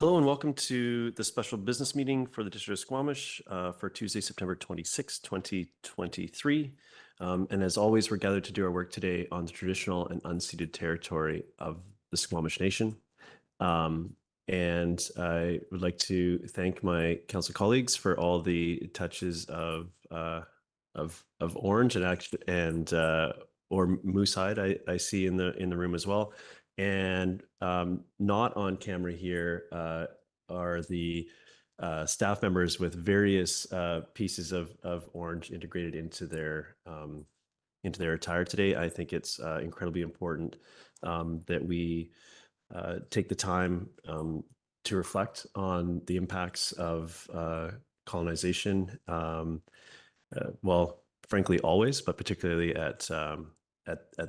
Hello and welcome to the special business meeting for the District of Squamish for Tuesday, September 26, 2023. And as always, we're gathered to do our work today on the traditional and unceded territory of the Squamish Nation. And I would like to thank my council colleagues for all the touches of orange and or moose hide I see in the room as well. And not on camera here are the staff members with various pieces of orange integrated into their attire today. I think it's incredibly important that we take the time to reflect on the impacts of colonization. Well, frankly, always, but particularly at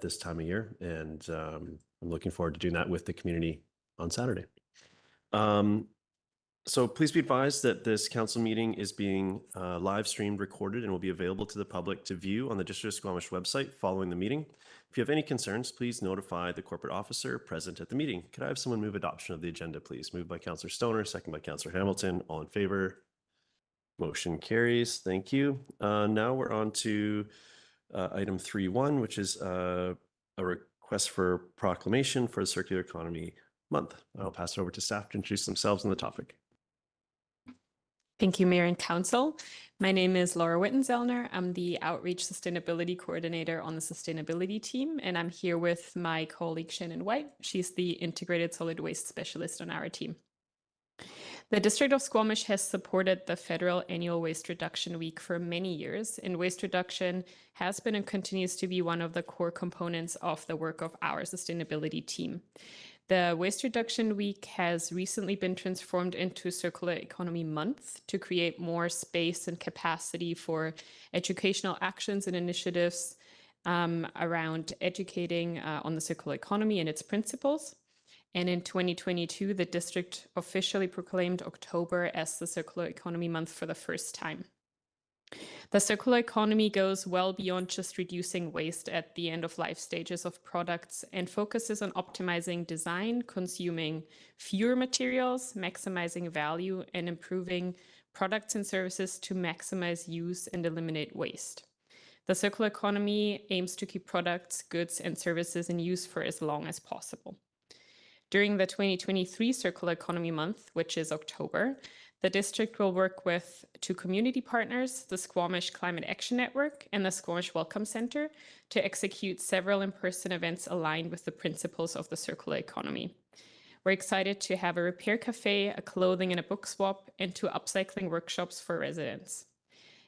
this time of year, and I'm looking forward to doing that with the community on Saturday. So please be advised that this council meeting is being live streamed, recorded, and will be available to the public to view on the District of Squamish website following the meeting. If you have any concerns, please notify the corporate officer present at the meeting. Could I have someone move adoption of the agenda, please? Moved by Councillor Stoner, second by Councillor Hamilton. All in favor? Motion carries. Thank you. Now we're on to item 3.1, which is a request for proclamation for the Circular Economy Month. I'll pass it over to staff to introduce themselves on the topic. Thank you, Mayor and Council. My name is Laura Wittenzellner. I'm the Outreach Sustainability Coordinator on the Sustainability team, and I'm here with my colleague Shannon White. She's the Integrated Solid Waste Specialist on our team. The District of Squamish has supported the Federal Annual Waste Reduction Week for many years, and waste reduction has been and continues to be one of the core components of the work of our sustainability team. The Waste Reduction Week has recently been transformed into Circular Economy Month to create more space and capacity for educational actions and initiatives around educating on the circular economy and its principles. And in 2022, the district officially proclaimed October as the Circular Economy Month for the first time. The circular economy goes well beyond just reducing waste at the end of life stages of products and focuses on optimizing design, consuming fewer materials, maximizing value, and improving products and services to maximize use and eliminate waste. The circular economy aims to keep products, goods, and services in use for as long as possible. During the 2023 Circular Economy Month, which is October, the district will work with two community partners, the Squamish Climate Action Network and the Squamish Welcome Center, to execute several in-person events aligned with the principles of the circular economy. We're excited to have a repair cafe, a clothing and a book swap, and two upcycling workshops for residents.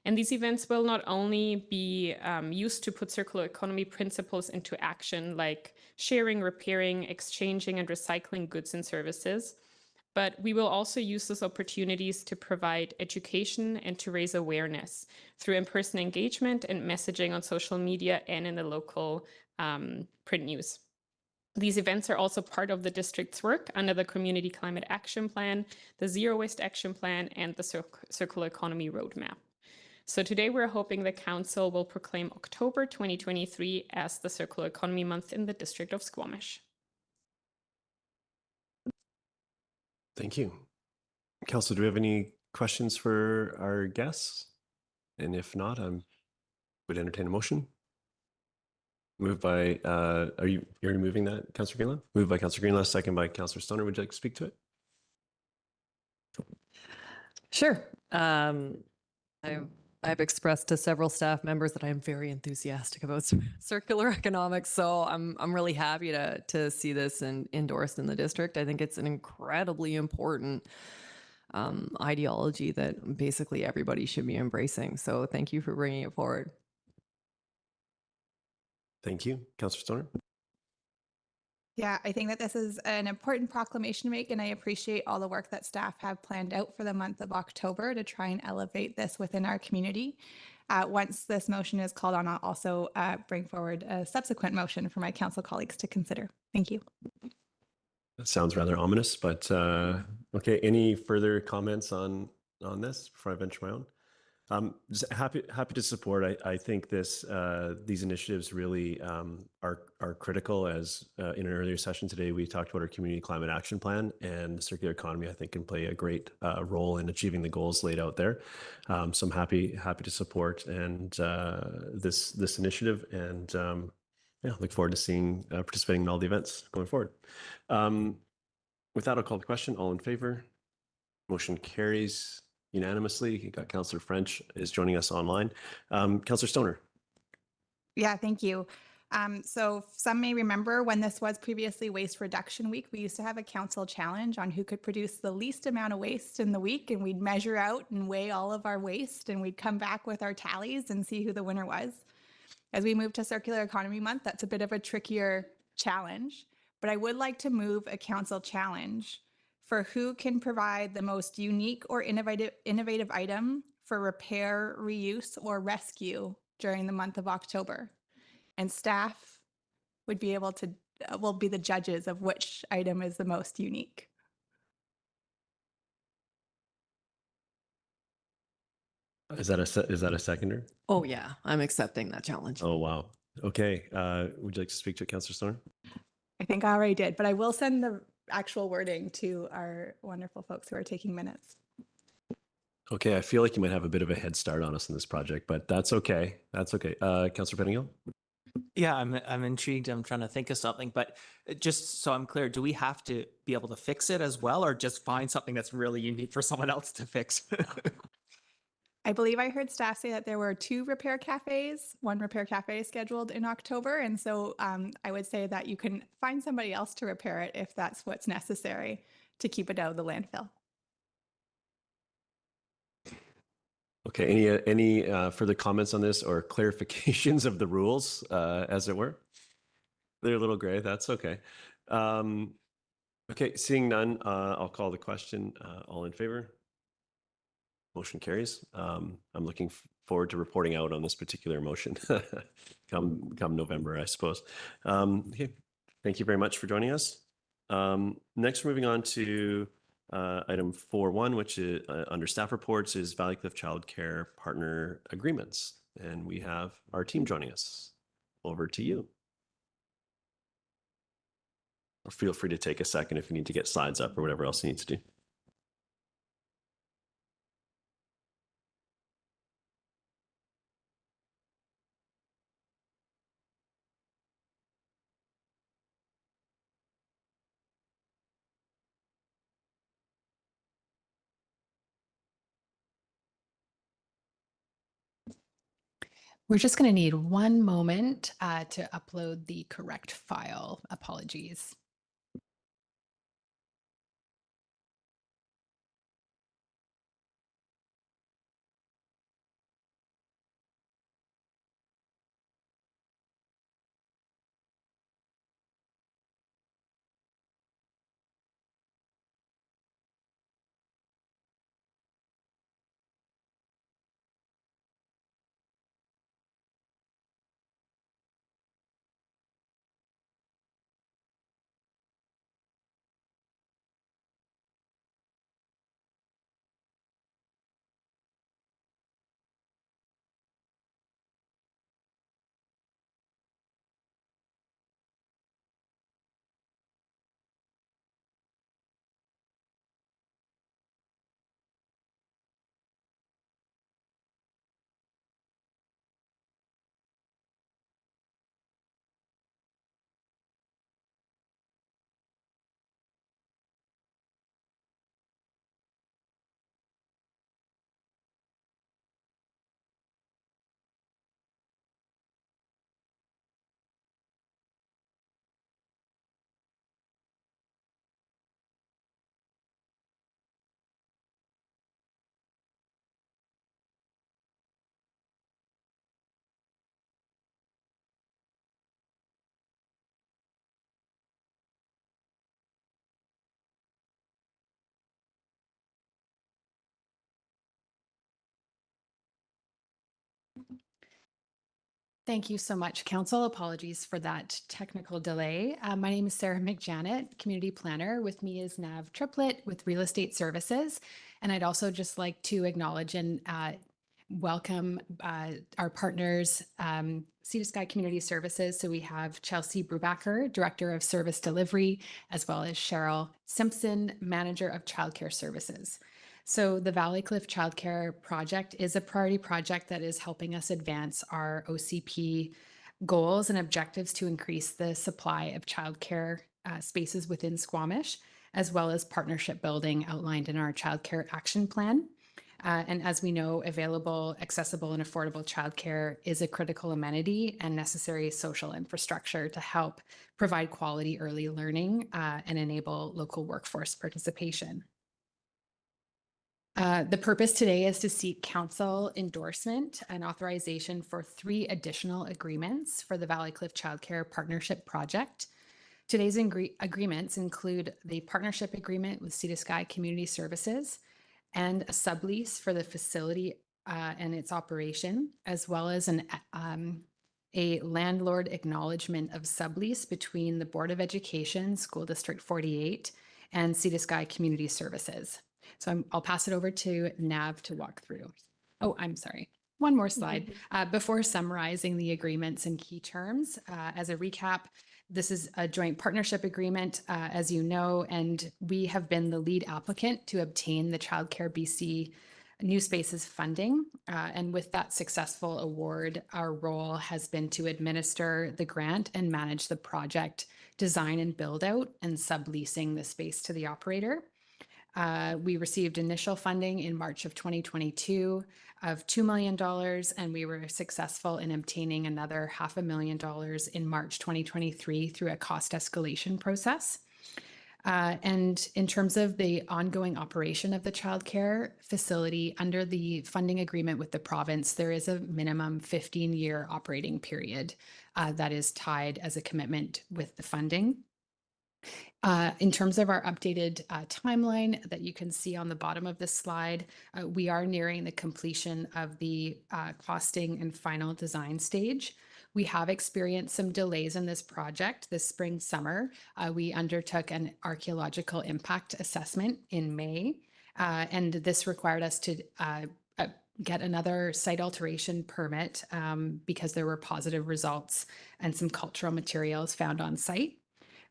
And these events will not only be used to put circular economy principles into action, like sharing, repairing, exchanging, and recycling goods and services, but we will also use those opportunities to provide education and to raise awareness through in-person engagement and messaging on social media and in the local print news. These events are also part of the district's work under the Community Climate Action Plan, the Zero Waste Action Plan, and the Circular Economy Roadmap. So today we're hoping the Council will proclaim October 2023 as the Circular Economy Month in the District of Squamish. Thank you. Council, do we have any questions for our guests? And if not, I would entertain a motion. Moved by, are you moving that, Councillor Greenlaw? Moved by Councillor Greenlaw, second by Councillor Stoner. Would you like to speak to it? Sure. I've expressed to several staff members that I'm very enthusiastic about circular economics, so I'm really happy to see this endorsed in the district. I think it's an incredibly important ideology that basically everybody should be embracing. So thank you for bringing it forward. Thank you. Councillor Stoner. Yeah, I think that this is an important proclamation to make, and I appreciate all the work that staff have planned out for the month of October to try and elevate this within our community. Once this motion is called on, I'll also bring forward a subsequent motion for my council colleagues to consider. Thank you. That sounds rather ominous, but okay. Any further comments on this before I venture my own? Just happy to support. I think these initiatives really are critical. As in an earlier session today, we talked about our community climate action plan, and the circular economy, I think, can play a great role in achieving the goals laid out there. So I'm happy to support this initiative, and yeah, look forward to seeing participating in all the events going forward. With that, I'll call the question. All in favor? Motion carries unanimously. You got Councillor French is joining us online. Councillor Stoner. Yeah, thank you. So some may remember when this was previously Waste Reduction Week, we used to have a council challenge on who could produce the least amount of waste in the week, and we'd measure out and weigh all of our waste, and we'd come back with our tallies and see who the winner was. As we move to Circular Economy Month, that's a bit of a trickier challenge, but I would like to move a council challenge for who can provide the most unique or innovative item for repair, reuse, or rescue during the month of October. And staff would be able to, will be the judges of which item is the most unique. Is that a seconder? Oh yeah, I'm accepting that challenge. Oh, wow. Okay. Would you like to speak to it, Councillor Stoner? I think I already did, but I will send the actual wording to our wonderful folks who are taking minutes. Okay. I feel like you might have a bit of a head start on us in this project, but that's okay. That's okay. Councillor Pettingill? Yeah, I'm intrigued. I'm trying to think of something, but just so I'm clear, do we have to be able to fix it as well, or just find something that's really unique for someone else to fix? I believe I heard staff say that there were 2 repair cafes, 1 repair cafe scheduled in October. And so I would say that you can find somebody else to repair it if that's what's necessary to keep it out of the landfill. Okay. Any further comments on this or clarifications of the rules, as it were? They're a little gray. That's okay. Okay. Seeing none, I'll call the question. All in favor? Motion carries. I'm looking forward to reporting out on this particular motion come November, I suppose. Okay. Thank you very much for joining us. Next, we're moving on to item 4.1, which is under staff reports, is Valleycliffe Childcare Partner Agreements. And we have our team joining us. Over to you. Or feel free to take a second if you need to get slides up or whatever else you need to do. We're just going to need one moment to upload the correct file. Apologies. Thank you so much, Council. Apologies for that technical delay. My name is Sarah McJanet, Community Planner. With me is Nav Triplett with Real Estate Services. And I'd also just like to acknowledge and welcome our partners, Sea to Sky Community Services. So we have Chelsea Brubacher, Director of Service Delivery, as well as Cheryl Simpson, Manager of Childcare Services. So the Valleycliffe Childcare Project is a priority project that is helping us advance our OCP goals and objectives to increase the supply of childcare spaces within Squamish, as well as partnership building outlined in our childcare action plan. And as we know, available, accessible, and affordable childcare is a critical amenity and necessary social infrastructure to help provide quality early learning and enable local workforce participation. The purpose today is to seek council endorsement and authorization for 3 additional agreements for the Valleycliffe Childcare Partnership Project. Today's agreements include the partnership agreement with Sea to Sky Community Services and a sublease for the facility and its operation, as well as a landlord acknowledgement of sublease between the Board of Education, School District 48, and Sea to Sky Community Services. So I'll pass it over to Nav to walk through. Oh, I'm sorry. One more slide. Before summarizing the agreements and key terms, as a recap, this is a joint partnership agreement, as you know, and we have been the lead applicant to obtain the Childcare BC New Spaces funding. And with that successful award, our role has been to administer the grant and manage the project design and build out and subleasing the space to the operator. We received initial funding in March of 2022 of $2 million, and we were successful in obtaining another $500,000 in March 2023 through a cost escalation process. And in terms of the ongoing operation of the childcare facility, under the funding agreement with the province, there is a minimum 15-year operating period that is tied as a commitment with the funding. In terms of our updated timeline that you can see on the bottom of this slide, we are nearing the completion of the costing and final design stage. We have experienced some delays in this project this spring, summer. We undertook an archaeological impact assessment in May, and this required us to get another site alteration permit because there were positive results and some cultural materials found on site.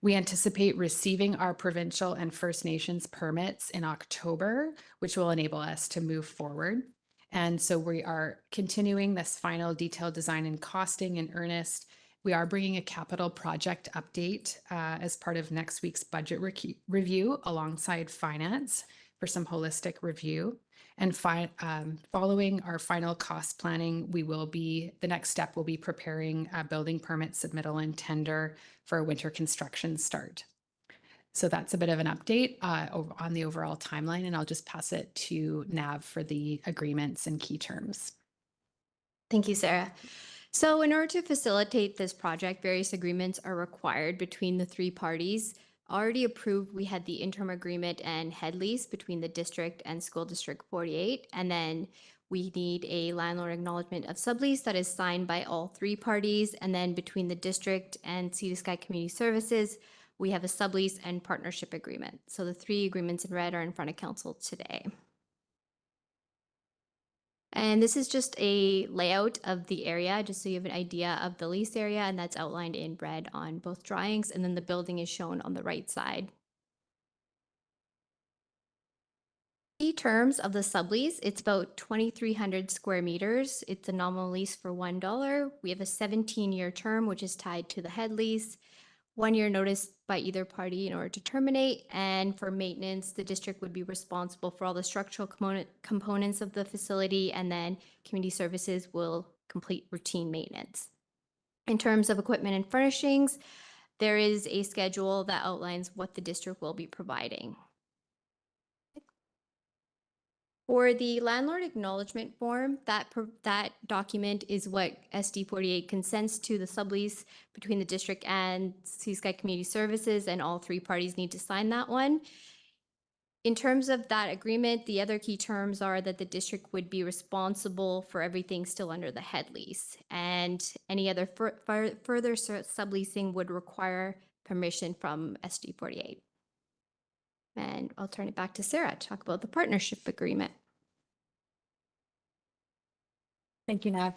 We anticipate receiving our provincial and First Nations permits in October, which will enable us to move forward. And so we are continuing this final detailed design and costing in earnest. We are bringing a capital project update as part of next week's budget review alongside finance for some holistic review. And following our final cost planning, the next step will be preparing a building permit submittal and tender for a winter construction start. So that's a bit of an update on the overall timeline, and I'll just pass it to Nav for the agreements and key terms. Thank you, Sarah. So in order to facilitate this project, various agreements are required between the 3 parties. Already approved, we had the interim agreement and head lease between the district and School District 48. And then we need a landlord acknowledgement of sublease that is signed by all 3 parties. And then between the district and Sea to Sky Community Services, we have a sublease and partnership agreement. So the 3 agreements in red are in front of council today. And this is just a layout of the area, just so you have an idea of the lease area, and that's outlined in red on both drawings, and then the building is shown on the right side. Key terms of the sublease, it's about 2,300 square meters. It's a nominal lease for $1. We have a 17-year term, which is tied to the head lease. 1 year notice by either party in order to terminate, and for maintenance, the district would be responsible for all the structural components of the facility, and then community services will complete routine maintenance. In terms of equipment and furnishings, there is a schedule that outlines what the district will be providing. For the landlord acknowledgement form, that document is what SD 48 consents to the sublease between the district and Sea Sky Community Services, and all 3 parties need to sign that one. In terms of that agreement, the other key terms are that the district would be responsible for everything still under the head lease, and any other further subleasing would require permission from SD 48. And I'll turn it back to Sarah to talk about the partnership agreement. Thank you, Nav.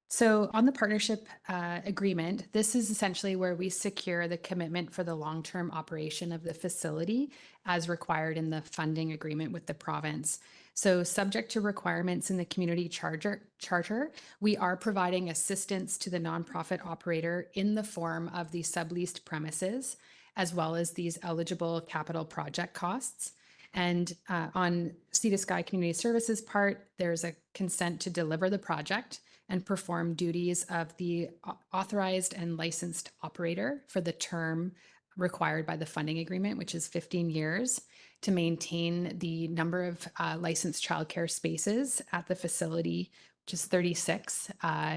So on the partnership agreement, this is essentially where we secure the commitment for the long-term operation of the facility as required in the funding agreement with the province. So subject to requirements in the community charter, we are providing assistance to the nonprofit operator in the form of the subleased premises, as well as these eligible capital project costs. And on Sea to Sky Community Services part, there's a consent to deliver the project and perform duties of the authorized and licensed operator for the term required by the funding agreement, which is 15 years, to maintain the number of licensed childcare spaces at the facility, which is 36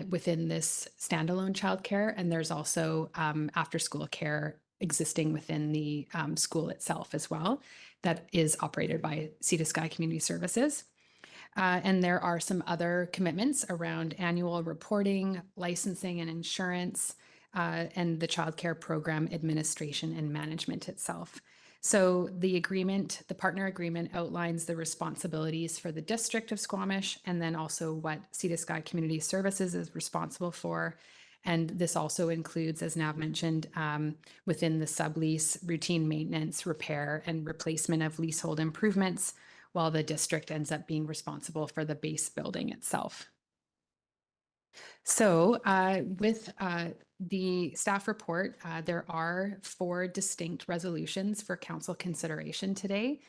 within this standalone childcare. And there's also after-school care existing within the school itself as well, that is operated by Sea to Sky Community Services. And there are some other commitments around annual reporting, licensing and insurance, and the childcare program administration and management itself. So the agreement, the partner agreement, outlines the responsibilities for the district of Squamish, and then also what Sea to Sky Community Services is responsible for. And this also includes, as Nav mentioned, within the sublease, routine maintenance, repair, and replacement of leasehold improvements, while the district ends up being responsible for the base building itself. So with the staff report, there are 4 distinct resolutions for council consideration today.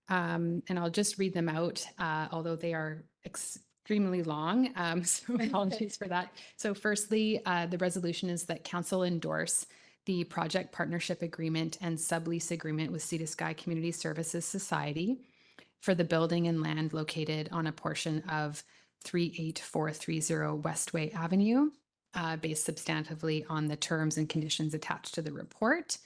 And I'll just read them out, although they are extremely long, so apologies for that. So firstly, the resolution is that council endorse the project partnership agreement and sublease agreement with Sea to Sky Community Services Society for the building and land located on a portion of 38430 Westway Avenue, based substantively on the terms and conditions attached to the report.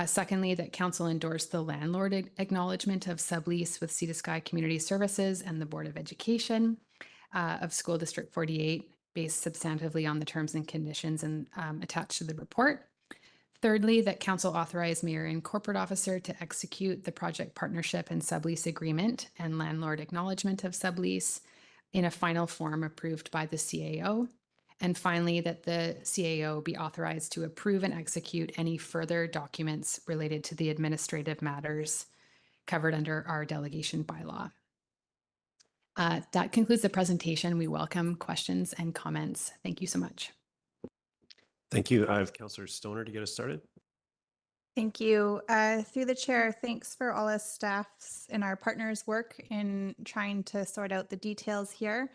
Secondly, that council endorse the landlord acknowledgement of sublease with Sea to Sky Community Services and the Board of Education of School District 48, based substantively on the terms and conditions and attached to the report. Thirdly, that council authorize mayor and corporate officer to execute the project partnership and sublease agreement and landlord acknowledgement of sublease in a final form approved by the CAO. And finally, that the CAO be authorized to approve and execute any further documents related to the administrative matters covered under our delegation bylaw. That concludes the presentation. We welcome questions and comments. Thank you so much. Thank you. I have Councillor Stoner to get us started. Thank you. Through the chair, thanks for all us staffs and our partners' work in trying to sort out the details here.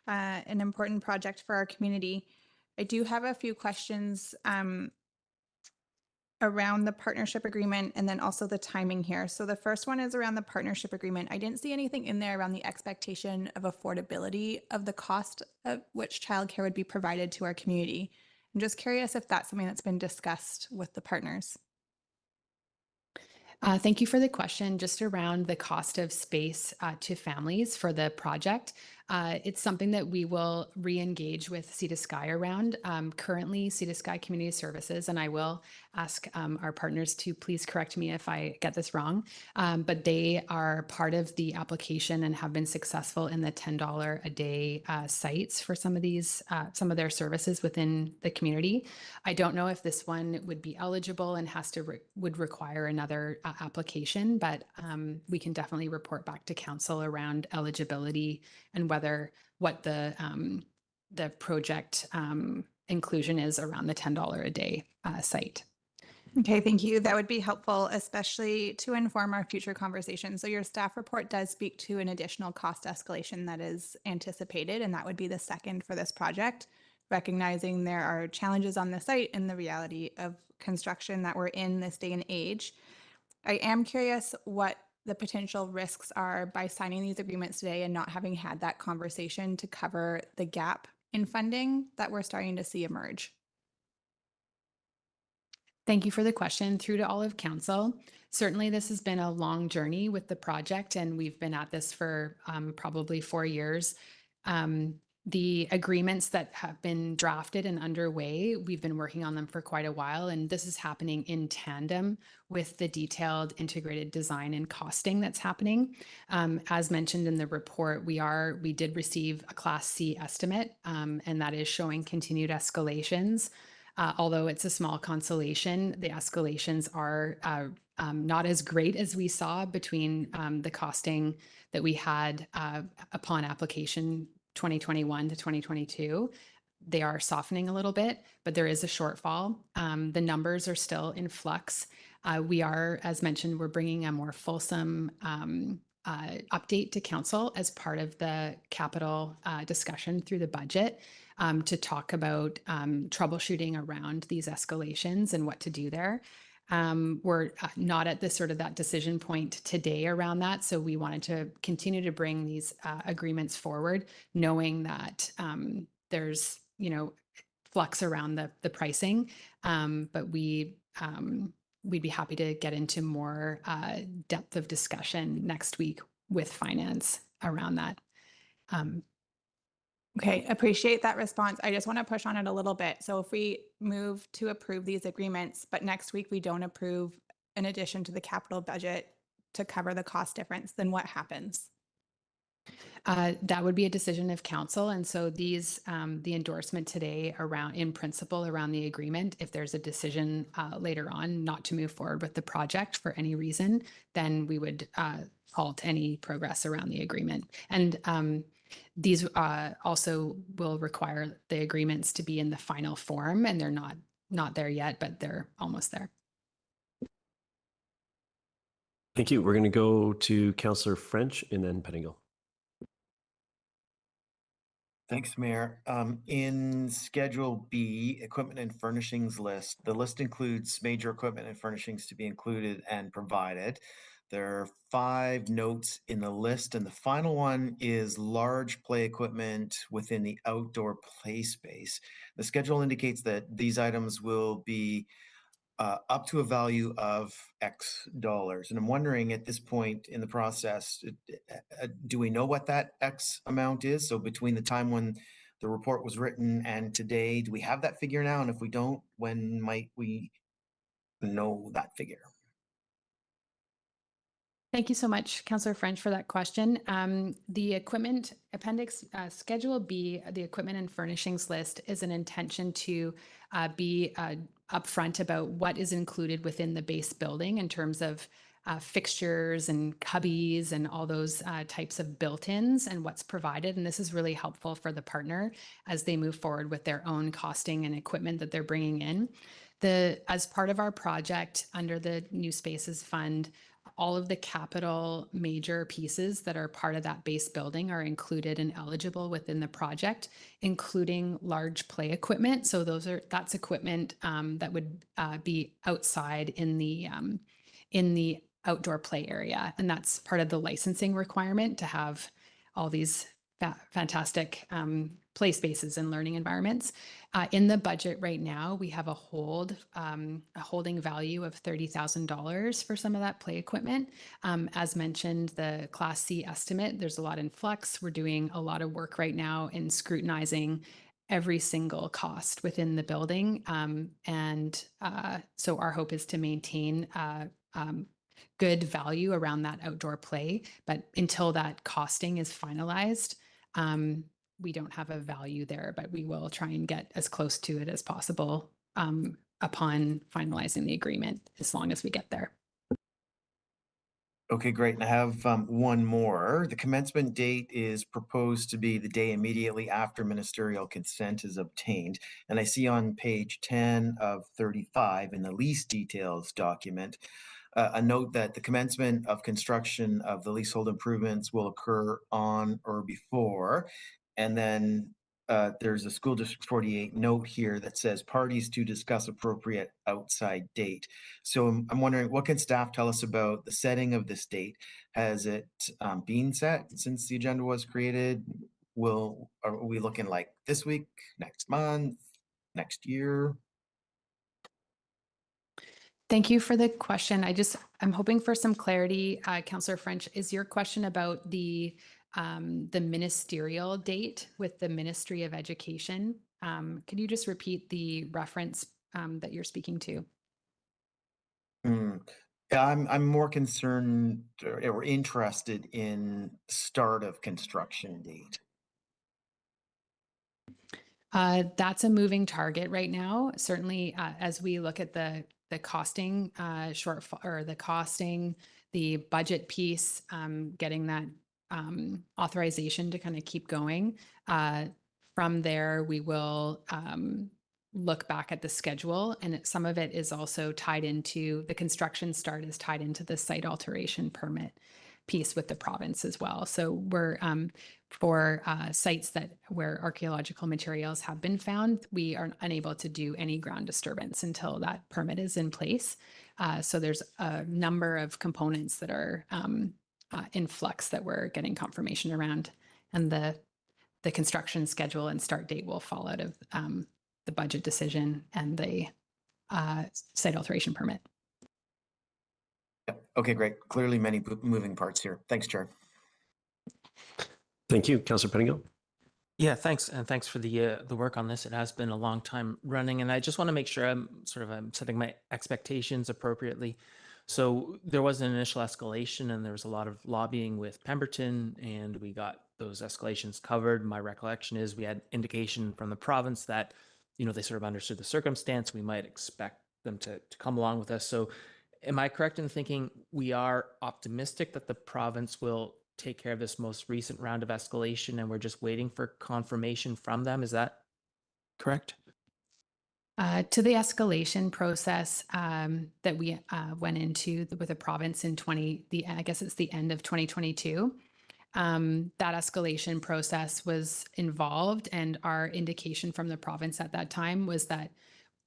An important project for our community. I do have a few questions around the partnership agreement and then also the timing here. So the first one is around the partnership agreement. I didn't see anything in there around the expectation of affordability of the cost of which childcare would be provided to our community. I'm just curious if that's something that's been discussed with the partners. Thank you for the question. Just around the cost of space to families for the project. It's something that we will re-engage with Sea to Sky around. Currently, Sea to Sky Community Services, and I will ask our partners to please correct me if I get this wrong, but they are part of the application and have been successful in the $10 a day sites for some of these, some of their services within the community. I don't know if this one would be eligible and has to would require another application, but we can definitely report back to council around eligibility and what the project inclusion is around the $10 a day site. Okay, thank you. That would be helpful, especially to inform our future conversations. So your staff report does speak to an additional cost escalation that is anticipated, and that would be the second for this project, recognizing there are challenges on the site and the reality of construction that we're in this day and age. I am curious what the potential risks are by signing these agreements today and not having had that conversation to cover the gap in funding that we're starting to see emerge. Thank you for the question. Through to all of council. Certainly, this has been a long journey with the project, and we've been at this for probably 4 years. The agreements that have been drafted and underway, we've been working on them for quite a while, and this is happening in tandem with the detailed integrated design and costing that's happening. As mentioned in the report, we did receive a Class C estimate, and that is showing continued escalations. Although it's a small consolation, the escalations are not as great as we saw between the costing that we had upon application 2021 to 2022. They are softening a little bit, but there is a shortfall. The numbers are still in flux. We are, as mentioned, we're bringing a more fulsome update to council as part of the capital discussion through the budget to talk about troubleshooting around these escalations and what to do there. We're not at this sort of that decision point today around that. So we wanted to continue to bring these agreements forward, knowing that there's, flux around the pricing. But we'd be happy to get into more depth of discussion next week with finance around that. Okay, appreciate that response. I just want to push on it a little bit. So if we move to approve these agreements, but next week we don't approve an addition to the capital budget to cover the cost difference, then what happens? That would be a decision of council. And so these, the endorsement today around, in principle, around the agreement, if there's a decision later on not to move forward with the project for any reason, then we would halt any progress around the agreement. And these also will require the agreements to be in the final form, and they're not there yet, but they're almost there. Thank you. We're going to go to Councillor French and then Pettingill. Thanks, Mayor. In Schedule B, Equipment and Furnishings list, the list includes major equipment and furnishings to be included and provided. There are 5 notes in the list, and the final one is large play equipment within the outdoor play space. The schedule indicates that these items will be up to a value of X dollars. And I'm wondering at this point in the process, do we know what that X amount is? So between the time when the report was written and today, do we have that figure now? And if we don't, when might we know that figure? Thank you so much, Councillor French, for that question. The equipment appendix, Schedule B, the equipment and furnishings list, is an intention to be upfront about what is included within the base building in terms of fixtures and cubbies and all those types of built-ins and what's provided. And this is really helpful for the partner as they move forward with their own costing and equipment that they're bringing in. As part of our project under the New Spaces Fund, all of the capital major pieces that are part of that base building are included and eligible within the project, including large play equipment. So that's equipment that would be outside in the outdoor play area. And that's part of the licensing requirement to have all these fantastic play spaces and learning environments. In the budget right now, we have a holding value of $30,000 for some of that play equipment. As mentioned, the Class C estimate, there's a lot in flux. We're doing a lot of work right now in scrutinizing every single cost within the building. So our hope is to maintain good value around that outdoor play. But until that costing is finalized, we don't have a value there, but we will try and get as close to it as possible upon finalizing the agreement, as long as we get there. Okay, great. And I have one more. The commencement date is proposed to be the day immediately after ministerial consent is obtained. And I see on page 10 of 35 in the lease details document, a note that the commencement of construction of the leasehold improvements will occur on or before. And then there's a School District 48 note here that says parties to discuss appropriate outside date. So I'm wondering, what can staff tell us about the setting of this date? Has it been set since the agenda was created? Are we looking like this week, next month, next year? Thank you for the question. I'm hoping for some clarity, Councillor French. Is your question about the the ministerial date with the Ministry of Education. Could you just repeat the reference that you're speaking to? Yeah, I'm more concerned or interested in start of construction date. That's a moving target right now. Certainly, as we look at the costing shortfall or the costing, the budget piece, getting that authorization to kind of keep going. From there, we will look back at the schedule, and some of it is also tied into the construction start is tied into the site alteration permit piece with the province as well. So we're for sites where archaeological materials have been found, we are unable to do any ground disturbance until that permit is in place. So there's a number of components that are in flux that we're getting confirmation around, and the construction schedule and start date will fall out of the budget decision and the site alteration permit. Yep. Okay, great. Clearly many moving parts here. Thanks, Chair. Thank you, Councillor Pettingill. Yeah, thanks. And thanks for the work on this. It has been a long time running, and I just want to make sure I'm setting my expectations appropriately. So there was an initial escalation and there was a lot of lobbying with Pemberton, and we got those escalations covered. My recollection is we had indication from the province that, they sort of understood the circumstance. We might expect them to come along with us. So am I correct in thinking we are optimistic that the province will take care of this most recent round of escalation and we're just waiting for confirmation from them? Is that correct? To the escalation process that we went into with the province in I guess it's the end of 2022. That escalation process was involved, and our indication from the province at that time was that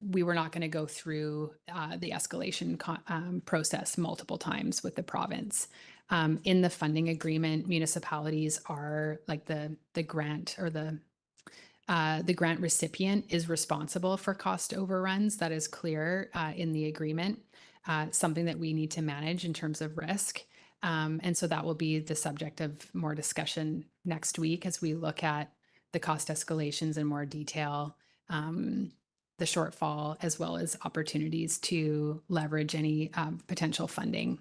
we were not going to go through the escalation process multiple times with the province. In the funding agreement, municipalities are like the grant or the grant recipient is responsible for cost overruns. That is clear in the agreement, something that we need to manage in terms of risk. And so that will be the subject of more discussion next week as we look at the cost escalations in more detail, the shortfall, as well as opportunities to leverage any potential funding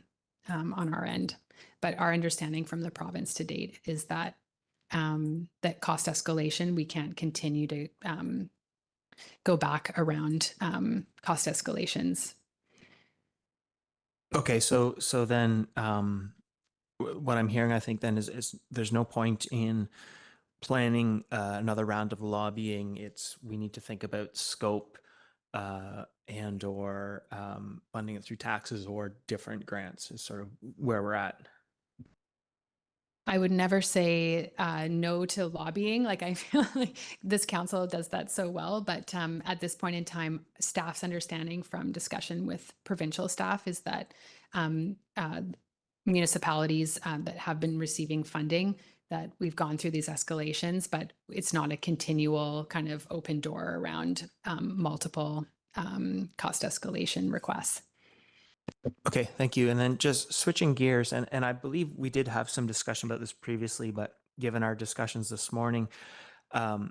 on our end. But our understanding from the province to date is that that cost escalation, we can't continue to go back around cost escalations. Okay, so then what I'm hearing, I think then is there's no point in planning another round of lobbying. We need to think about scope and or funding it through taxes or different grants is sort of where we're at. I would never say no to lobbying. Like, I feel like this council does that so well. But at this point in time, staff's understanding from discussion with provincial staff is that municipalities that have been receiving funding, that we've gone through these escalations, but it's not a continual kind of open door around multiple cost escalation requests. Okay, thank you. And then just switching gears, and I believe we did have some discussion about this previously, but given our discussions this morning, I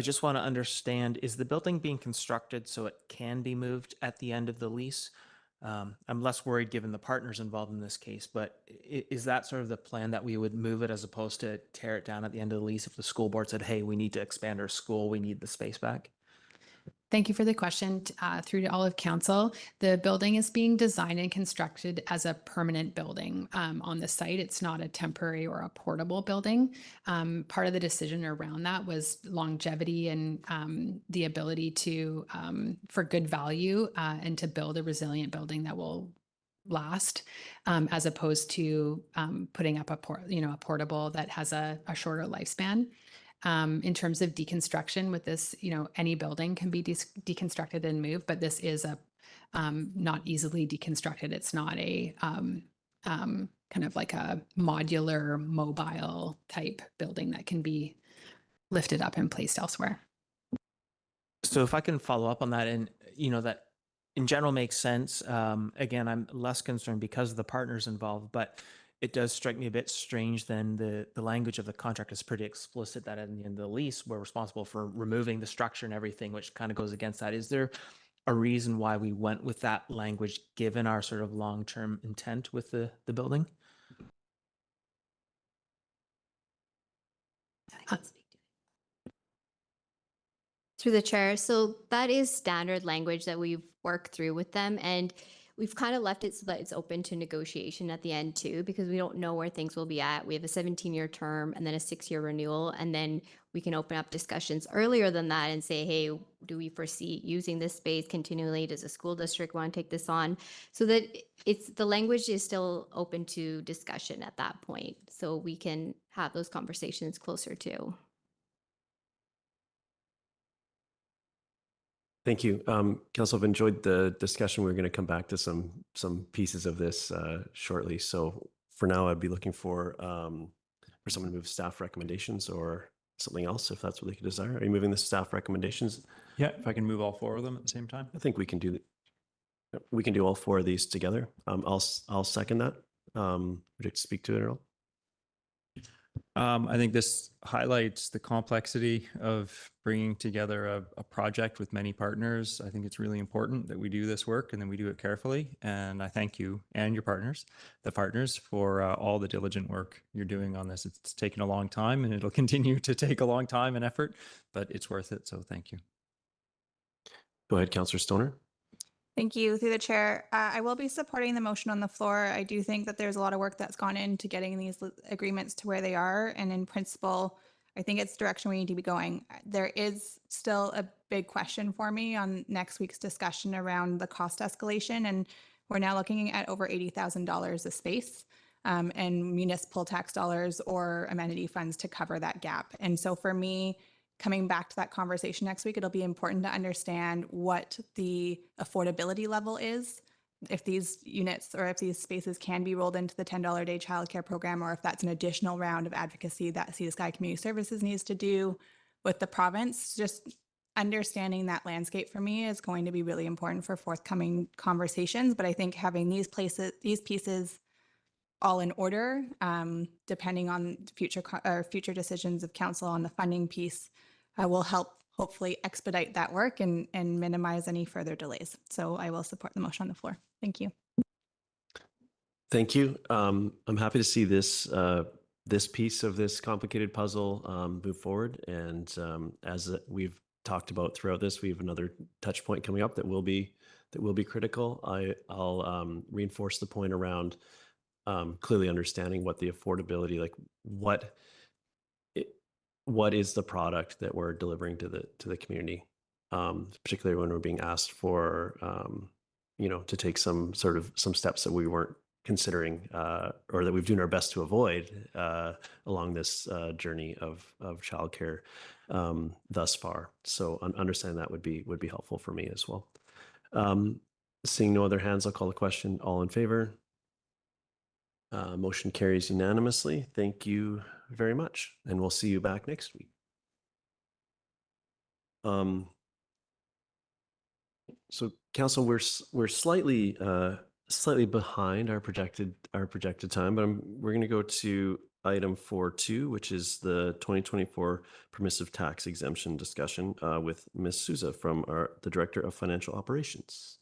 just want to understand, is the building being constructed so it can be moved at the end of the lease? I'm less worried given the partners involved in this case, but is that sort of the plan, that we would move it as opposed to tear it down at the end of the lease if the school board said, hey, we need to expand our school, we need the space back? Thank you for the question. Through to all of council, the building is being designed and constructed as a permanent building on the site. It's not a temporary or a portable building. Part of the decision around that was longevity and the ability to, for good value and to build a resilient building that will last, as opposed to putting up a portable that has a shorter lifespan. In terms of deconstruction with this, any building can be deconstructed and moved, but this is a not easily deconstructed. It's not a kind of like a modular mobile type building that can be lifted up and placed elsewhere. So if I can follow up on that, and that in general makes sense. Again, I'm less concerned because of the partners involved, but it does strike me a bit strange then the language of the contract is pretty explicit that at the end of the lease, we're responsible for removing the structure and everything, which kind of goes against that. Is there a reason why we went with that language given our sort of long-term intent with the building? Through the chair. So that is standard language that we've worked through with them. And we've kind of left it so that it's open to negotiation at the end too, because we don't know where things will be at. We have a 17-year term and then a 6-year renewal. And then we can open up discussions earlier than that and say, hey, do we foresee using this space continually? Does the school district want to take this on? So that the language is still open to discussion at that point. So we can have those conversations closer to. Thank you. Council, I've enjoyed the discussion. We're going to come back to some pieces of this shortly. So for now, I'd be looking for someone to move staff recommendations or something else, if that's what they could desire. Are you moving the staff recommendations? Yeah, if I can move all four of them at the same time. I think we can do all four of these together. I'll second that. Would you like to speak to it at all? I think this highlights the complexity of bringing together a project with many partners. I think it's really important that we do this work and then we do it carefully. And I thank you and your partners, for all the diligent work you're doing on this. It's taken a long time and it'll continue to take a long time and effort, but it's worth it. So thank you. Go ahead, Councillor Stoner. Thank you. Through the chair, I will be supporting the motion on the floor. I do think that there's a lot of work that's gone into getting these agreements to where they are. And in principle, I think it's the direction we need to be going. There is still a big question for me on next week's discussion around the cost escalation. And we're now looking at over $80,000 a space and municipal tax dollars or amenity funds to cover that gap. And so for me, coming back to that conversation next week, it'll be important to understand what the affordability level is, if these units or if these spaces can be rolled into the $10 a day childcare program, or if that's an additional round of advocacy that Sea to Sky Community Services needs to do with the province. Just understanding that landscape for me is going to be really important for forthcoming conversations. But I think having these pieces all in order, depending on future decisions of council on the funding piece, will help hopefully expedite that work and minimize any further delays. So I will support the motion on the floor. Thank you. Thank you. I'm happy to see this piece of this complicated puzzle move forward. And as we've talked about throughout this, we have another touch point coming up that will be critical. I'll reinforce the point around clearly understanding what the affordability, like what is the product that we're delivering to the community, particularly when we're being asked for, to take some steps that we weren't considering or that we've done our best to avoid along this journey of childcare thus far. So understanding that would be helpful for me as well. Seeing no other hands, I'll call the question. All in favor? Motion carries unanimously. Thank you very much, and we'll see you back next week. So, council, we're slightly behind our projected time, but we're going to go to item 4.2, which is the 2024 permissive tax exemption discussion with Ms. Souza from the Director of Financial Operations.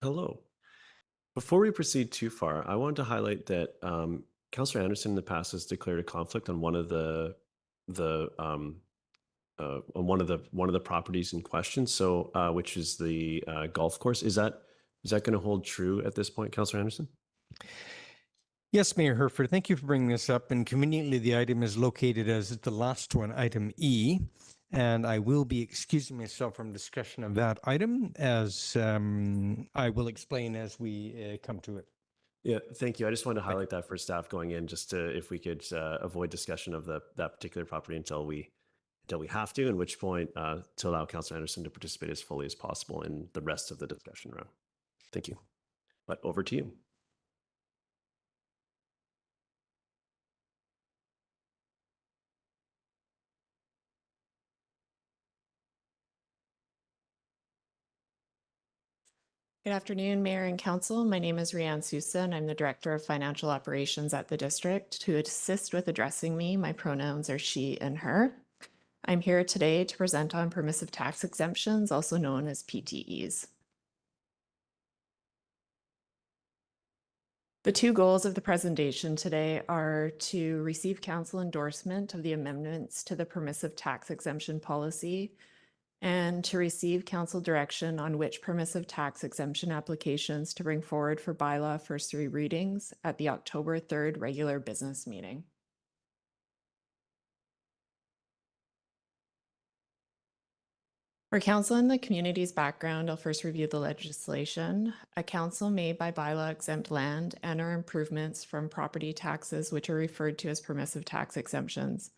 Hello. Before we proceed too far, I wanted to highlight that Councillor Anderson in the past has declared a conflict on one of the on one of the properties in question. So, which is the golf course. Is that going to hold true at this point, Councillor Anderson? Yes, Mayor Herford, thank you for bringing this up. And conveniently, the item is located as the last one, item E. And I will be excusing myself from discussion of that item, as I will explain as we come to it. Yeah, thank you. I just wanted to highlight that for staff going in, just to, if we could avoid discussion of that particular property until we have to, at which point to allow Councillor Anderson to participate as fully as possible in the rest of the discussion round. Thank you. But over to you. Good afternoon, Mayor and Council. My name is Rianne Sousa, and I'm the Director of Financial Operations at the District. To assist with addressing me, my pronouns are she and her. I'm here today to present on permissive tax exemptions, also known as PTEs. The two goals of the presentation today are to receive Council endorsement of the amendments to the permissive tax exemption policy and to receive Council direction on which permissive tax exemption applications to bring forward for bylaw first three readings at the October 3rd regular business meeting. For Council and the community's background, I'll first review the legislation. A council may by bylaw exempt land and or improvements from property taxes, which are referred to as permissive tax exemptions.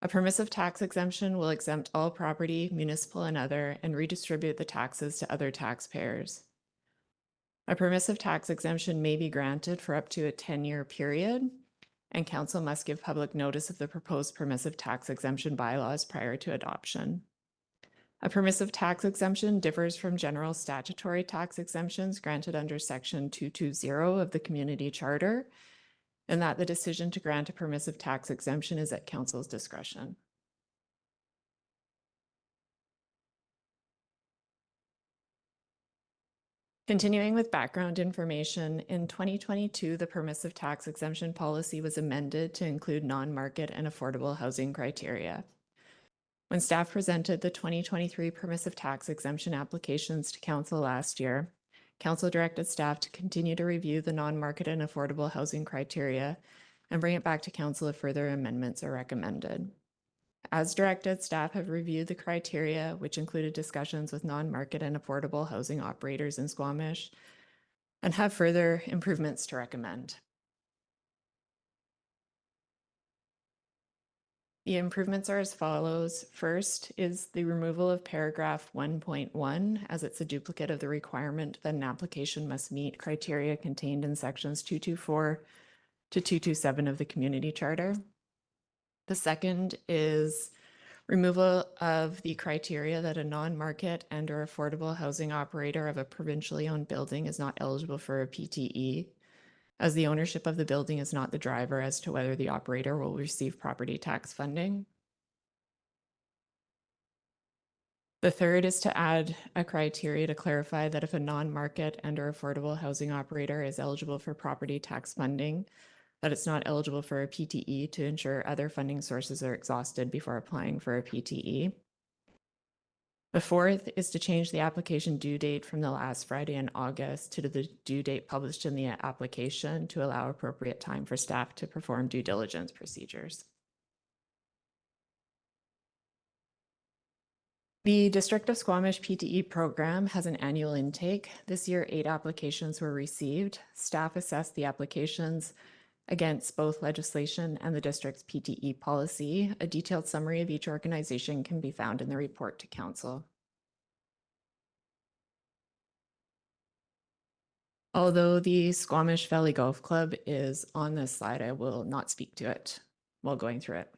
A permissive tax exemption will exempt all property, municipal and other, and redistribute the taxes to other taxpayers. A permissive tax exemption may be granted for up to a 10-year period, and Council must give public notice of the proposed permissive tax exemption bylaws prior to adoption. A permissive tax exemption differs from general statutory tax exemptions granted under Section 220 of the Community Charter, and that the decision to grant a permissive tax exemption is at Council's discretion. Continuing with background information, in 2022, the permissive tax exemption policy was amended to include non-market and affordable housing criteria. When staff presented the 2023 permissive tax exemption applications to Council last year, Council directed staff to continue to review the non-market and affordable housing criteria and bring it back to Council if further amendments are recommended. As directed, staff have reviewed the criteria, which included discussions with non-market and affordable housing operators in Squamish, and have further improvements to recommend. The improvements are as follows. First is the removal of paragraph 1.1, as it's a duplicate of the requirement that an application must meet criteria contained in sections 224 to 227 of the Community Charter. The second is removal of the criteria that a non-market and or affordable housing operator of a provincially owned building is not eligible for a PTE, as the ownership of the building is not the driver as to whether the operator will receive property tax funding. The third is to add a criteria to clarify that if a non-market and or affordable housing operator is eligible for property tax funding, that it's not eligible for a PTE to ensure other funding sources are exhausted before applying for a PTE. The fourth is to change the application due date from the last Friday in August to the due date published in the application to allow appropriate time for staff to perform due diligence procedures. The District of Squamish PTE program has an annual intake. This year, 8 applications were received. Staff assessed the applications against both legislation and the district's PTE policy. A detailed summary of each organization can be found in the report to Council. Although the Squamish Valley Golf Club is on this slide, I will not speak to it while going through it.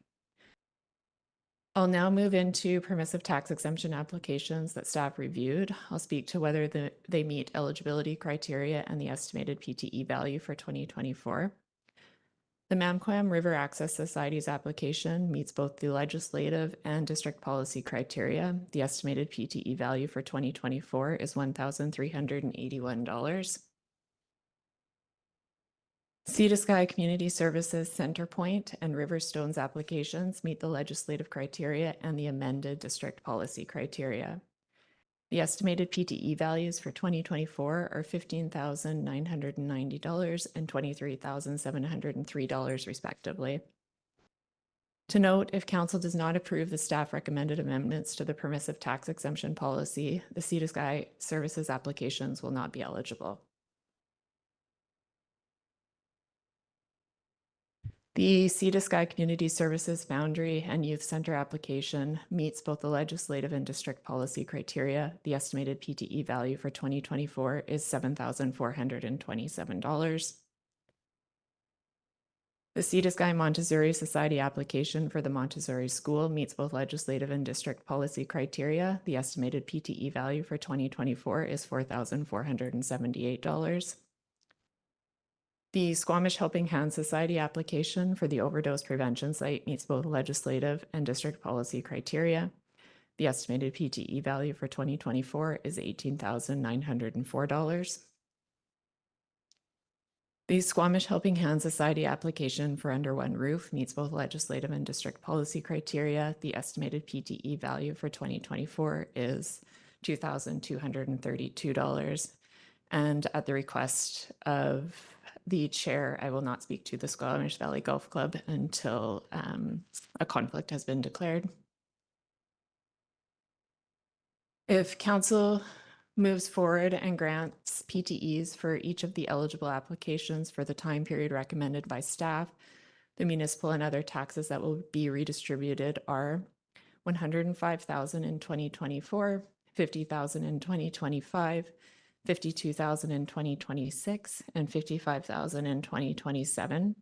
I'll now move into permissive tax exemption applications that staff reviewed. I'll speak to whether they meet eligibility criteria and the estimated PTE value for 2024. The Mamquam River Access Society's application meets both the legislative and district policy criteria. The estimated PTE value for 2024 is $1,381. Sea to Sky Community Services Centerpoint and Riverstone's applications meet the legislative criteria and the amended district policy criteria. The estimated PTE values for 2024 are $15,990 and $23,703 respectively. To note, if council does not approve the staff recommended amendments to the permissive tax exemption policy, the Sea to Sky services applications will not be eligible. The Sea to Sky Community Services Boundary and Youth Center application meets both the legislative and district policy criteria. The estimated PTE value for 2024 is $7,427. The Sea to Sky Montessori Society application for the Montessori School meets both legislative and district policy criteria. The estimated PTE value for 2024 is $4,478. The Squamish Helping Hand Society application for the overdose prevention site meets both legislative and district policy criteria. The estimated PTE value for 2024 is $18,904. The Squamish Helping Hand Society application for Under One Roof meets both legislative and district policy criteria. The estimated PTE value for 2024 is $2,232. And at the request of the chair, I will not speak to the Squamish Valley Golf Club until a conflict has been declared. If council moves forward and grants PTEs for each of the eligible applications for the time period recommended by staff, the municipal and other taxes that will be redistributed are $105,000 in 2024, $50,000 in 2025, $52,000 in 2026, and $55,000 in 2027.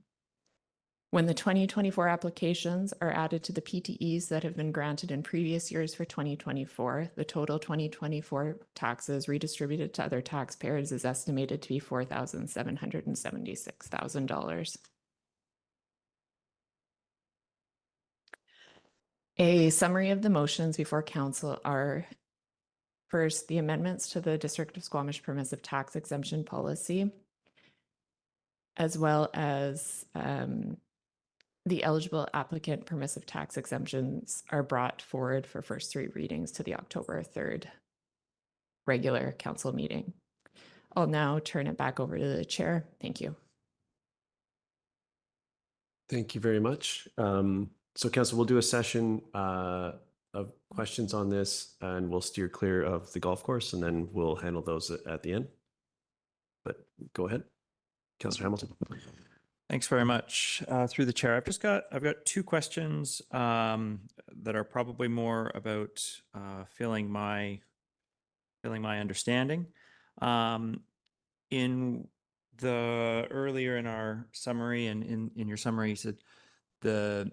When the 2024 applications are added to the PTEs that have been granted in previous years for 2024, the total 2024 taxes redistributed to other taxpayers is estimated to be $4,776,000. A summary of the motions before council are: first, the amendments to the District of Squamish permissive tax exemption policy, as well as the eligible applicant permissive tax exemptions are brought forward for first three readings to the October 3rd regular council meeting. I'll now turn it back over to the chair. Thank you. Thank you very much. So council, we'll do a session of questions on this, and we'll steer clear of the golf course, and then we'll handle those at the end. But go ahead, Councillor Hamilton. Thanks very much. Through the chair, I've got two questions that are probably more about filling my understanding. In the earlier in our summary and in your summary, you said the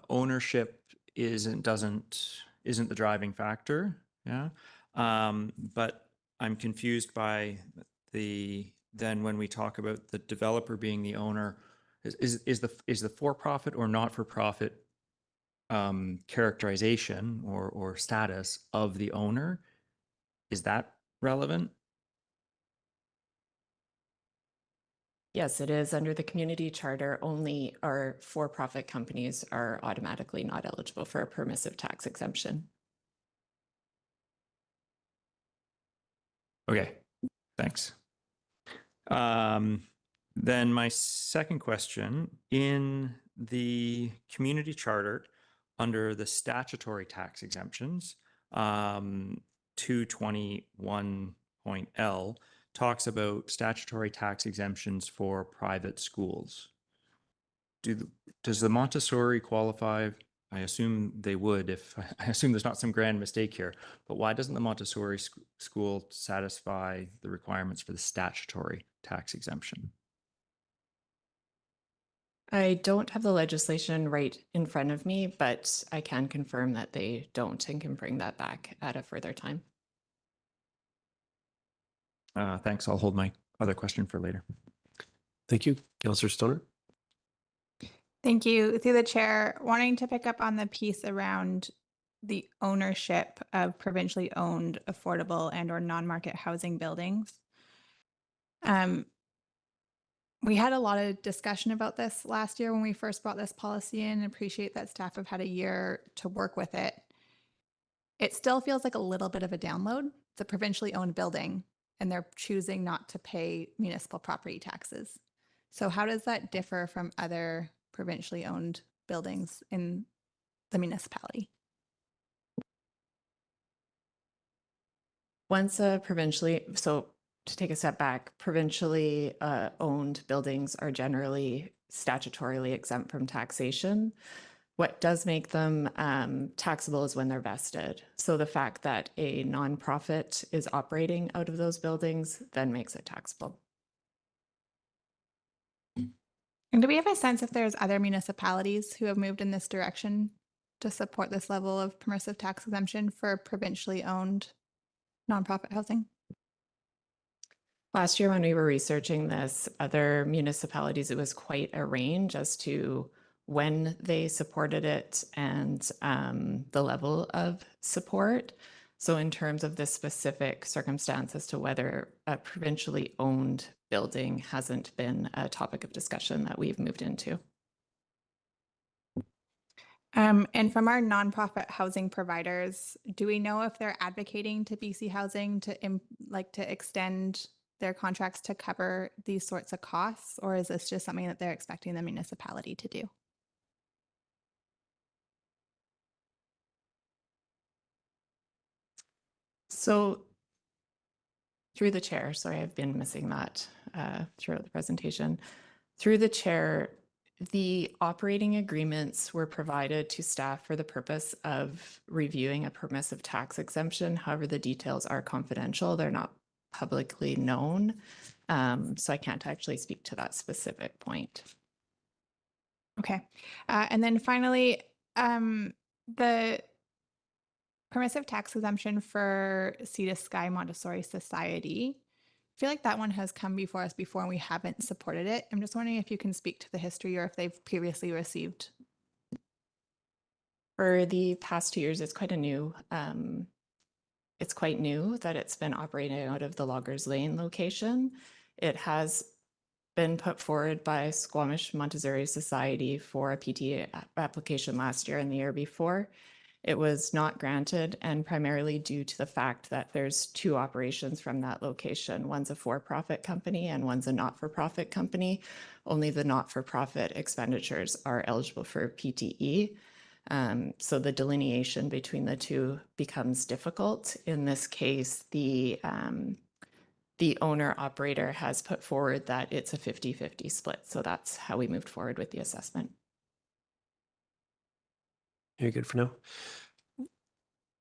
ownership isn't the driving factor. Yeah. But I'm confused by then when we talk about the developer being the owner, is the for-profit or not-for-profit characterization or status of the owner, is that relevant? Yes, it is. Under the community charter, only our for-profit companies are automatically not eligible for a permissive tax exemption. Okay, thanks. Then my second question, in the community charter under the statutory tax exemptions, 221.L talks about statutory tax exemptions for private schools. Does the Montessori qualify? I assume they would, I assume there's not some grand mistake here, but why doesn't the Montessori school satisfy the requirements for the statutory tax exemption? I don't have the legislation right in front of me, but I can confirm that they don't and can bring that back at a further time. Thanks. I'll hold my other question for later. Thank you. Councillor Stoner. Thank you. Through the chair, wanting to pick up on the piece around the ownership of provincially owned affordable and or non-market housing buildings. We had a lot of discussion about this last year when we first brought this policy in. Appreciate that staff have had a year to work with it. It still feels like a little bit of a download. It's a provincially owned building, and they're choosing not to pay municipal property taxes. So how does that differ from other provincially owned buildings in the municipality? Once a so to take a step back, provincially owned buildings are generally statutorily exempt from taxation. What does make them taxable is when they're vested. So the fact that a nonprofit is operating out of those buildings then makes it taxable. And do we have a sense if there's other municipalities who have moved in this direction to support this level of permissive tax exemption for provincially owned nonprofit housing? Last year, when we were researching this, other municipalities, it was quite a range as to when they supported it and the level of support. So in terms of the specific circumstance as to whether a provincially owned building hasn't been a topic of discussion that we've moved into. And from our nonprofit housing providers, do we know if they're advocating to BC Housing to to extend their contracts to cover these sorts of costs, or is this just something that they're expecting the municipality to do? So through the chair, sorry, I've been missing that throughout the presentation. Through the chair, the operating agreements were provided to staff for the purpose of reviewing a permissive tax exemption. However, the details are confidential. They're not publicly known. So I can't actually speak to that specific point. Okay. And then finally, the permissive tax exemption for Sea to Sky Montessori Society. I feel like that one has come before us before and we haven't supported it. I'm just wondering if you can speak to the history or if they've previously received. For the past 2 years, it's quite new that it's been operating out of the Loggers Lane location. It has been put forward by Squamish Montessori Society for a PTA application last year and the year before. It was not granted, and primarily due to the fact that there's 2 operations from that location. One's a for-profit company and one's a not-for-profit company. Only the not-for-profit expenditures are eligible for PTE. So the delineation between the two becomes difficult. In this case, the owner operator has put forward that it's a 50-50 split. So that's how we moved forward with the assessment. You're good for now.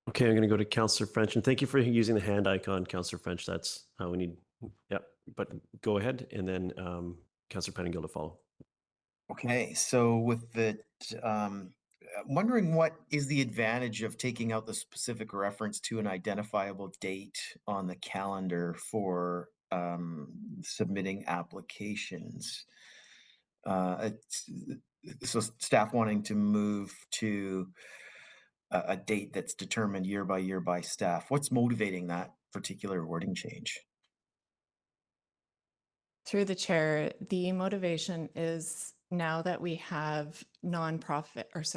Okay, I'm going to go to Councillor French, and thank you for using the hand icon, Councillor French. That's how we need. Yeah, but go ahead, and then Councillor Pettingill to follow. Okay, so with the wondering what is the advantage of taking out the specific reference to an identifiable date on the calendar for submitting applications? So staff wanting to move to a date that's determined year by staff. What's motivating that particular wording change? Through the chair, the motivation is now that we have non-market as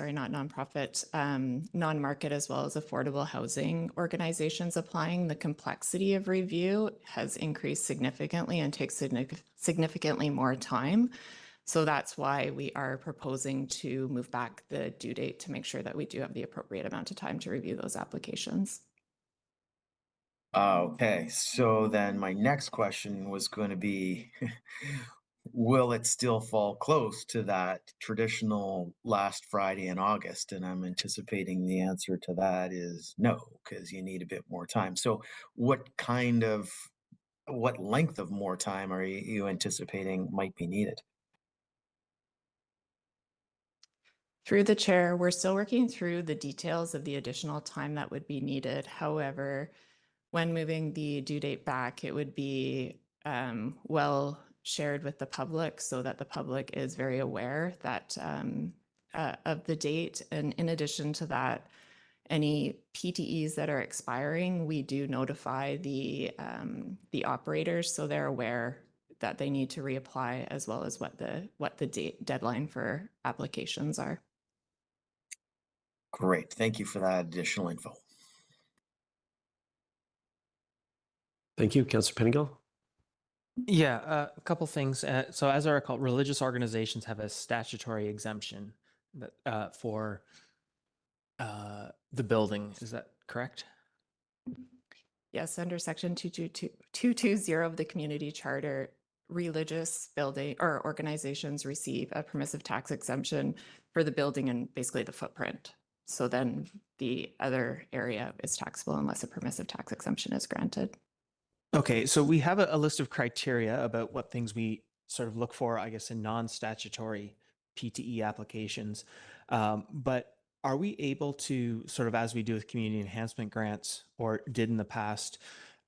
well as affordable housing organizations applying, the complexity of review has increased significantly and takes significantly more time. So that's why we are proposing to move back the due date to make sure that we do have the appropriate amount of time to review those applications. Okay, so then my next question was going to be, will it still fall close to that traditional last Friday in August? And I'm anticipating the answer to that is no, because you need a bit more time. So what length of more time are you anticipating might be needed? Through the chair, we're still working through the details of the additional time that would be needed. However, when moving the due date back, it would be well shared with the public so that the public is very aware that of the date. And in addition to that, any PTEs that are expiring, we do notify the operators so they're aware that they need to reapply, as well as what the deadline for applications are. Great. Thank you for that additional info. Thank you. Councillor Penigal? Yeah, a couple things. So as I recall, religious organizations have a statutory exemption that, for the building. Is that correct? Yes, under section 220 of the community charter, religious building or organizations receive a permissive tax exemption for the building and basically the footprint. So then the other area is taxable unless a permissive tax exemption is granted. Okay, so we have a list of criteria about what things we sort of look for, I guess, in non-statutory PTE applications. But are we able to sort of, as we do with community enhancement grants or did in the past,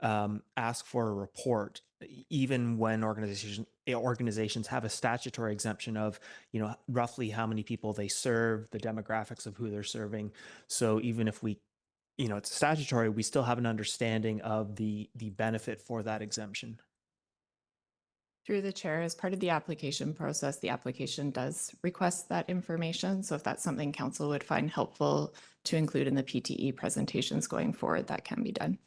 ask for a report, even when organizations have a statutory exemption of, you know, roughly how many people they serve, the demographics of who they're serving. So even if we, you know, it's statutory, we still have an understanding of the benefit for that exemption. Through the chair, as part of the application process, the application does request that information. So if that's something council would find helpful to include in the PTE presentations going forward, that can be done.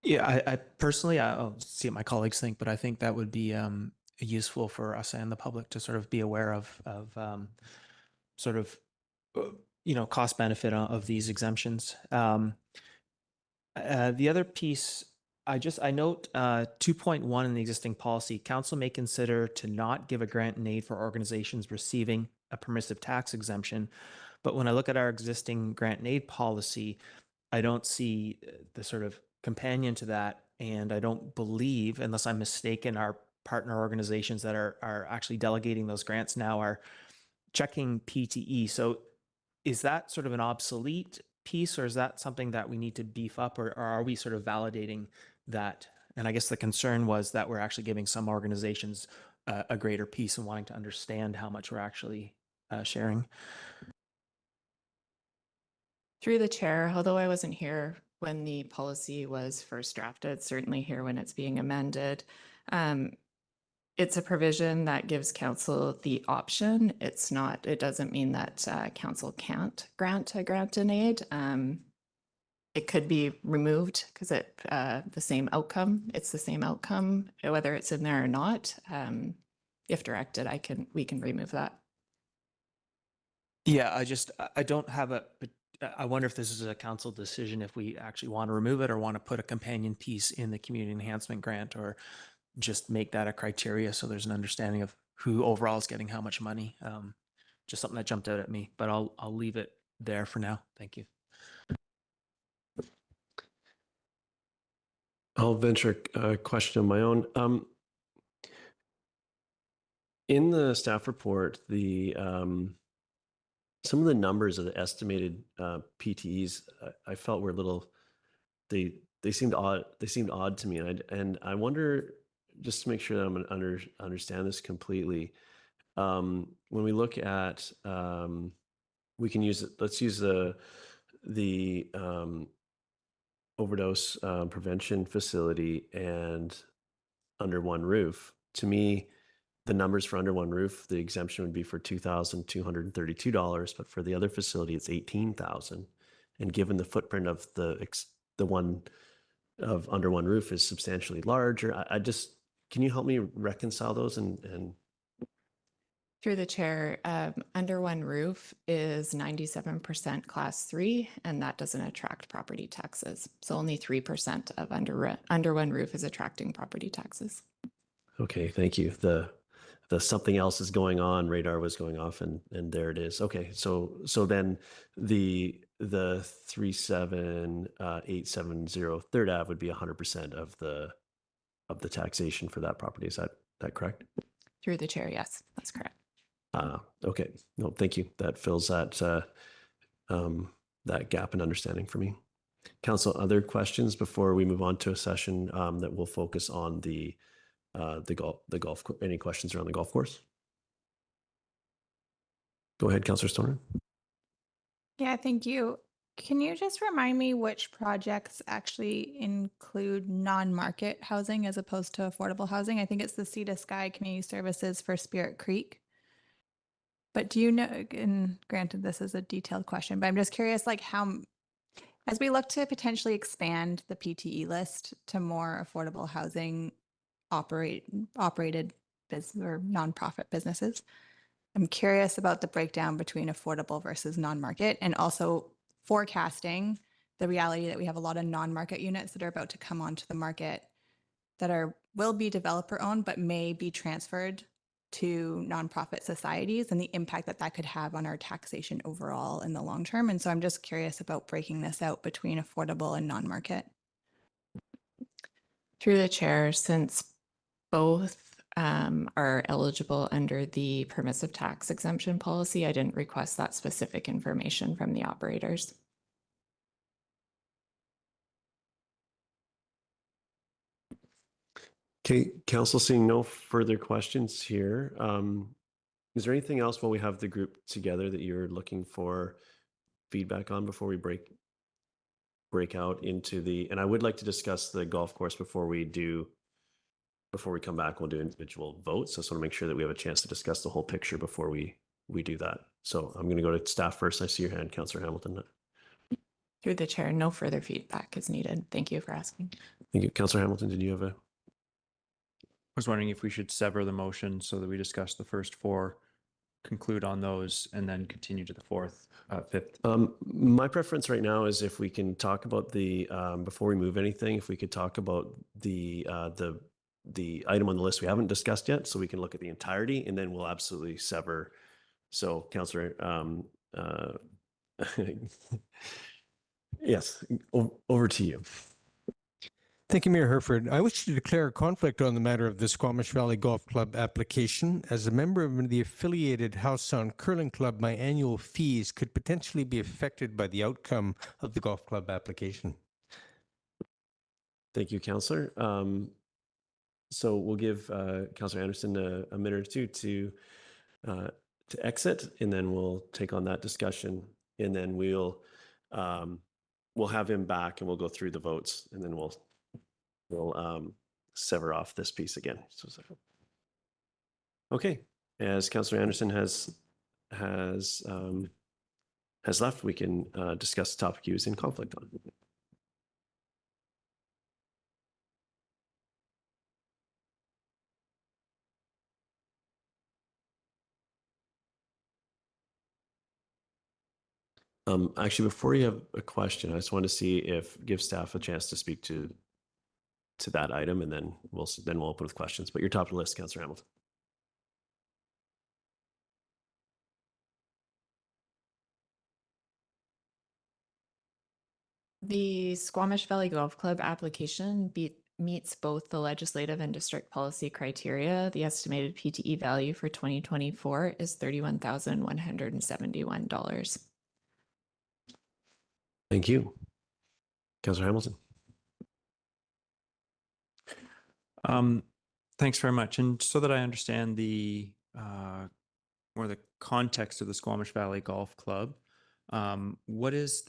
Yeah, I personally, I'll see what my colleagues think, but I think that would be useful for us and the public to sort of be aware of sort of, you know, cost benefit of these exemptions. The other piece, I note 2.1 in the existing policy, council may consider to not give a grant and aid for organizations receiving a permissive tax exemption. But when I look at our existing grant and aid policy, I don't see the sort of companion to that. And I don't believe, unless I'm mistaken, our partner organizations that are actually delegating those grants now are checking PTE. So is that sort of an obsolete piece, or is that something that we need to beef up, or are we sort of validating that? And I guess the concern was that we're actually giving some organizations a greater piece and wanting to understand how much we're actually sharing. Through the chair, although I wasn't here when the policy was first drafted, certainly here when it's being amended, it's a provision that gives council the option. It doesn't mean that council can't grant a grant and aid. It could be removed because the same outcome. It's the same outcome, whether it's in there or not. If directed, we can remove that. Yeah, I don't have I wonder if this is a council decision, if we actually want to remove it or want to put a companion piece in the community enhancement grant, or just make that a criteria so there's an understanding of who overall is getting how much money. Just something that jumped out at me, but I'll leave it there for now. Thank you. I'll venture a question of my own. In the staff report, some of the numbers of the estimated PTEs I felt were a little, they seemed odd. They seemed odd to me, and I wonder, just to make sure that I'm going to understand this completely. When we look at, we can use it. Let's use the overdose prevention facility and under one roof. To me, the numbers for under one roof, the exemption would be for $2,232, but for the other facility, it's $18,000. And given the footprint of the one of under one roof is substantially larger, can you help me reconcile those and Through the chair, under one roof is 97% class 3, and that doesn't attract property taxes. So only 3% of under one roof is attracting property taxes. Okay, thank you. The something else is going on radar was going off, and there it is. Okay, so then the 37870 Third Ave would be 100% of the taxation for that property. Is that correct? Through the chair, yes, that's correct. Okay. No, thank you. That fills that gap in understanding for me. Council, other questions before we move on to a session that will focus on the golf. Any questions around the golf course? Go ahead, Councillor Stoner. Yeah, thank you. Can you just remind me which projects actually include non-market housing as opposed to affordable housing? I think it's the Sea to Sky Community Services for Spirit Creek. But do you know, and granted, this is a detailed question, but I'm just curious, like as we look to potentially expand the PTE list to more affordable housing operated business or nonprofit businesses, I'm curious about the breakdown between affordable versus non-market, and also forecasting the reality that we have a lot of non-market units that are about to come onto the market that will be developer owned, but may be transferred to nonprofit societies, and the impact that that could have on our taxation overall in the long term. And so I'm just curious about breaking this out between affordable and non-market. Through the chair, since both are eligible under the permissive tax exemption policy, I didn't request that specific information from the operators. Okay, council, seeing no further questions here. Is there anything else while we have the group together that you're looking for feedback on before we break out into and I would like to discuss the golf course before we come back. We'll do individual votes. So I just want to make sure that we have a chance to discuss the whole picture before we do that. So I'm going to go to staff first. I see your hand, Councillor Hamilton. Through the chair, no further feedback is needed. Thank you for asking. Thank you. Councillor Hamilton, did you have I was wondering if we should sever the motion so that we discuss the first four, conclude on those, and then continue to the fifth. My preference right now is if we can talk about before we move anything, if we could talk about the item on the list we haven't discussed yet, so we can look at the entirety, and then we'll absolutely sever. So, Councillor, yes, over to you. Thank you, Mayor Herford. I wish to declare a conflict on the matter of the Squamish Valley Golf Club application. As a member of the affiliated House Sound Curling Club, my annual fees could potentially be affected by the outcome of the golf club application. Thank you, Councillor. So we'll give Councillor Anderson a minute or two to exit, and then we'll take on that discussion, and then we'll have him back, and we'll go through the votes, and then we'll sever off this piece again. Okay, as Councillor Anderson has left, we can discuss the topic he was in conflict on. Actually, before you have a question, I just want to give staff a chance to speak to that item, and then we'll open with questions. But you're top of the list, Councillor Hamilton. The Squamish Valley Golf Club application meets both the legislative and district policy criteria. The estimated PTE value for 2024 is $31,171. Thank you. Councillor Hamilton. Thanks very much. And so that I understand more the context of the Squamish Valley Golf Club, what is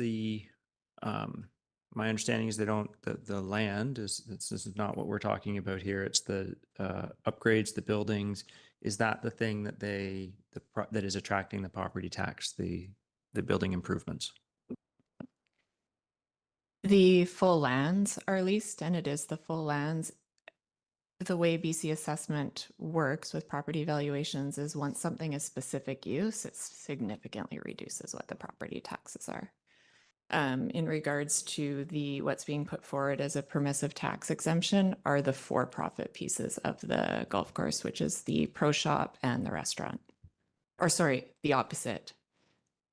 my understanding is the land this is not what we're talking about here. It's the upgrades, the buildings. Is that the thing that that is attracting the property tax, the building improvements? The full lands are leased, and it is the full lands. The way BC assessment works with property valuations is once something is specific use, it significantly reduces what the property taxes are. In regards to what's being put forward as a permissive tax exemption are the for-profit pieces of the golf course, which is the pro shop and the restaurant. Or sorry, the opposite.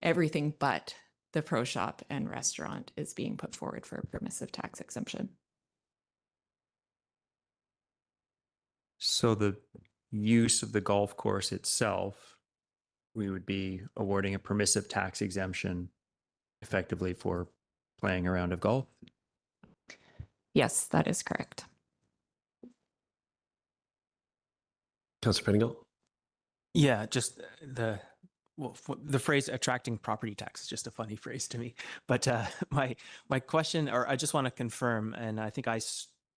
Everything but the pro shop and restaurant is being put forward for a permissive tax exemption. So the use of the golf course itself, we would be awarding a permissive tax exemption effectively for playing a round of golf? Yes, that is correct. Councillor Pettingill. Yeah, just well, the phrase attracting property tax is just a funny phrase to me. But my question, or I just want to confirm, and I think I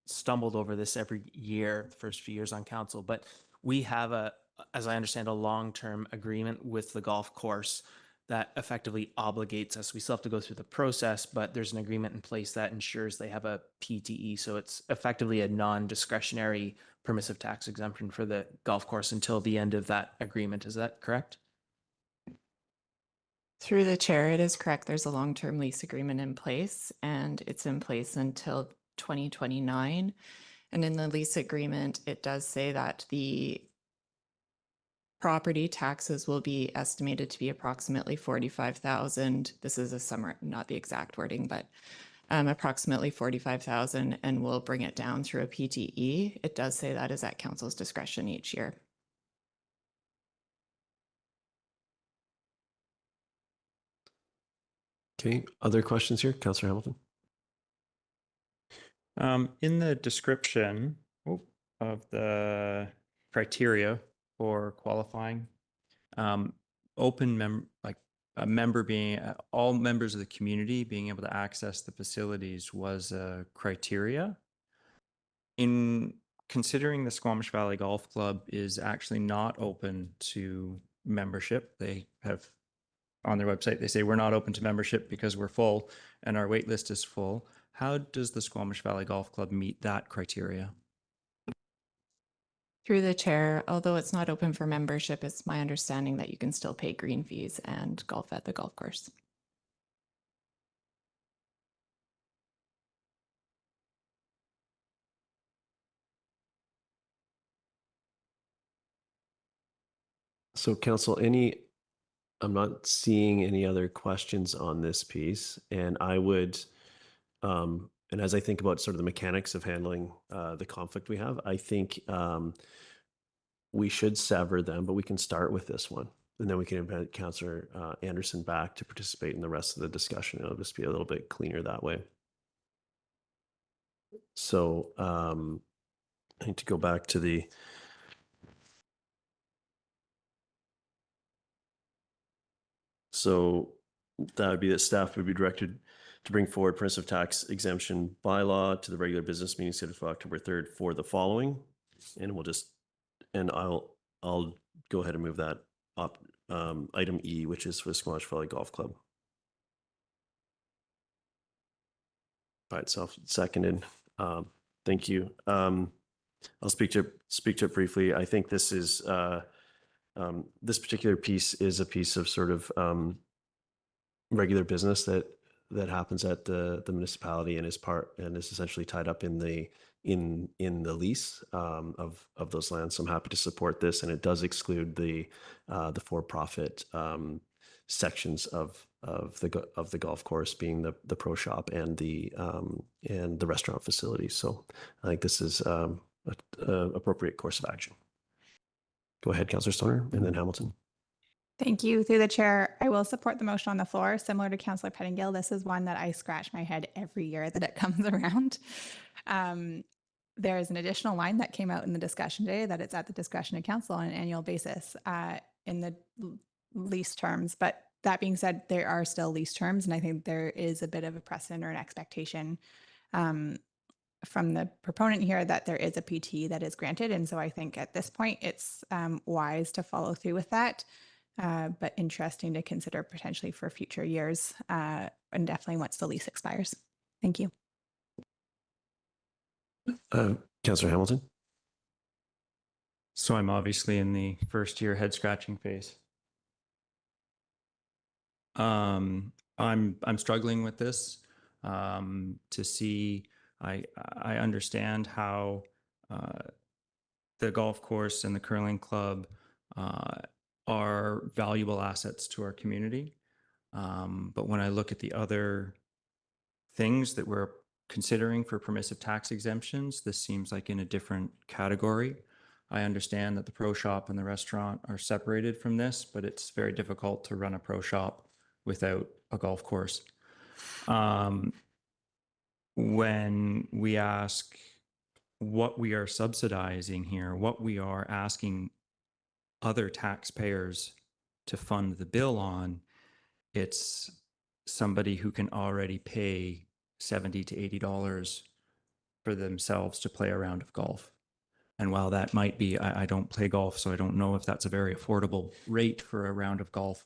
stumbled over this every year, the first few years on council, but we have as I understand, a long-term agreement with the golf course that effectively obligates us. We still have to go through the process, but there's an agreement in place that ensures they have a PTE. So it's effectively a non-discretionary permissive tax exemption for the golf course until the end of that agreement. Is that correct? Through the chair, it is correct. There's a long-term lease agreement in place, and it's in place until 2029. And in the lease agreement, it does say that the property taxes will be estimated to be approximately 45,000. This is a summary, not the exact wording, but approximately 45,000, and we'll bring it down through a PTE. It does say that is at council's discretion each year. Okay, other questions here? Councillor Hamilton? In the description of the criteria for qualifying, like a member being, all members of the community being able to access the facilities was a criteria. In considering the Squamish Valley Golf Club is actually not open to membership, they have on their website, they say we're not open to membership because we're full and our wait list is full. How does the Squamish Valley Golf Club meet that criteria? Through the chair, although it's not open for membership, it's my understanding that you can still pay green fees and golf at the golf course. So council, I'm not seeing any other questions on this piece, and I would, and as I think about sort of the mechanics of handling the conflict we have, I think we should sever them, but we can start with this one, and then we can invite Councillor Anderson back to participate in the rest of the discussion. It'll just be a little bit cleaner that way. So I need to go back to the So that would be that staff would be directed to bring forward permissive tax exemption bylaw to the regular business meeting scheduled for October 3rd for the following. And we'll just, and I'll go ahead and move that up. Item E, which is for the Squamish Valley Golf Club. By itself, seconded. Thank you. I'll speak to it briefly. I think this is this particular piece is a piece of sort of regular business that happens at the municipality and is essentially tied up in the lease of those lands. So I'm happy to support this, and it does exclude the for-profit sections of the golf course, being the pro shop and the restaurant facility. So I think this is an appropriate course of action. Go ahead, Councillor Stoner, and then Hamilton. Thank you. Through the chair, I will support the motion on the floor. Similar to Councillor Pettingill, this is one that I scratch my head every year that it comes around. There is an additional line that came out in the discussion today that it's at the discretion of council on an annual basis in the lease terms. But that being said, there are still lease terms, and I think there is a bit of a precedent or an expectation from the proponent here that there is a PT that is granted. And so I think at this point, it's wise to follow through with that, but interesting to consider potentially for future years and definitely once the lease expires. Thank you. Councillor Hamilton. So I'm obviously in the first year head scratching phase. I'm struggling with this to see. I understand how the golf course and the curling club are valuable assets to our community. But when I look at the other things that we're considering for permissive tax exemptions, this seems like in a different category. I understand that the pro shop and the restaurant are separated from this, but it's very difficult to run a pro shop without a golf course. When we ask what we are subsidizing here, what we are asking other taxpayers to fund the bill on, it's somebody who can already pay $70 to $80 for themselves to play a round of golf. And while that might be, I don't play golf, so I don't know if that's a very affordable rate for a round of golf,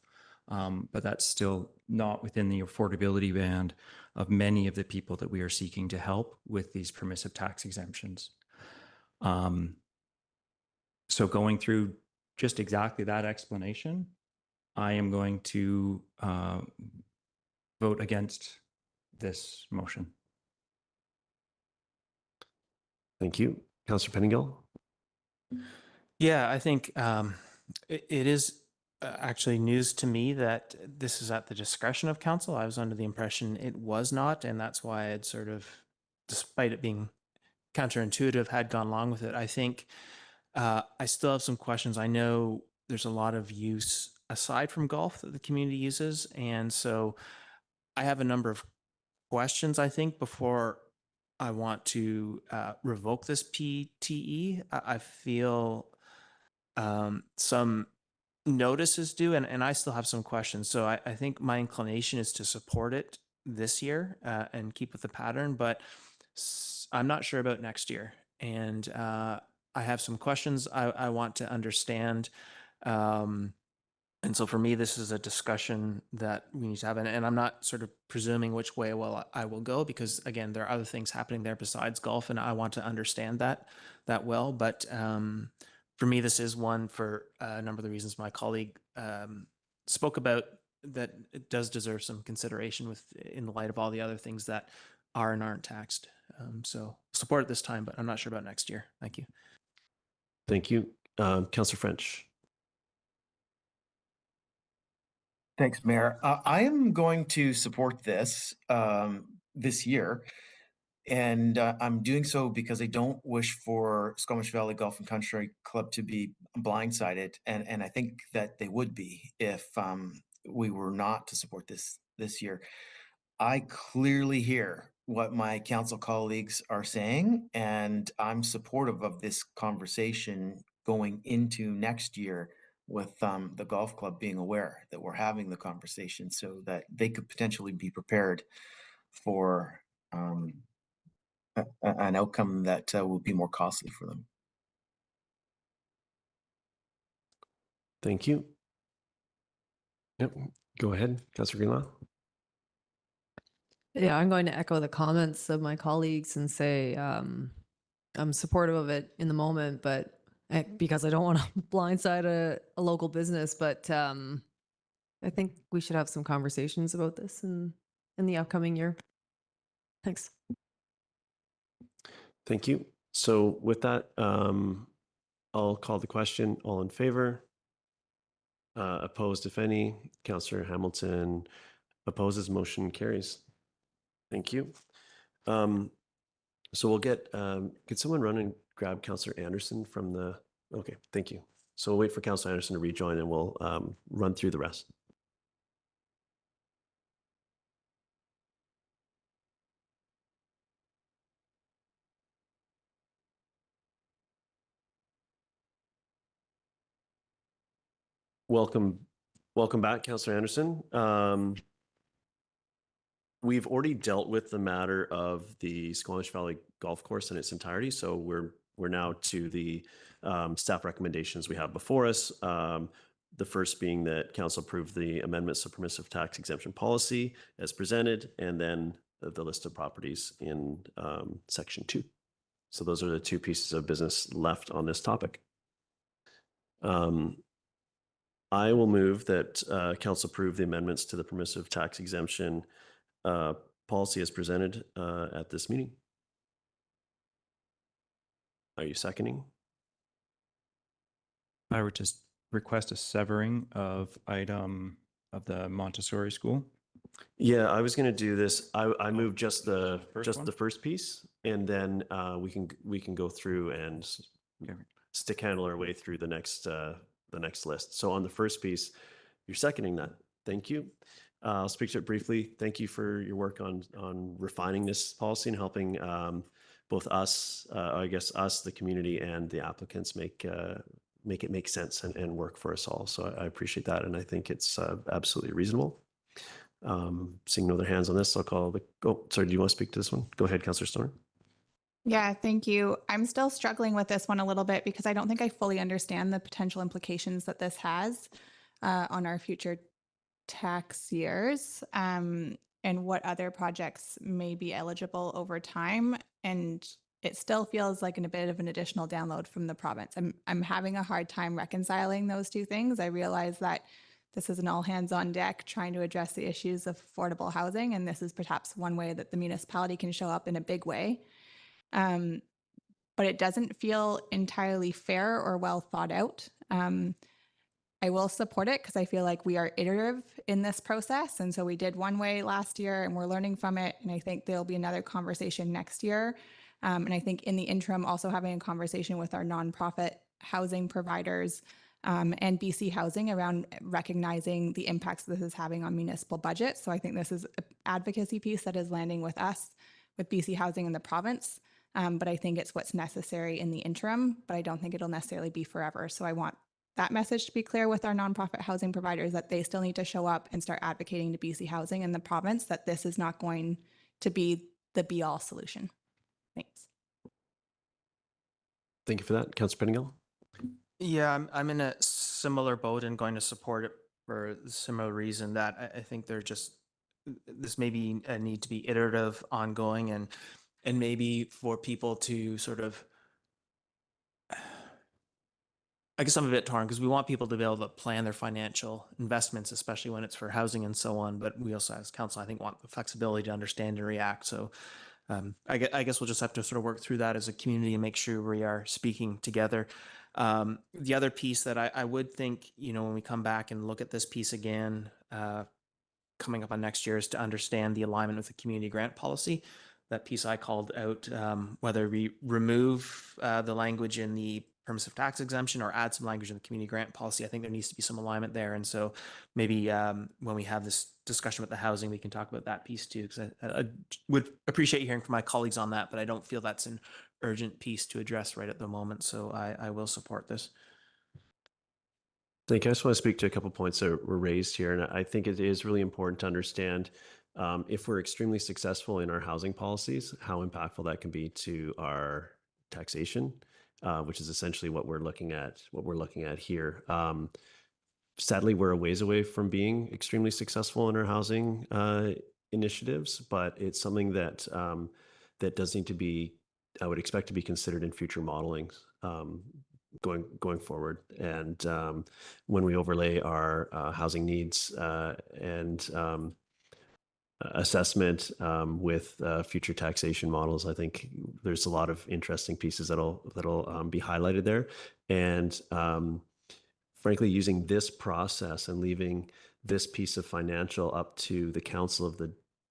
but that's still not within the affordability band of many of the people that we are seeking to help with these permissive tax exemptions. So going through just exactly that explanation, I am going to vote against this motion. Thank you. Councillor Pettingill? Yeah, I think it is actually news to me that this is at the discretion of council. I was under the impression it was not, and that's why I'd sort of, despite it being counterintuitive, had gone along with it. I think I still have some questions. I know there's a lot of use aside from golf that the community uses, and so I have a number of questions, I think, before I want to revoke this PTE. I feel some notice is due, and I still have some questions. So I think my inclination is to support it this year and keep with the pattern, but I'm not sure about next year. And I have some questions I want to understand. And so for me, this is a discussion that we need to have. And I'm not sort of presuming which way I will go, because again, there are other things happening there besides golf, and I want to understand that well. But for me, this is one for a number of the reasons my colleague spoke about, that it does deserve some consideration in the light of all the other things that are and aren't taxed. So support it this time, but I'm not sure about next year. Thank you. Thank you. Councillor French? Thanks, Mayor. I am going to support this this year, and I'm doing so because I don't wish for Squamish Valley Golf and Country Club to be blindsided, and I think that they would be if we were not to support this year. I clearly hear what my council colleagues are saying, and I'm supportive of this conversation going into next year, with the golf club being aware that we're having the conversation so that they could potentially be prepared for an outcome that will be more costly for them. Thank you. Yep. Go ahead, Councillor Greenlaw. Yeah, I'm going to echo the comments of my colleagues and say I'm supportive of it in the moment, but because I don't want to blindside a local business, but I think we should have some conversations about this in the upcoming year. Thanks. Thank you. So with that, I'll call the question. All in favor? Opposed, if any? Councillor Hamilton opposes. Motion carries. Thank you. So we'll get, could someone run and grab Councillor Anderson from the, okay, thank you. So we'll wait for Councillor Anderson to rejoin, and we'll run through the rest. Welcome back, Councillor Anderson. We've already dealt with the matter of the Squamish Valley Golf Course in its entirety, so we're now to the staff recommendations we have before us. The first being that council approve the amendments to permissive tax exemption policy as presented, and then the list of properties in section 2. So those are the two pieces of business left on this topic. I will move that council approve the amendments to the permissive tax exemption policy as presented at this meeting. Are you seconding? I would just request a severing of item of the Montessori school. Yeah, I was going to do this. I moved just the First one? first piece, and then we can go through and stick handle our way through the next list. So on the first piece, you're seconding that. Thank you. I'll speak to it briefly. Thank you for your work on refining this policy and helping both us, I guess us, the community, and the applicants make make it make sense and work for us all. So I appreciate that, and I think it's absolutely reasonable. Seeing no other hands on this, I'll call the. Oh, sorry. Do you want to speak to this one? Go ahead, Councillor Stoner. Yeah, thank you. I'm still struggling with this one a little bit because I don't think I fully understand the potential implications that this has on our future tax years, and what other projects may be eligible over time. And it still feels like a bit of an additional download from the province. I'm having a hard time reconciling those two things. I realize that this is an all hands on deck trying to address the issues of affordable housing, and this is perhaps one way that the municipality can show up in a big way. But it doesn't feel entirely fair or well thought out. I will support it because I feel like we are iterative in this process. And so we did one way last year and we're learning from it. And I think there'll be another conversation next year. And I think in the interim, also having a conversation with our nonprofit housing providers and BC Housing around recognizing the impacts this is having on municipal budgets. So I think this is an advocacy piece that is landing with us, with BC Housing in the province. But I think it's what's necessary in the interim, but I don't think it'll necessarily be forever. So I want that message to be clear with our nonprofit housing providers that they still need to show up and start advocating to BC Housing in the province that this is not going to be the be-all solution. Thanks. Thank you for that, Councillor Pettingill. Yeah, I'm in a similar boat and going to support it for a similar reason that I think this may be a need to be iterative, ongoing, and maybe for people to sort of, I guess I'm a bit torn because we want people to be able to plan their financial investments, especially when it's for housing and so on. But we also, as council, I think, want the flexibility to understand and react. So I guess we'll just have to sort of work through that as a community and make sure we are speaking together. The other piece that I would think, when we come back and look at this piece again, coming up on next year, is to understand the alignment with the community grant policy. That piece I called out, whether we remove the language in the permissive tax exemption or add some language in the community grant policy. I think there needs to be some alignment there. And so maybe when we have this discussion with the housing, we can talk about that piece too, because I would appreciate hearing from my colleagues on that, but I don't feel that's an urgent piece to address right at the moment. So I will support this. Thank you. I just want to speak to a couple points that were raised here. And I think it is really important to understand if we're extremely successful in our housing policies, how impactful that can be to our taxation, which is essentially what we're looking at here. Sadly, we're a ways away from being extremely successful in our housing initiatives, but it's something that that does need to be, I would expect, to be considered in future modelings going forward. And when we overlay our housing needs and assessment with future taxation models, I think there's a lot of interesting pieces that'll be highlighted there. And frankly, using this process and leaving this piece of financial up to the council of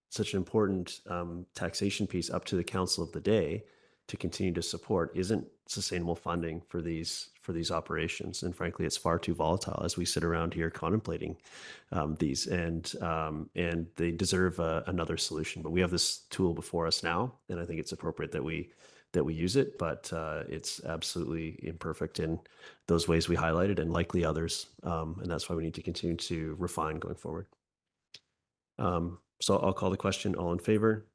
such an important taxation piece up to the council of the day to continue to support isn't sustainable funding for these operations. And frankly, it's far too volatile as we sit around here contemplating these, and they deserve another solution. But we have this tool before us now, and I think it's appropriate that we use it, but it's absolutely imperfect in those ways we highlighted and likely others. And that's why we need to continue to refine going forward. So I'll call the question. All in favor?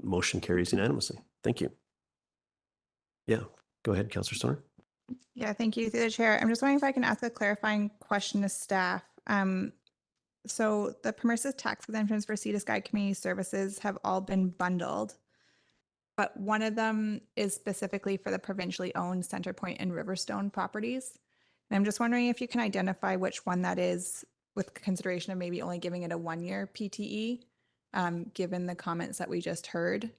Motion carries unanimously. Thank you. Yeah, go ahead, Councillor Stoner. Yeah, thank you through the chair. I'm just wondering if I can ask a clarifying question to staff. So the permissive tax exemptions for Sea to Sky Community Services have all been bundled, but one of them is specifically for the provincially owned Centrepoint and Riverstone properties. And I'm just wondering if you can identify which one that is, with consideration of maybe only giving it a 1-year PTE, given the comments that we just heard.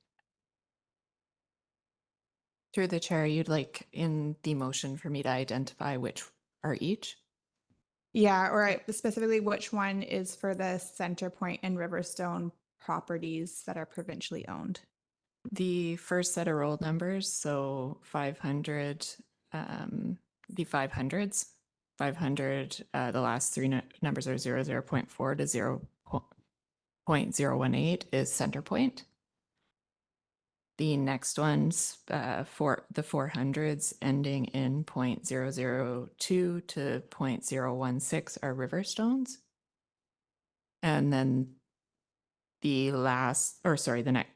Through the chair, you'd like in the motion for me to identify which are each? Yeah, or specifically which one is for the Centrepoint and Riverstone properties that are provincially owned. The first set of roll numbers, so 500, the 500s, 500, the last three numbers are 0.4 to 0.018 is Centrepoint. The next ones for the 400s ending in 0.002 to 0.016 are Riverstones. And then the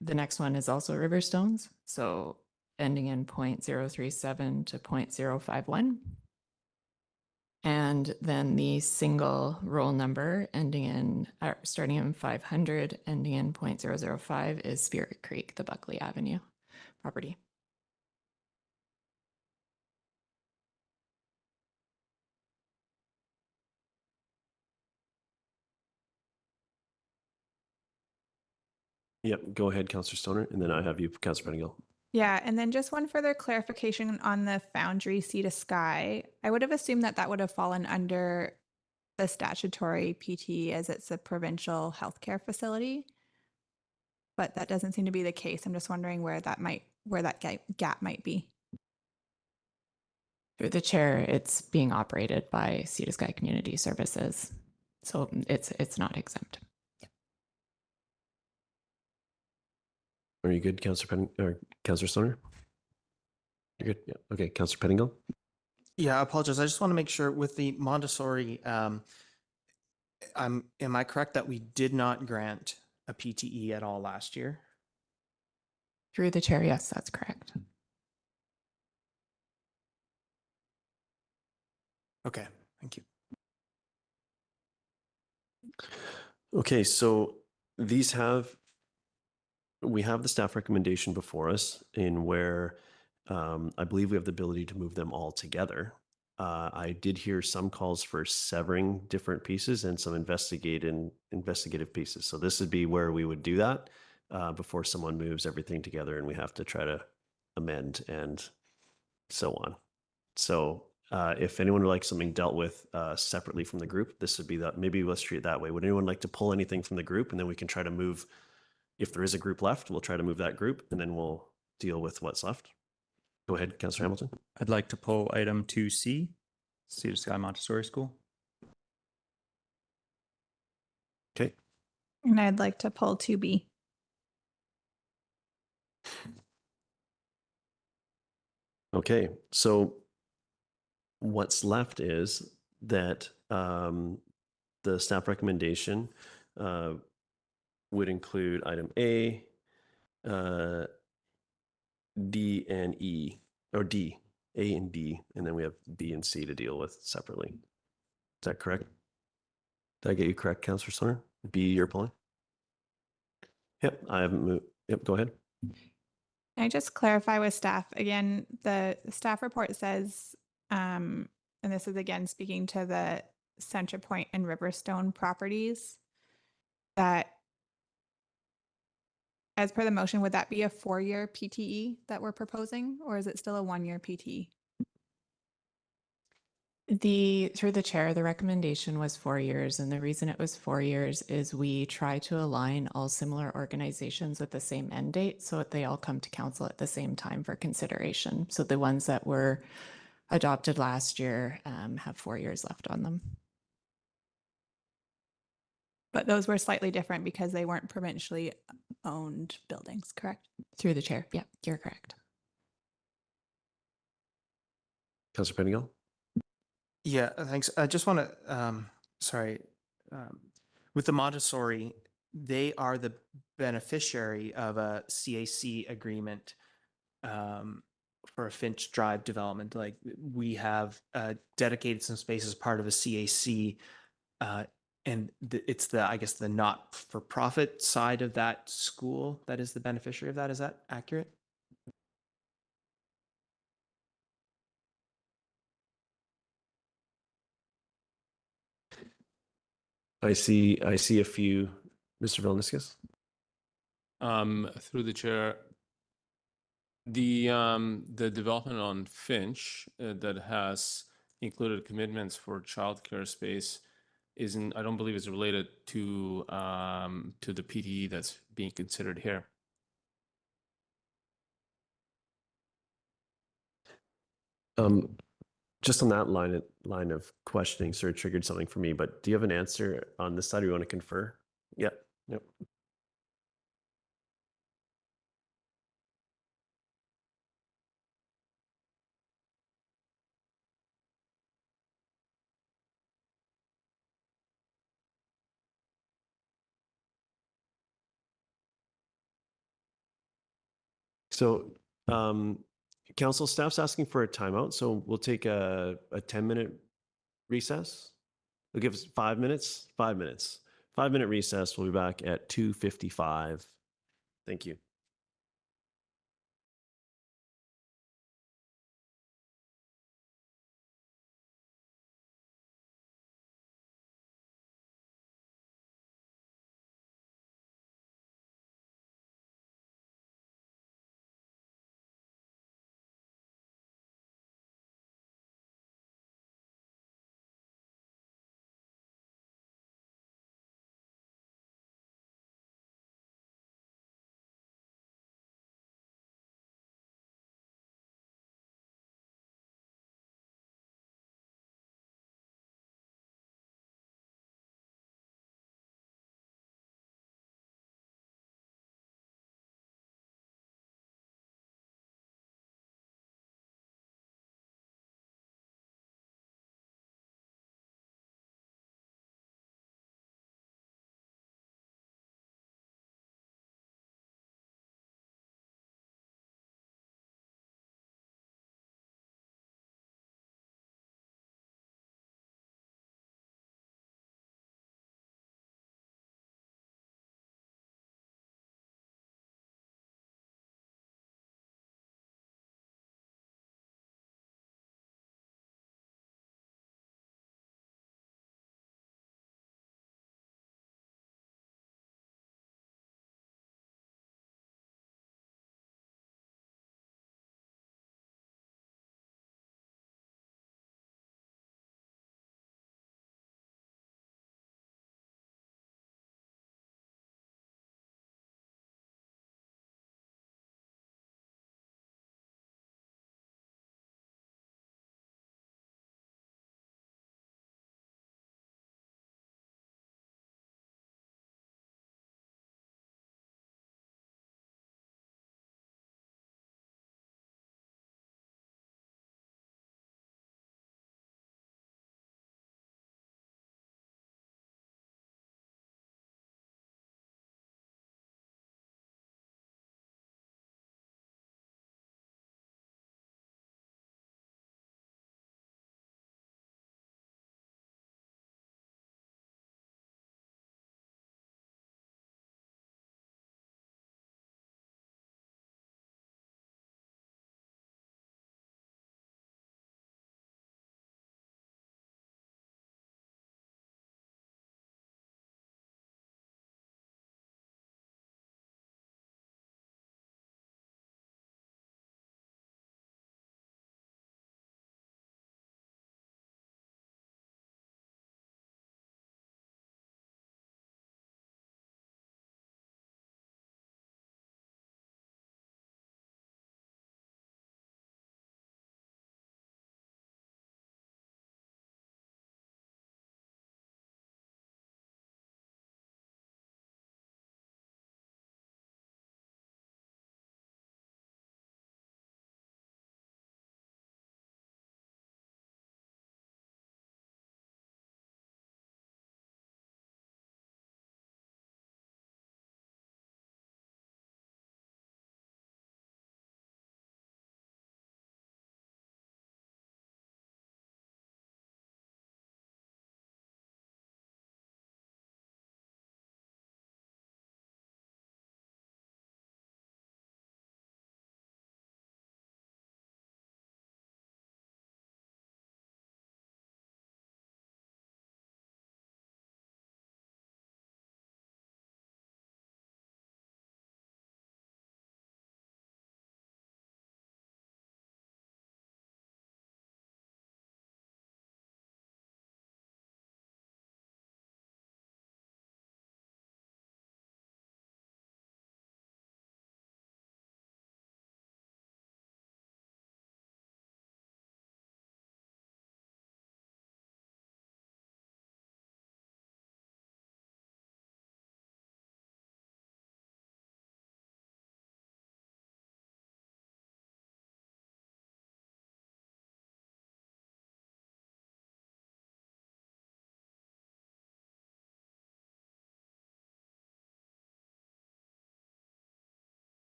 next one is also Riverstones. So ending in 0.037 to 0.051. And then the single roll number starting in 500, ending in 0.005 is Spirit Creek, the Buckley Avenue property. Yep, go ahead, Councillor Stoner, and then I have you, Councillor Pettingill. Yeah, and then just one further clarification on the Foundry Sea to Sky. I would have assumed that that would have fallen under the statutory PT as it's a provincial healthcare facility, but that doesn't seem to be the case. I'm just wondering where that gap might be. Through the chair, it's being operated by Sea to Sky Community Services, so it's not exempt. Are you good, Councillor Stoner? You're good? Yeah. Okay, Councillor Pettingill. Yeah, I apologize. I just want to make sure with the Montessori, am I correct that we did not grant a PTE at all last year? Through the chair, yes, that's correct. Okay, thank you. Okay, so we have the staff recommendation before us in where I believe we have the ability to move them all together. I did hear some calls for severing different pieces and some investigative pieces. So this would be where we would do that before someone moves everything together and we have to try to amend and so on. So if anyone would like something dealt with separately from the group, this would be that. Maybe let's treat it that way. Would anyone like to pull anything from the group and then we can try to move? If there is a group left, we'll try to move that group and then we'll deal with what's left. Go ahead, Councillor Hamilton. I'd like to pull item 2C, Sea to Sky Montessori School. Okay. And I'd like to pull 2B. Okay, so what's left is that the staff recommendation would include item A, D and E, or D, A and D, and then we have B and C to deal with separately. Is that correct? Did I get you correct, Councillor Stoner? B, you're pulling? Yep, I haven't moved. Yep, go ahead. Can I just clarify with staff again? The staff report says, and this is again speaking to the Centrepoint and Riverstone properties, that as per the motion, would that be a 4-year PTE that we're proposing, or is it still a 1-year PTE? Through the chair, the recommendation was 4 years, and the reason it was 4 years is we try to align all similar organizations with the same end date so that they all come to council at the same time for consideration. So the ones that were adopted last year have 4 years left on them. But those were slightly different because they weren't provincially owned buildings, correct? Through the chair, yeah, you're correct. Councillor Pettingill? Yeah, thanks. I just want to, with the Montessori, they are the beneficiary of a CAC agreement for a Finch Drive development. Like we have dedicated some space as part of a CAC, and it's I guess the not-for-profit side of that school that is the beneficiary of that. Is that accurate? I see a few. Mr. Vilniskis? Through the chair, the development on Finch that has included commitments for childcare space I don't believe is related to the PTE that's being considered here. Just on that line of questioning sort of triggered something for me, but do you have an answer on this side or you want to confer? Yep. So, council staff's asking for a timeout, so we'll take a 10-minute recess. It'll give us 5 minutes, 5 minutes. 5-minute recess. We'll be back at 2:55. Thank you.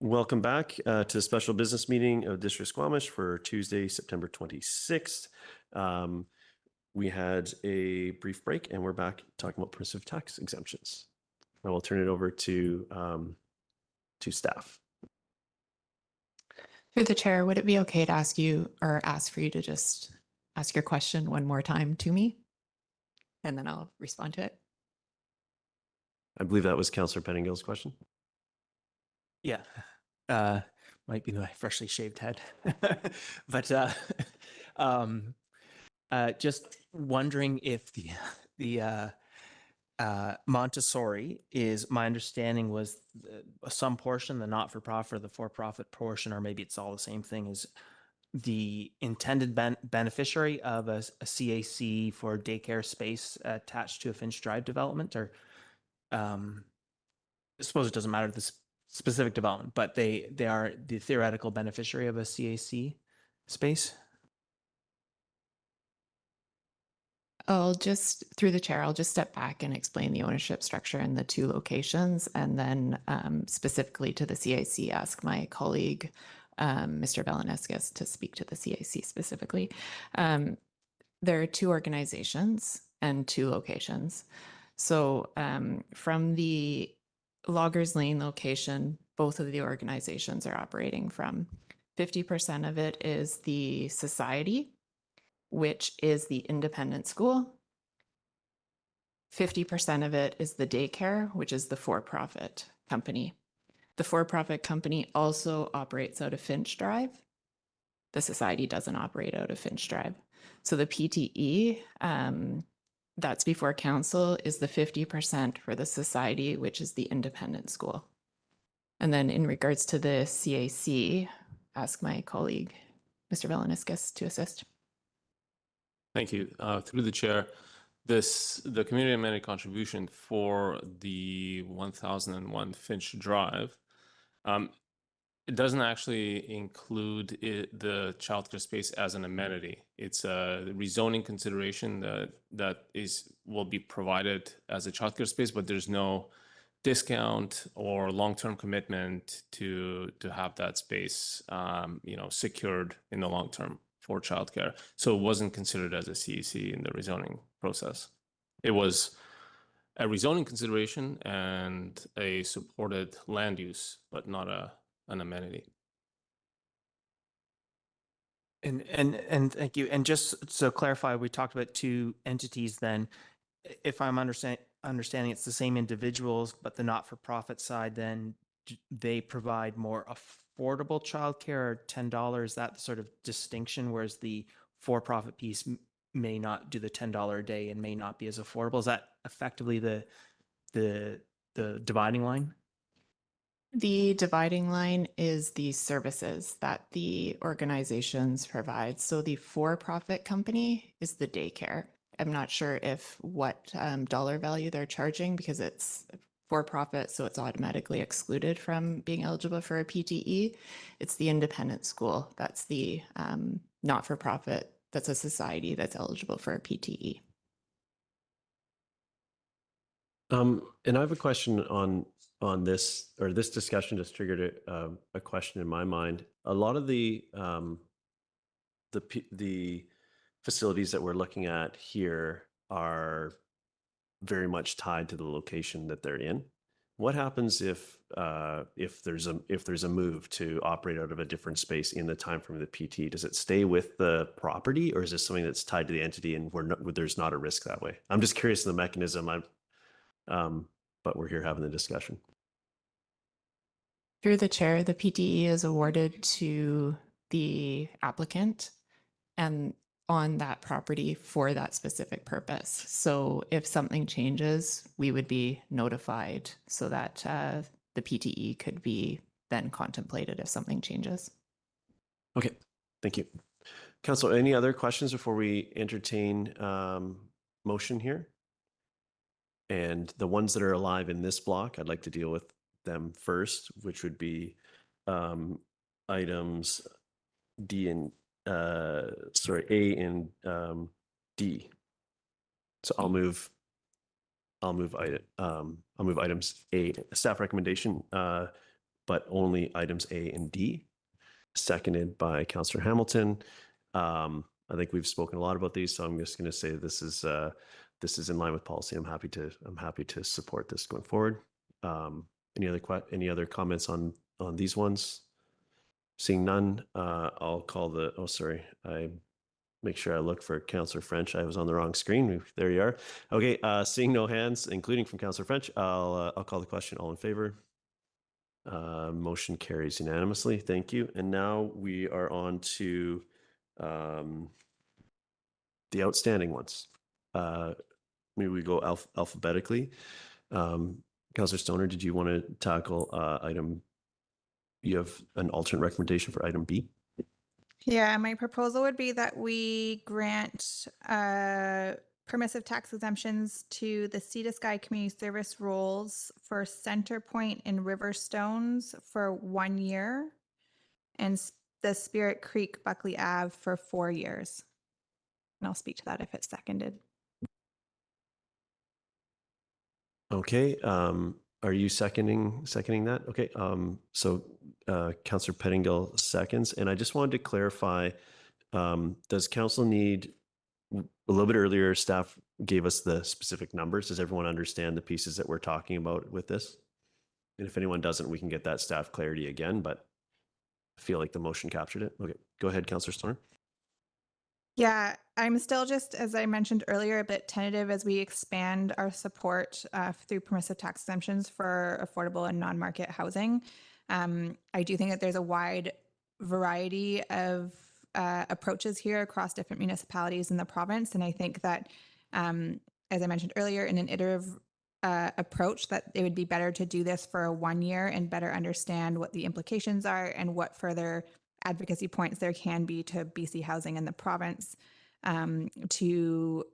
Welcome back to the special business meeting of District Squamish for Tuesday, September 26th. We had a brief break and we're back talking about permissive tax exemptions. I will turn it over to staff. Through the chair, would it be okay to ask you or ask for you to just ask your question one more time to me? And then I'll respond to it. I believe that was Councillor Pettingill's question. Yeah, might be my freshly shaved head, but just wondering if the Montessori is, my understanding was some portion, the not-for-profit or the for-profit portion, or maybe it's all the same thing, is the intended beneficiary of a CAC for daycare space attached to a Finch Drive development, or I suppose it doesn't matter the specific development, but they are the theoretical beneficiary of a CAC space. I'll just, through the chair, I'll just step back and explain the ownership structure in the two locations, and then specifically to the CIC, ask my colleague, Mr. Valleycliffe, to speak to the CIC specifically. There are two organizations and two locations. So from the Loggers Lane location, both of the organizations are operating from. 50% of it is the society, which is the independent school. 50% of it is the daycare, which is the for-profit company. The for-profit company also operates out of Finch Drive. The society doesn't operate out of Finch Drive. So the PTE, that's before council, is the 50% for the society, which is the independent school. And then in regards to the CAC, ask my colleague, Mr. Valleycliffe, to assist. Thank you. Through the chair, the community amended contribution for the 1001 Finch Drive, it doesn't actually include the childcare space as an amenity. It's a rezoning consideration that will be provided as a childcare space, but there's no discount or long-term commitment to have that space, secured in the long term for childcare. So it wasn't considered as a CEC in the rezoning process. It was a rezoning consideration and a supported land use, but not an amenity. And thank you. And just to clarify, we talked about two entities then. If I'm understanding it's the same individuals, but the not-for-profit side, then they provide more affordable childcare, $10, that sort of distinction, whereas the for-profit piece may not do the $10 a day and may not be as affordable. Is that effectively the dividing line? The dividing line is the services that the organizations provide. So the for-profit company is the daycare. I'm not sure what dollar value they're charging because it's for-profit, so it's automatically excluded from being eligible for a PTE. It's the independent school. That's the not-for-profit. That's a society that's eligible for a PTE. And I have a question on this, or this discussion just triggered a question in my mind. A lot of the facilities that we're looking at here are very much tied to the location that they're in. What happens if there's a move to operate out of a different space in the time frame of the PT? Does it stay with the property, or is this something that's tied to the entity and there's not a risk that way? I'm just curious of the mechanism. But we're here having the discussion. Through the chair, the PTE is awarded to the applicant and on that property for that specific purpose. So if something changes, we would be notified so that the PTE could be then contemplated if something changes. Okay, thank you. Council, any other questions before we entertain motion here? And the ones that are alive in this block, I'd like to deal with them first, which would be items A and D. So I'll move items A, staff recommendation, but only items A and D, seconded by Councillor Hamilton. I think we've spoken a lot about these, so I'm just going to say this is in line with policy. I'm happy to support this going forward. Any other comments on these ones? Seeing none, I'll call the. Oh, sorry, I make sure I look for Councillor French. I was on the wrong screen. There you are. Okay, seeing no hands, including from Councillor French, I'll call the question. All in favor? Motion carries unanimously. Thank you. And now we are on to the outstanding ones. Maybe we go alphabetically. Councillor Stoner, did you want to tackle item? You have an alternate recommendation for item B? Yeah, my proposal would be that we grant permissive tax exemptions to the Sea to Sky Community Service roles for Centerpoint and Riverstones for 1 year, and the Spirit Creek Buckley Ave for 4 years. And I'll speak to that if it's seconded. Okay. Are you seconding that? Okay. So Councillor Pettingill seconds, and I just wanted to clarify: does council need a little bit earlier? Staff gave us the specific numbers. Does everyone understand the pieces that we're talking about with this? And if anyone doesn't, we can get that staff clarity again. But I feel like the motion captured it. Okay, go ahead, Councillor Storm. Yeah, I'm still just, as I mentioned earlier, a bit tentative as we expand our support through permissive tax exemptions for affordable and non-market housing. I do think that there's a wide variety of approaches here across different municipalities in the province. And I think that, as I mentioned earlier, in an iterative approach, that it would be better to do this for 1 year and better understand what the implications are and what further advocacy points there can be to BC housing in the province, to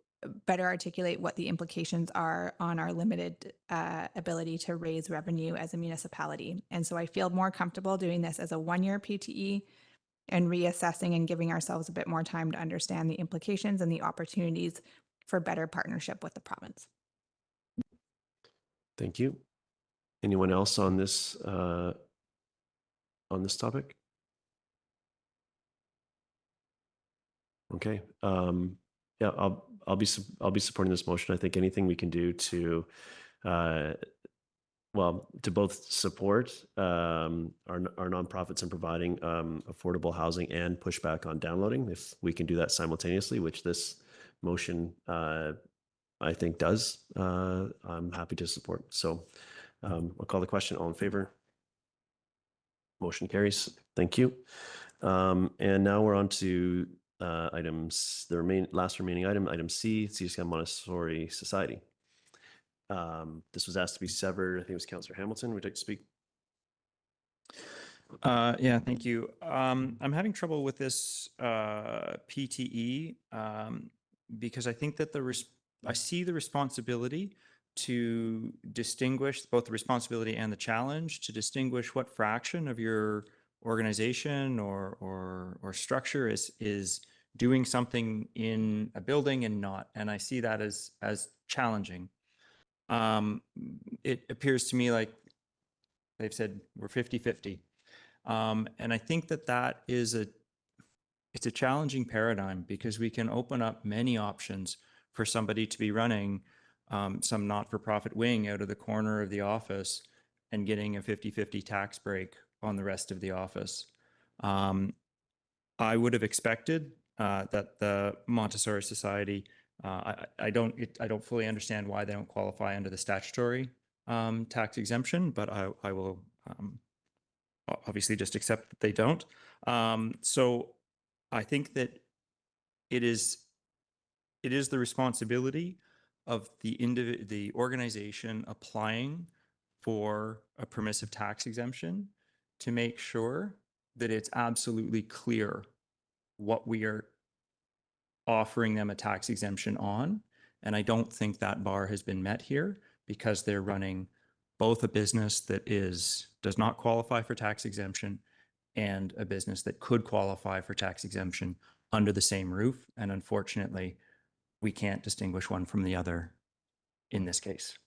better articulate what the implications are on our limited ability to raise revenue as a municipality. And so I feel more comfortable doing this as a 1 year PTE and reassessing and giving ourselves a bit more time to understand the implications and the opportunities for better partnership with the province. Thank you. Anyone else on this topic? Okay. Yeah, I'll be supporting this motion. I think anything we can do to to both support our nonprofits in providing affordable housing and push back on downloading, if we can do that simultaneously, which this motion I think does, I'm happy to support. So I'll call the question. All in favor? Motion carries. Thank you. And now we're on to items, the last remaining item, item C, Sea to Sky Montessori Society. This was asked to be severed. I think it was Councillor Hamilton. Would you like to speak? Yeah, thank you. I'm having trouble with this PTE because I think that I see the responsibility to distinguish both the responsibility and the challenge to distinguish what fraction of your organization or structure is doing something in a building and not. And I see that as challenging. It appears to me like they've said we're 50-50. And I think that is it's a challenging paradigm because we can open up many options for somebody to be running some not-for-profit wing out of the corner of the office and getting a 50-50 tax break on the rest of the office. I would have expected that the Montessori Society, I don't fully understand why they don't qualify under the statutory tax exemption, but I will obviously just accept that they don't. So I think that it is the responsibility of the organization applying for a permissive tax exemption to make sure that it's absolutely clear what we are offering them a tax exemption on. And I don't think that bar has been met here because they're running both a business that does not qualify for tax exemption and a business that could qualify for tax exemption under the same roof. And unfortunately, we can't distinguish one from the other in this case.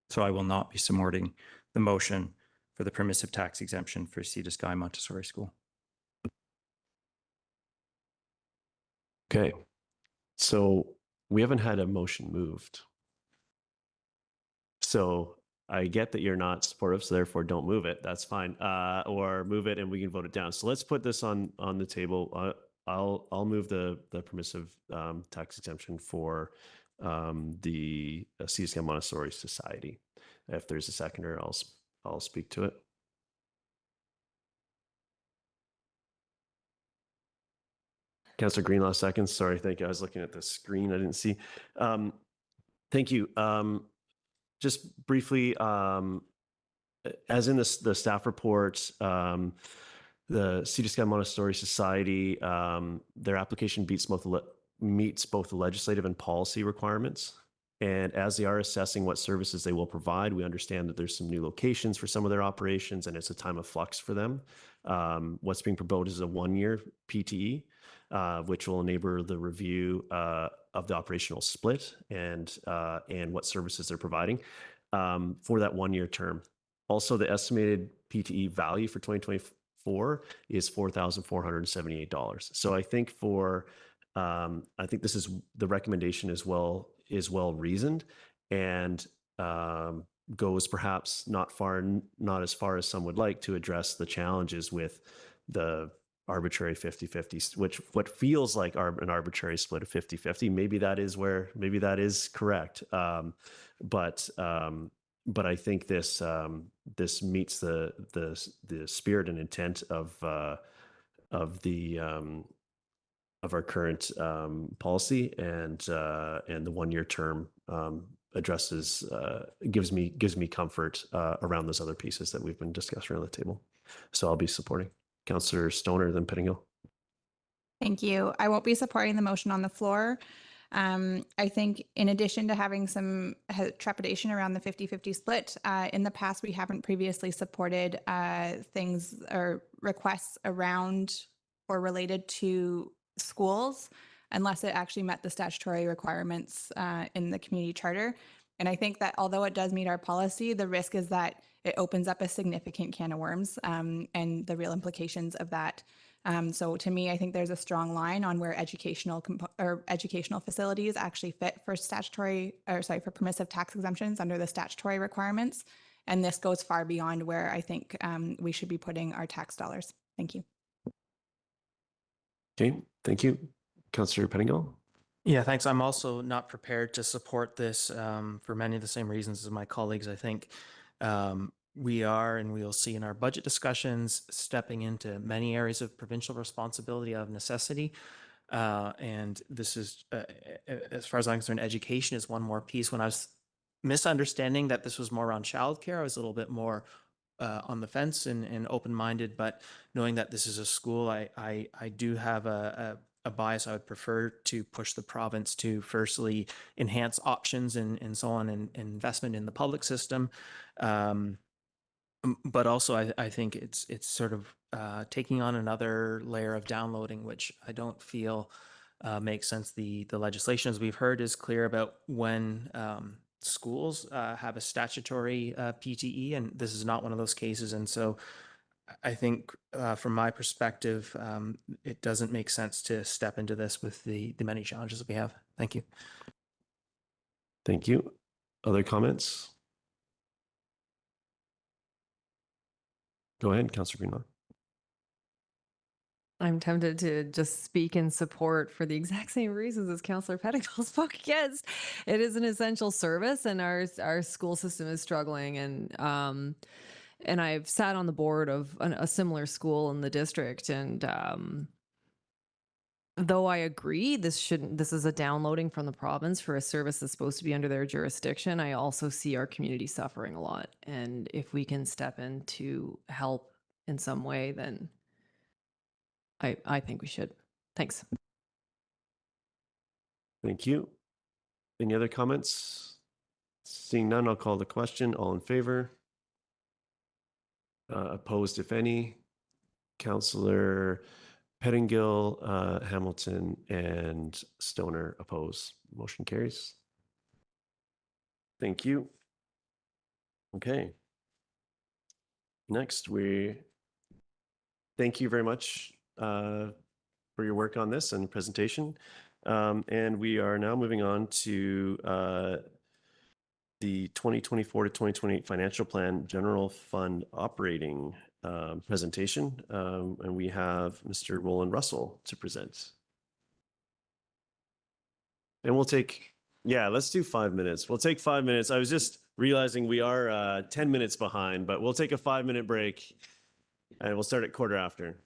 So I will not be supporting the motion for the permissive tax exemption for Sea to Sky Montessori School. Okay, so we haven't had a motion moved. So I get that you're not supportive, so therefore don't move it. That's fine. Or move it and we can vote it down. So let's put this on the table. I'll move the permissive tax exemption for the CSK Montessori Society. If there's a seconder, I'll speak to it. Councillor Greenlaw seconds. Sorry, thank you. I was looking at the screen. I didn't see. Thank you. Just briefly, as in the staff report, the Sea to Sky Montessori Society, their application meets both the legislative and policy requirements. And as they are assessing what services they will provide, we understand that there's some new locations for some of their operations, and it's a time of flux for them. What's being proposed is a 1-year PTE, which will enable the review of the operational split and what services they're providing for that 1-year term. Also, the estimated PTE value for 2024 is $4,478. So I think I think this is the recommendation is well reasoned and goes perhaps not as far as some would like to address the challenges with the arbitrary 50-50, which what feels like an arbitrary split of 50-50. Maybe that is correct. But I think this meets the spirit and intent of our current policy, and the 1-year term gives me comfort around those other pieces that we've been discussing around the table. So I'll be supporting. Councillor Stoner, then Pettingill. Thank you. I won't be supporting the motion on the floor. I think in addition to having some trepidation around the 50-50 split, in the past, we haven't previously supported things or requests around or related to schools unless it actually met the statutory requirements in the community charter. And I think that although it does meet our policy, the risk is that it opens up a significant can of worms and the real implications of that. So to me, I think there's a strong line on where educational facilities actually fit for for permissive tax exemptions under the statutory requirements. And this goes far beyond where I think we should be putting our tax dollars. Thank you. Okay, thank you. Councillor Pettingill. Yeah, thanks. I'm also not prepared to support this for many of the same reasons as my colleagues. I think we are, and we will see in our budget discussions, stepping into many areas of provincial responsibility out of necessity. And this is, as far as I'm concerned, education is one more piece. When I was misunderstanding that this was more around childcare, I was a little bit more on the fence and open-minded, but knowing that this is a school, I do have a bias. I would prefer to push the province to firstly enhance options and so on, and investment in the public system. But also I think it's sort of taking on another layer of downloading, which I don't feel makes sense. The legislation, as we've heard, is clear about when schools have a statutory PTE, and this is not one of those cases. And so I think from my perspective, it doesn't make sense to step into this with the many challenges that we have. Thank you. Thank you. Other comments? Go ahead, Councillor Greenlaw. I'm tempted to just speak in support for the exact same reasons as Councillor Pettingill spoke against. It is an essential service, and our school system is struggling. And I've sat on the board of a similar school in the district, and though I agree this is a downloading from the province for a service that's supposed to be under their jurisdiction, I also see our community suffering a lot. And if we can step in to help in some way, then I think we should. Thanks. Thank you. Any other comments? Seeing none, I'll call the question. All in favor? Opposed, if any? Councillor Pettingill, Hamilton, and Stoner oppose. Motion carries. Thank you. Okay. Next, we thank you very much for your work on this and presentation. And we are now moving on to the 2024 to 2028 Financial Plan General Fund Operating presentation. And we have Mr. Roland Russell to present. And we'll take, yeah, let's do 5 minutes. We'll take 5 minutes. I was just realizing we are 10 minutes behind, but we'll take a 5-minute break and we'll start at quarter after.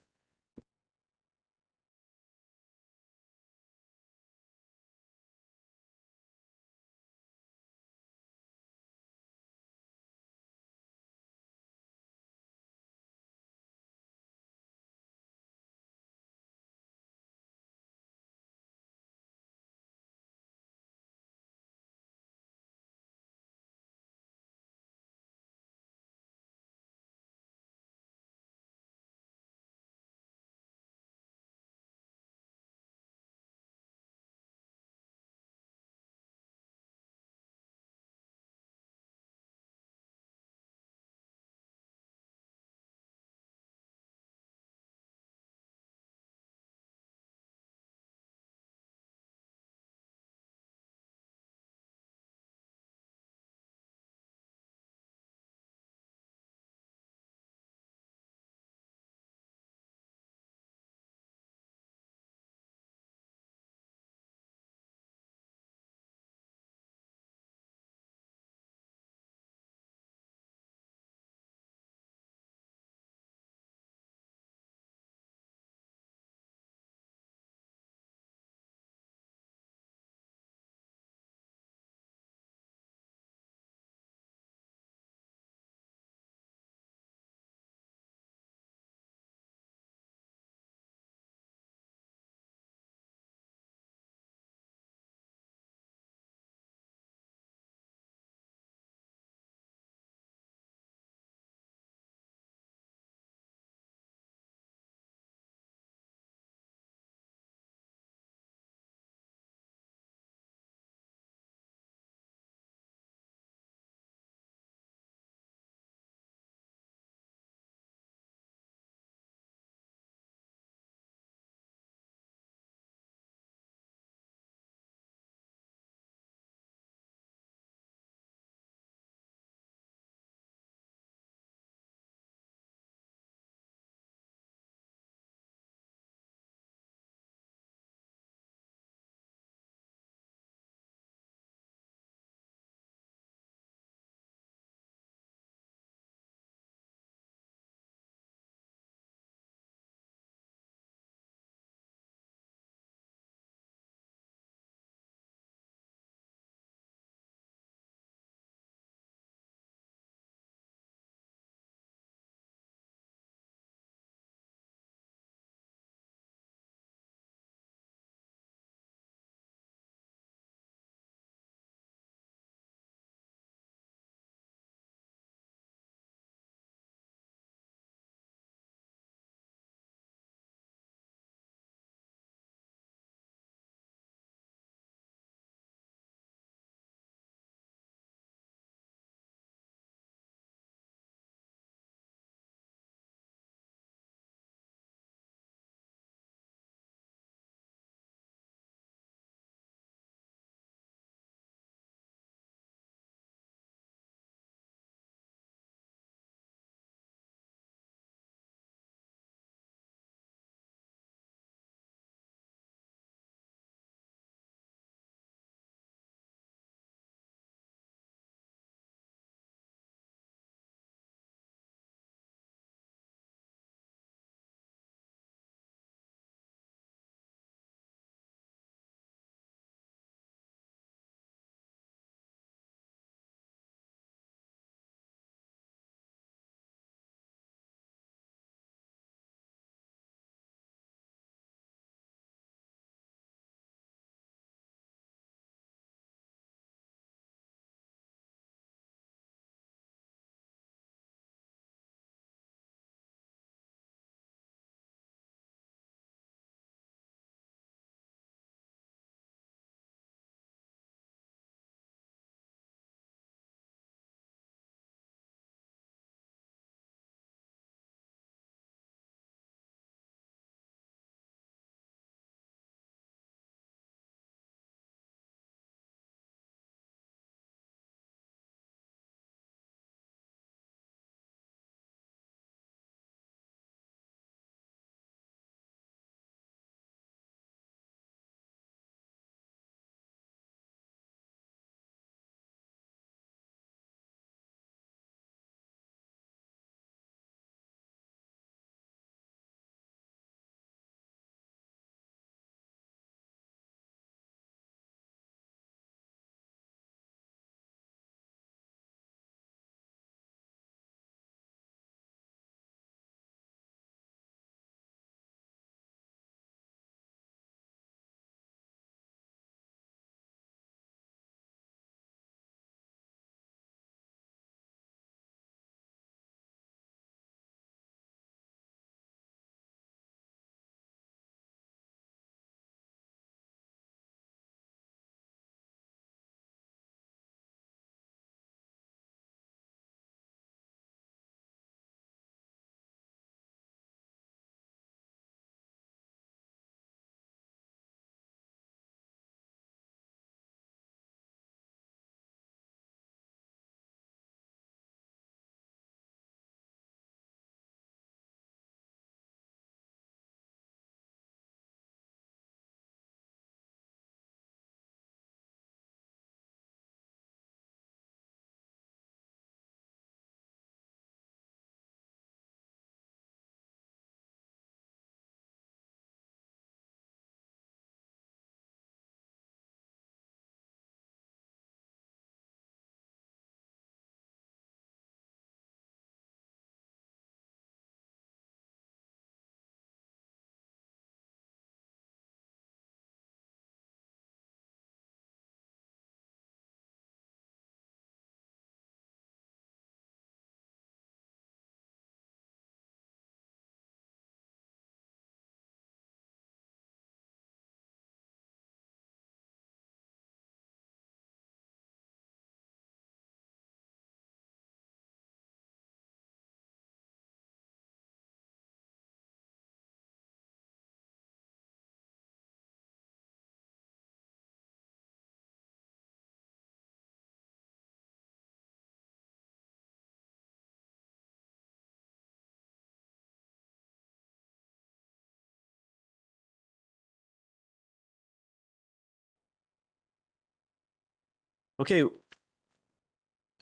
Okay.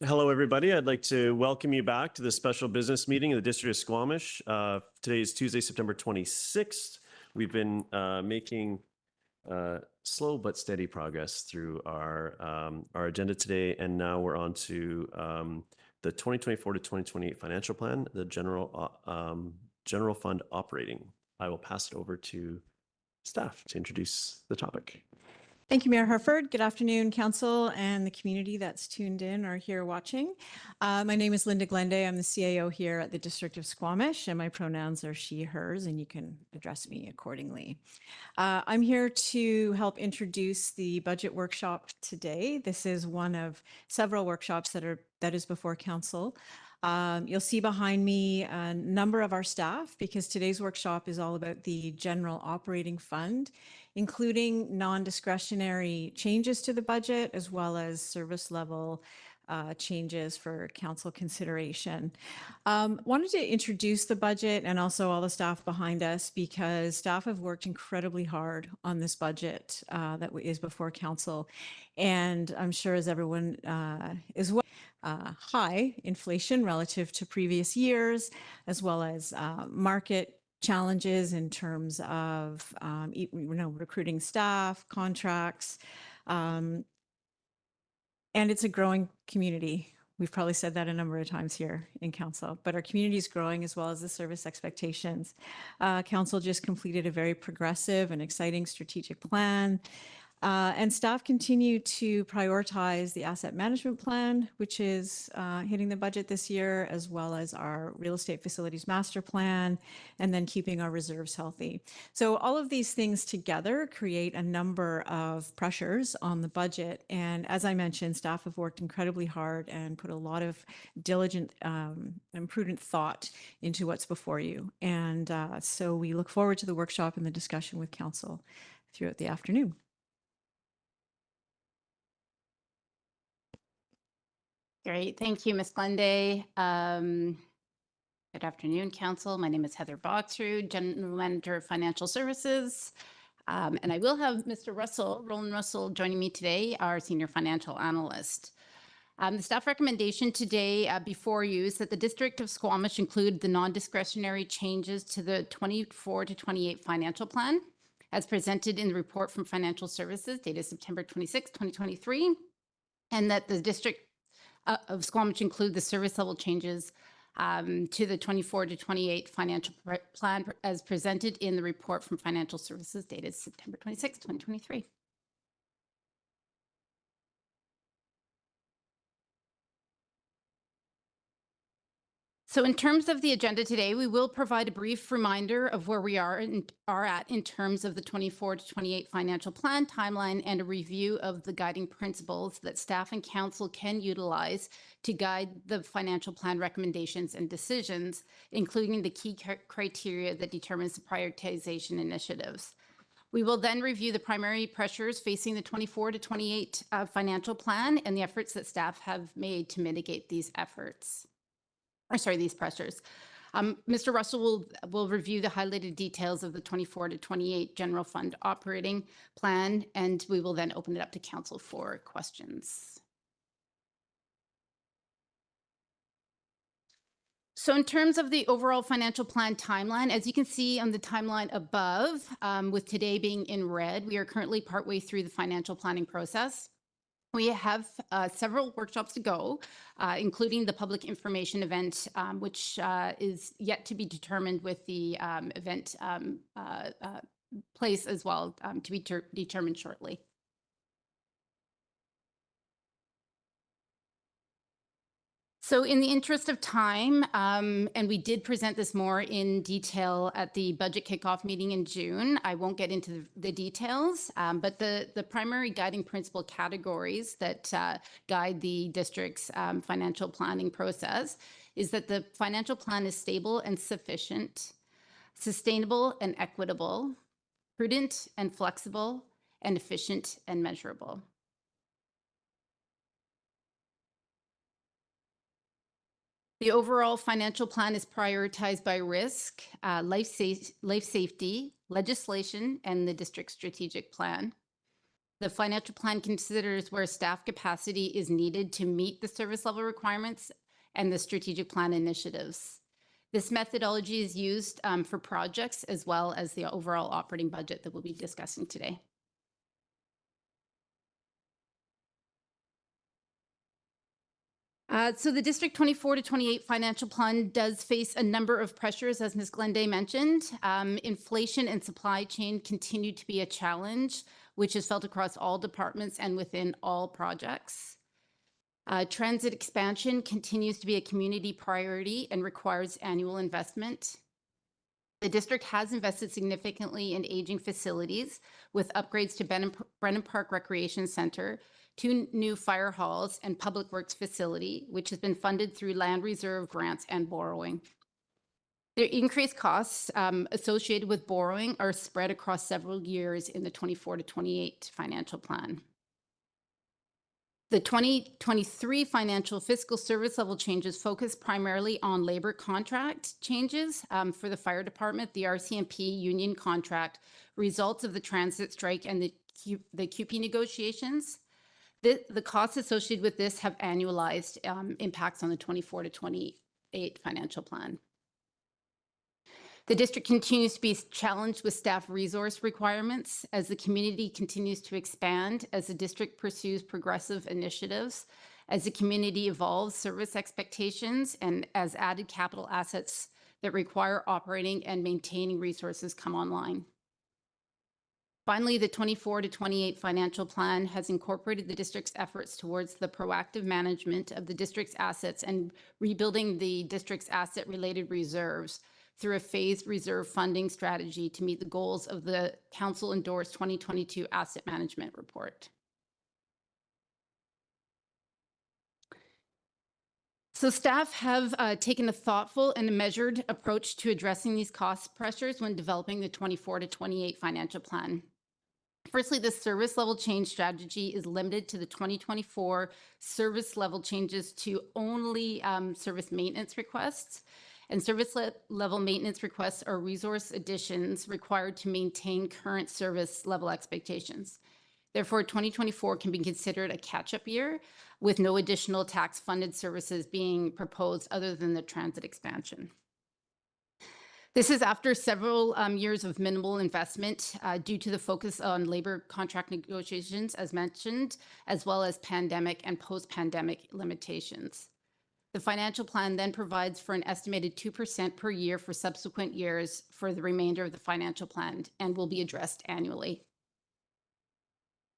Hello, everybody. I'd like to welcome you back to the special business meeting of the District of Squamish. Today is Tuesday, September 26th. We've been making slow but steady progress through our agenda today, and now we're on to the 2024 to 2028 financial plan, the general fund operating. I will pass it over to staff to introduce the topic. Thank you, Mayor Herford. Good afternoon, Council and the community that's tuned in or here watching. My name is Linda Glende. I'm the CAO here at the District of Squamish, and my pronouns are she, hers, and you can address me accordingly. I'm here to help introduce the budget workshop today. This is one of several workshops that is before Council. You'll see behind me a number of our staff because today's workshop is all about the general operating fund, including non-discretionary changes to the budget as well as service level changes for council consideration. Wanted to introduce the budget and also all the staff behind us because staff have worked incredibly hard on this budget that is before council. And I'm sure as everyone is well, high inflation relative to previous years, as well as market challenges in terms of recruiting staff, contracts, and it's a growing community. We've probably said that a number of times here in council, but our community is growing as well as the service expectations. Council just completed a very progressive and exciting strategic plan. And staff continue to prioritize the asset management plan, which is hitting the budget this year, as well as our real estate facilities master plan, and then keeping our reserves healthy. So all of these things together create a number of pressures on the budget. And as I mentioned, staff have worked incredibly hard and put a lot of diligent and prudent thought into what's before you. And so we look forward to the workshop and the discussion with council throughout the afternoon. Great. Thank you, Ms. Glende. Good afternoon, Council. My name is Heather Boxrud, General Manager of Financial Services. And I will have Mr. Roland Russell, joining me today, our Senior Financial Analyst. The staff recommendation today before you is that the District of Squamish include the non-discretionary changes to the 24 to 28 financial plan as presented in the report from Financial Services dated September 26, 2023, and that the District of Squamish include the service level changes to the 24 to 28 financial plan as presented in the report from Financial Services dated September 26, 2023. So in terms of the agenda today, we will provide a brief reminder of where we are at in terms of the 24 to 28 financial plan timeline and a review of the guiding principles that staff and council can utilize to guide the financial plan recommendations and decisions, including the key criteria that determines the prioritization initiatives. We will then review the primary pressures facing the 24 to 28 financial plan and the efforts that staff have made to mitigate these efforts. These pressures. Mr. Russell will review the highlighted details of the 24 to 28 general fund operating plan, and we will then open it up to council for questions. So in terms of the overall financial plan timeline, as you can see on the timeline above, with today being in red, we are currently partway through the financial planning process. We have several workshops to go, including the public information event, which is yet to be determined with the event place as well, to be determined shortly. So in the interest of time, and we did present this more in detail at the budget kickoff meeting in June, I won't get into the details, but the primary guiding principle categories that guide the district's financial planning process is that the financial plan is stable and sufficient, sustainable and equitable, prudent and flexible, and efficient and measurable. The overall financial plan is prioritized by risk, life safety, legislation, and the district strategic plan. The financial plan considers where staff capacity is needed to meet the service level requirements and the strategic plan initiatives. This methodology is used for projects as well as the overall operating budget that we'll be discussing today. So the District 24 to 28 financial plan does face a number of pressures, as Ms. Glenday mentioned. Inflation and supply chain continue to be a challenge, which is felt across all departments and within all projects. Transit expansion continues to be a community priority and requires annual investment. The district has invested significantly in aging facilities with upgrades to Brennan Park Recreation Center, 2 new fire halls, and public works facility, which has been funded through land reserve grants and borrowing. The increased costs associated with borrowing are spread across several years in the 24 to 28 financial plan. The 2023 financial fiscal service level changes focus primarily on labor contract changes for the fire department, the RCMP union contract, results of the transit strike, and the QP negotiations. The costs associated with this have annualized impacts on the 24 to 28 financial plan. The district continues to be challenged with staff resource requirements as the community continues to expand, as the district pursues progressive initiatives, as the community evolves service expectations, and as added capital assets that require operating and maintaining resources come online. Finally, the 24 to 28 financial plan has incorporated the district's efforts towards the proactive management of the district's assets and rebuilding the district's asset-related reserves through a phased reserve funding strategy to meet the goals of the Council-endorsed 2022 Asset Management Report. So staff have taken a thoughtful and a measured approach to addressing these cost pressures when developing the 24 to 28 financial plan. Firstly, the service level change strategy is limited to the 2024 service level changes to only service maintenance requests. And service level maintenance requests are resource additions required to maintain current service level expectations. Therefore, 2024 can be considered a catch-up year with no additional tax-funded services being proposed other than the transit expansion. This is after several years of minimal investment due to the focus on labor contract negotiations, as mentioned, as well as pandemic and post-pandemic limitations. The financial plan then provides for an estimated 2% per year for subsequent years for the remainder of the financial plan and will be addressed annually.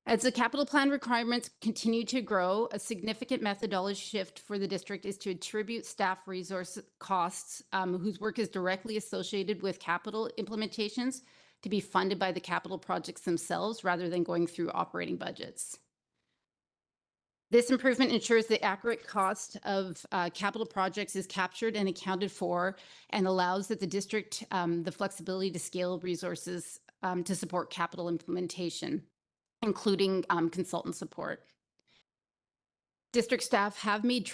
As the capital plan requirements continue to grow, a significant methodology shift for the district is to attribute staff resource costs whose work is directly associated with capital implementations to be funded by the capital projects themselves rather than going through operating budgets. This improvement ensures the accurate cost of capital projects is captured and accounted for and allows that the district the flexibility to scale resources to support capital implementation, including consultant support. District staff have made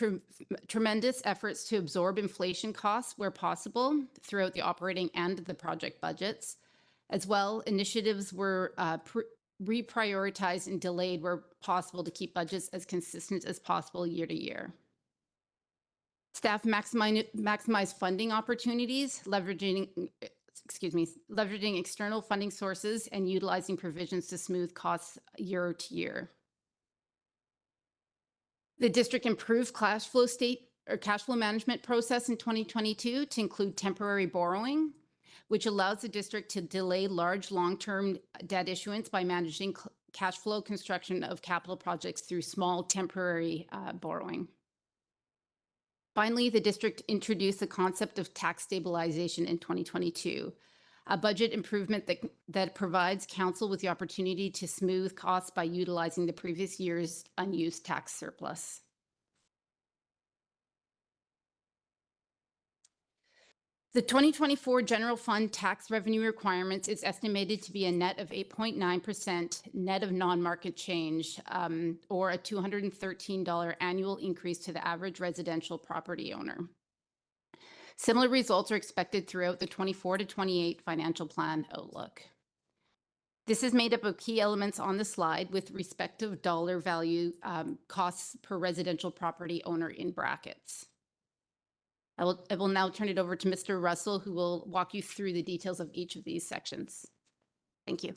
tremendous efforts to absorb inflation costs where possible throughout the operating and the project budgets. As well, initiatives were reprioritized and delayed where possible to keep budgets as consistent as possible year to year. Staff maximize funding opportunities, leveraging external funding sources and utilizing provisions to smooth costs year to year. The district improved cash flow management process in 2022 to include temporary borrowing, which allows the district to delay large long-term debt issuance by managing cash flow construction of capital projects through small temporary borrowing. Finally, the district introduced the concept of tax stabilization in 2022, a budget improvement that provides council with the opportunity to smooth costs by utilizing the previous year's unused tax surplus. The 2024 general fund tax revenue requirements is estimated to be a net of 8.9% net of non-market change, or a $213 annual increase to the average residential property owner. Similar results are expected throughout the 24 to 28 financial plan outlook. This is made up of key elements on the slide with respective dollar value costs per residential property owner in brackets. I will now turn it over to Mr. Russell, who will walk you through the details of each of these sections. Thank you.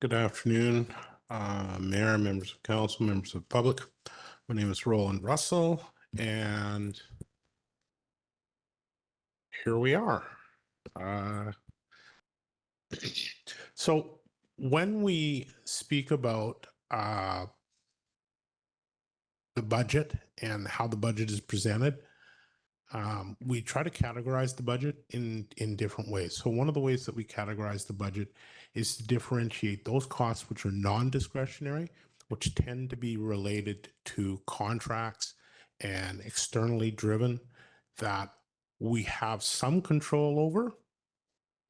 Good afternoon, Mayor, members of council, members of the public. My name is Roland Russell, and here we are. So when we speak about the budget and how the budget is presented, we try to categorize the budget in different ways. So one of the ways that we categorize the budget is to differentiate those costs which are non-discretionary, which tend to be related to contracts and externally driven, that we have some control over,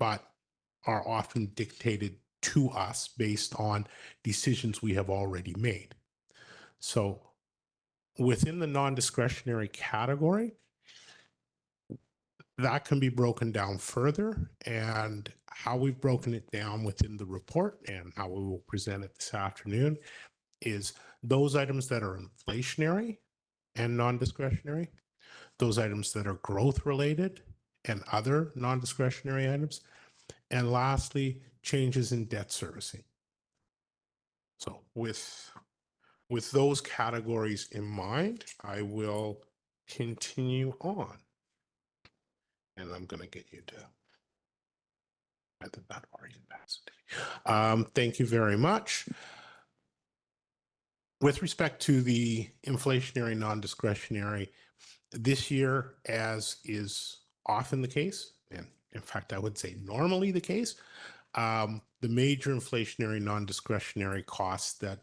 but are often dictated to us based on decisions we have already made. So within the non-discretionary category, that can be broken down further, and how we've broken it down within the report and how we will present it this afternoon is those items that are inflationary and non-discretionary, those items that are growth related and other non-discretionary items, and lastly, changes in debt servicing. So with those categories in mind, I will continue on. And I'm going to get you to edit that already capacity. Thank you very much. With respect to the inflationary non-discretionary, this year, as is often the case, and in fact, I would say normally the case, the major inflationary non-discretionary costs that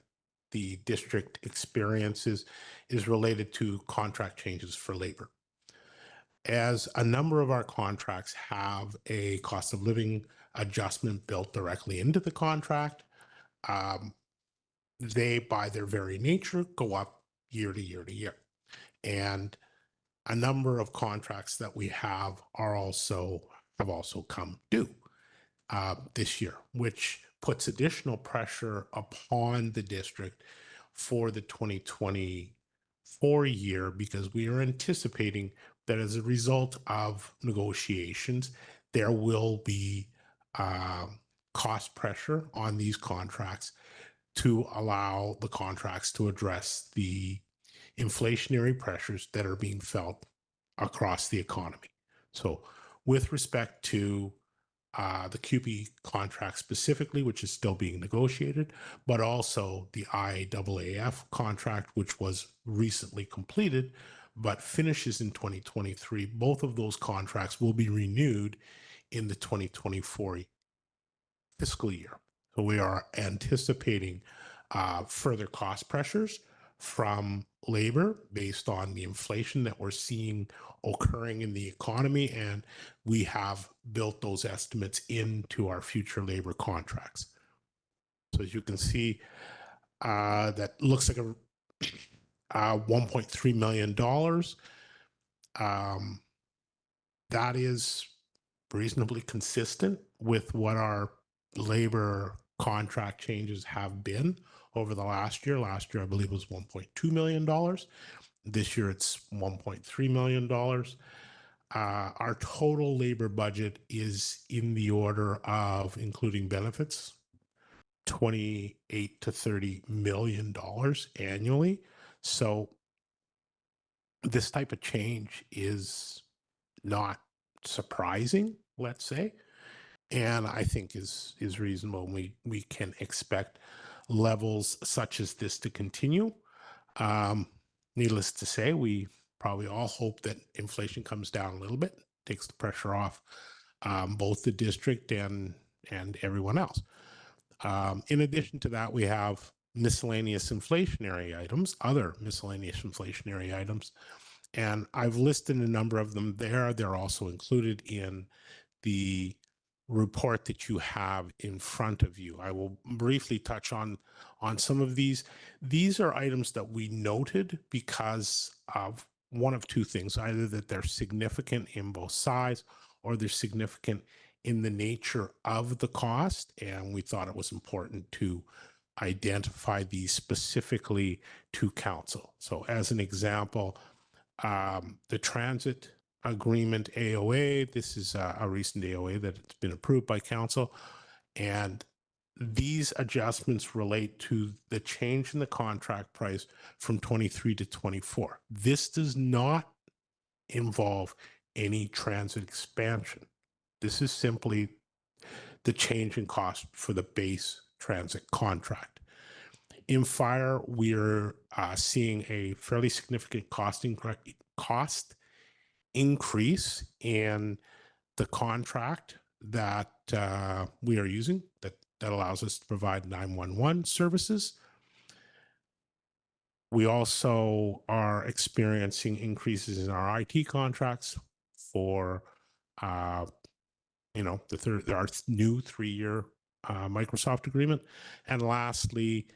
the district experiences is related to contract changes for labor. As a number of our contracts have a cost of living adjustment built directly into the contract, they, by their very nature, go up year to year to year. And a number of contracts that we have have also come due this year, which puts additional pressure upon the district for the 2024 year, because we are anticipating that as a result of negotiations, there will be cost pressure on these contracts to allow the contracts to address the inflationary pressures that are being felt across the economy. So with respect to the QP contract specifically, which is still being negotiated, but also the IAAF contract, which was recently completed, but finishes in 2023. Both of those contracts will be renewed in the 2024 fiscal year. So we are anticipating further cost pressures from labor based on the inflation that we're seeing occurring in the economy, and we have built those estimates into our future labor contracts. So as you can see, that looks like a $1.3 million. That is reasonably consistent with what our labor contract changes have been over the last year. Last year, I believe, was $1.2 million. This year, it's $1.3 million. Our total labor budget is in the order of, including benefits, $28 to $30 million annually. So this type of change is not surprising, let's say, and I think is reasonable. We can expect levels such as this to continue. Needless to say, we probably all hope that inflation comes down a little bit, takes the pressure off both the district and everyone else. In addition to that, we have miscellaneous inflationary items, other miscellaneous inflationary items, and I've listed a number of them there. They're also included in the report that you have in front of you. I will briefly touch on some of these. These are items that we noted because of one of two things, either that they're significant in both size or they're significant in the nature of the cost. And we thought it was important to identify these specifically to council. So as an example, the transit agreement AOA, this is a recent AOA that has been approved by council. And these adjustments relate to the change in the contract price from 23 to 24. This does not involve any transit expansion. This is simply the change in cost for the base transit contract. In fire, we're seeing a fairly significant cost increase in the contract that we are using that allows us to provide 911 services. We also are experiencing increases in our IT contracts for our new 3-year Microsoft agreement. And lastly,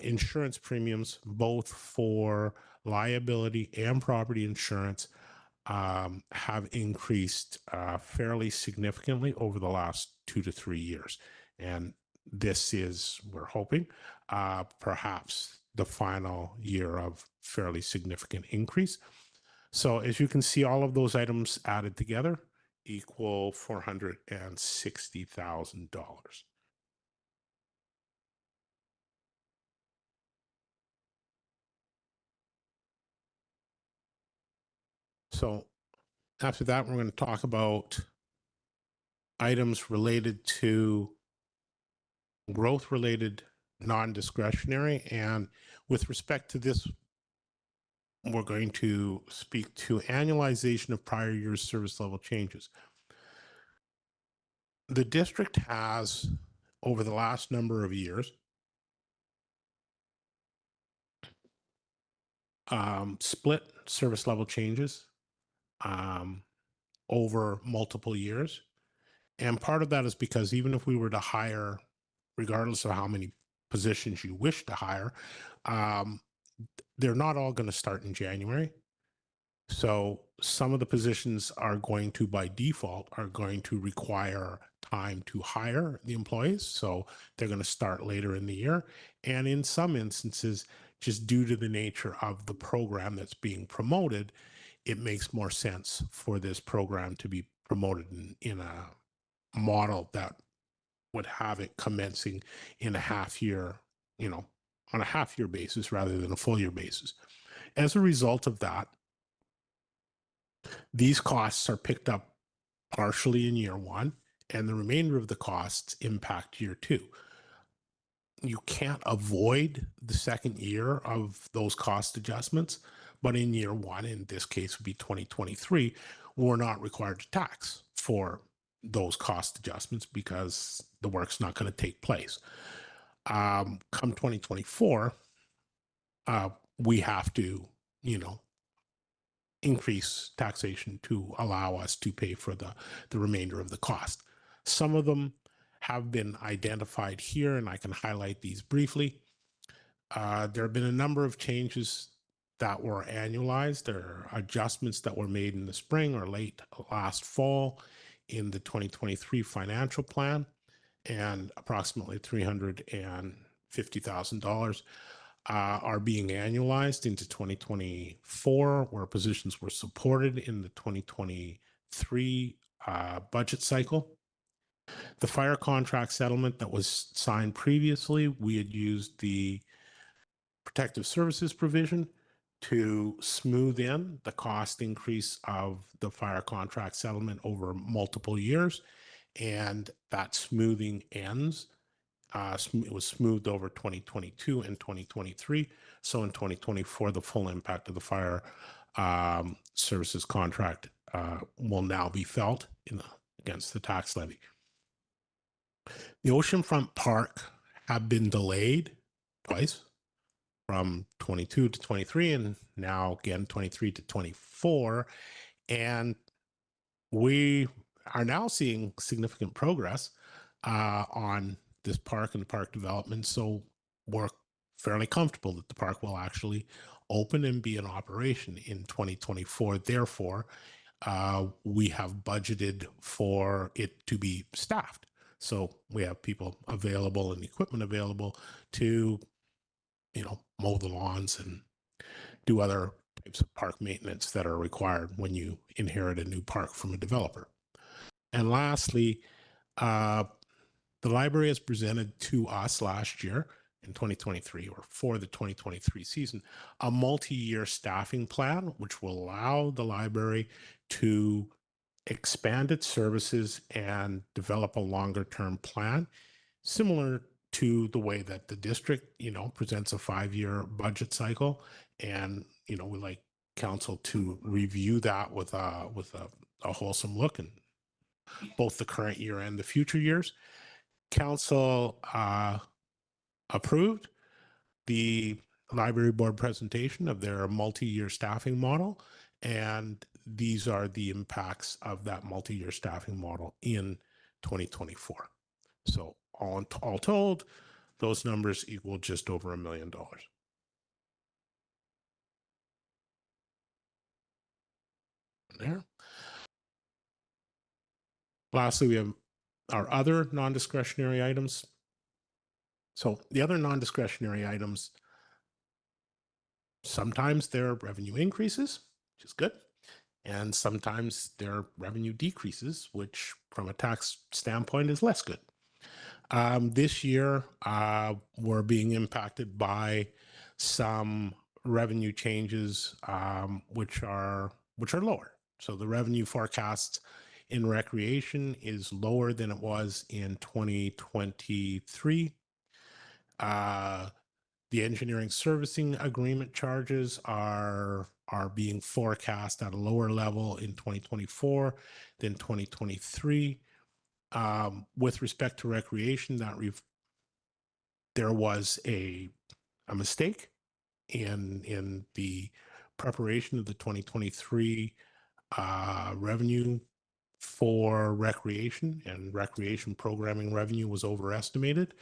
insurance premiums, both for liability and property insurance, have increased fairly significantly over the last 2 to 3 years. And this is, we're hoping, perhaps the final year of fairly significant increase. So as you can see, all of those items added together equal $460,000. So after that, we're going to talk about items related to growth-related non-discretionary. And with respect to this, we're going to speak to annualization of prior year's service level changes. The district has, over the last number of years, split service level changes over multiple years. And part of that is because even if we were to hire, regardless of how many positions you wish to hire, they're not all going to start in January. So some of the positions are going to, by default, are going to require time to hire the employees. So they're going to start later in the year. And in some instances, just due to the nature of the program that's being promoted, it makes more sense for this program to be promoted in a model that would have it commencing in a half year, on a half year basis rather than a full year basis. As a result of that, these costs are picked up partially in year one, and the remainder of the costs impact year two. You can't avoid the second year of those cost adjustments, but in year one, in this case would be 2023, we're not required to tax for those cost adjustments because the work's not going to take place. Come 2024, we have to, increase taxation to allow us to pay for the remainder of the cost. Some of them have been identified here, and I can highlight these briefly. There have been a number of changes that were annualized. There are adjustments that were made in the spring or late last fall in the 2023 financial plan, and approximately $350,000 are being annualized into 2024, where positions were supported in the 2023 budget cycle. The fire contract settlement that was signed previously, we had used the protective services provision to smooth in the cost increase of the fire contract settlement over multiple years. And that smoothing ends. It was smoothed over 2022 and 2023. So in 2024, the full impact of the fire services contract will now be felt against the tax levy. The Oceanfront Park have been delayed twice, from 22 to 23, and now again 23 to 24. And we are now seeing significant progress on this park and the park development. So we're fairly comfortable that the park will actually open and be in operation in 2024. Therefore, we have budgeted for it to be staffed. So we have people available and equipment available to, mow the lawns and do other types of park maintenance that are required when you inherit a new park from a developer. And lastly, the library has presented to us last year in 2023, or for the 2023 season, a multi-year staffing plan, which will allow the library to expand its services and develop a longer-term plan, similar to the way that the district, presents a 5-year budget cycle. And, we like council to review that with a wholesome look in both the current year and the future years. Council approved the library board presentation of their multi-year staffing model, and these are the impacts of that multi-year staffing model in 2024. So all told, those numbers equal just over $1 million. There. Lastly, we have our other non-discretionary items. So the other non-discretionary items, sometimes they're revenue increases, which is good. And sometimes they're revenue decreases, which from a tax standpoint is less good. This year, we're being impacted by some revenue changes, which are lower. So the revenue forecast in recreation is lower than it was in 2023. The engineering servicing agreement charges are being forecast at a lower level in 2024 than 2023. With respect to recreation, there was a mistake in the preparation of the 2023 revenue for recreation, and recreation programming revenue was overestimated.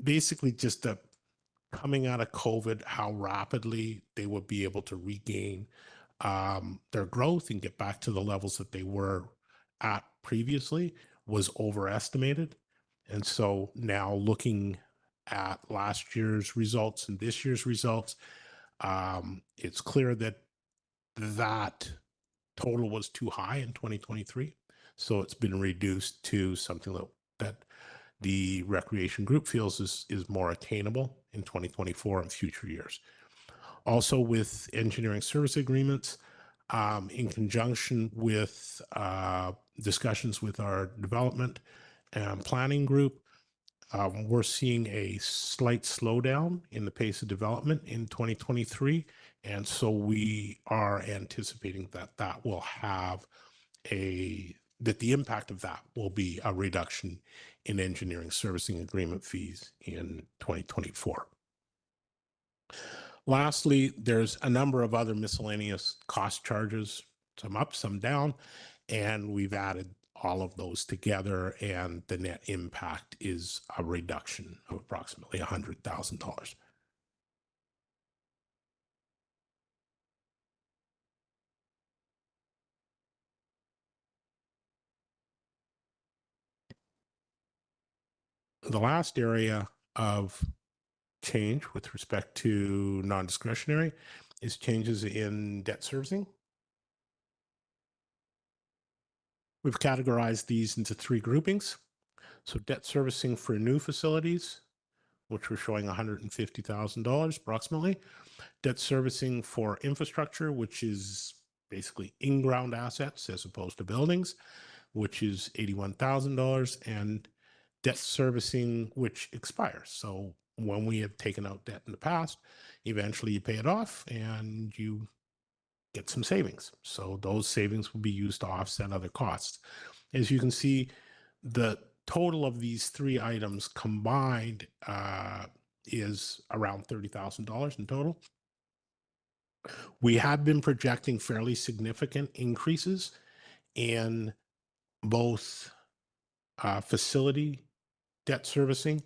Basically, just coming out of COVID, how rapidly they would be able to regain their growth and get back to the levels that they were at previously was overestimated. And so now looking at last year's results and this year's results, it's clear that total was too high in 2023. So it's been reduced to something that the recreation group feels is more attainable in 2024 and future years. Also, with engineering service agreements, in conjunction with discussions with our development and planning group, we're seeing a slight slowdown in the pace of development in 2023. And so we are anticipating that will have that the impact of that will be a reduction in engineering servicing agreement fees in 2024. Lastly, there's a number of other miscellaneous cost charges, some up, some down, and we've added all of those together, and the net impact is a reduction of approximately $100,000. The last area of change with respect to non-discretionary is changes in debt servicing. We've categorized these into 3 groupings. So debt servicing for new facilities, which we're showing $150,000 approximately. Debt servicing for infrastructure, which is basically in-ground assets as opposed to buildings, which is $81,000. And debt servicing which expires. So when we have taken out debt in the past, eventually you pay it off and you get some savings. So those savings will be used to offset other costs. As you can see, the total of these 3 items combined is around $30,000 in total. We have been projecting fairly significant increases in both facility debt servicing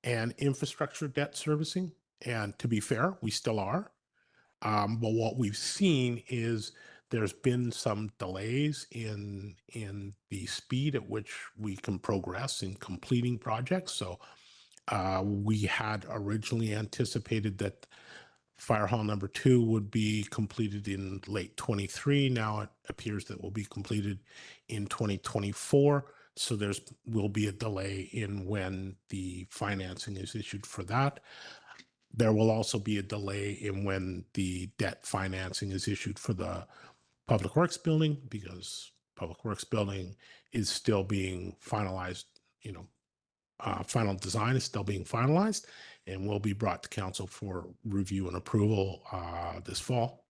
and infrastructure debt servicing. And to be fair, we still are. But what we've seen is there's been some delays in the speed at which we can progress in completing projects. So we had originally anticipated that Fire Hall number 2 would be completed in late 23. Now it appears that will be completed in 2024. So will be a delay in when the financing is issued for that. There will also be a delay in when the debt financing is issued for the Public Works building, because Public Works building is still being finalized, final design is still being finalized and will be brought to council for review and approval this fall.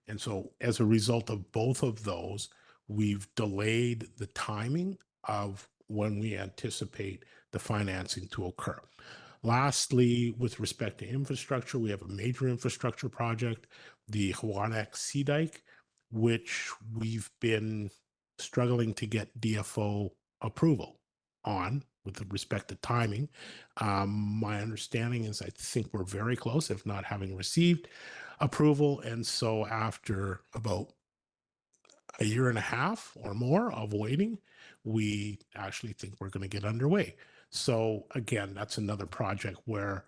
And so as a result of both of those, we've delayed the timing of when we anticipate the financing to occur. Lastly, with respect to infrastructure, we have a major infrastructure project, the Hwanek Sea Dike, which we've been struggling to get DFO approval on with respect to timing. My understanding is I think we're very close, if not having received approval. And so after about a year and a half or more of waiting, we actually think we're going to get underway. So again, that's another project where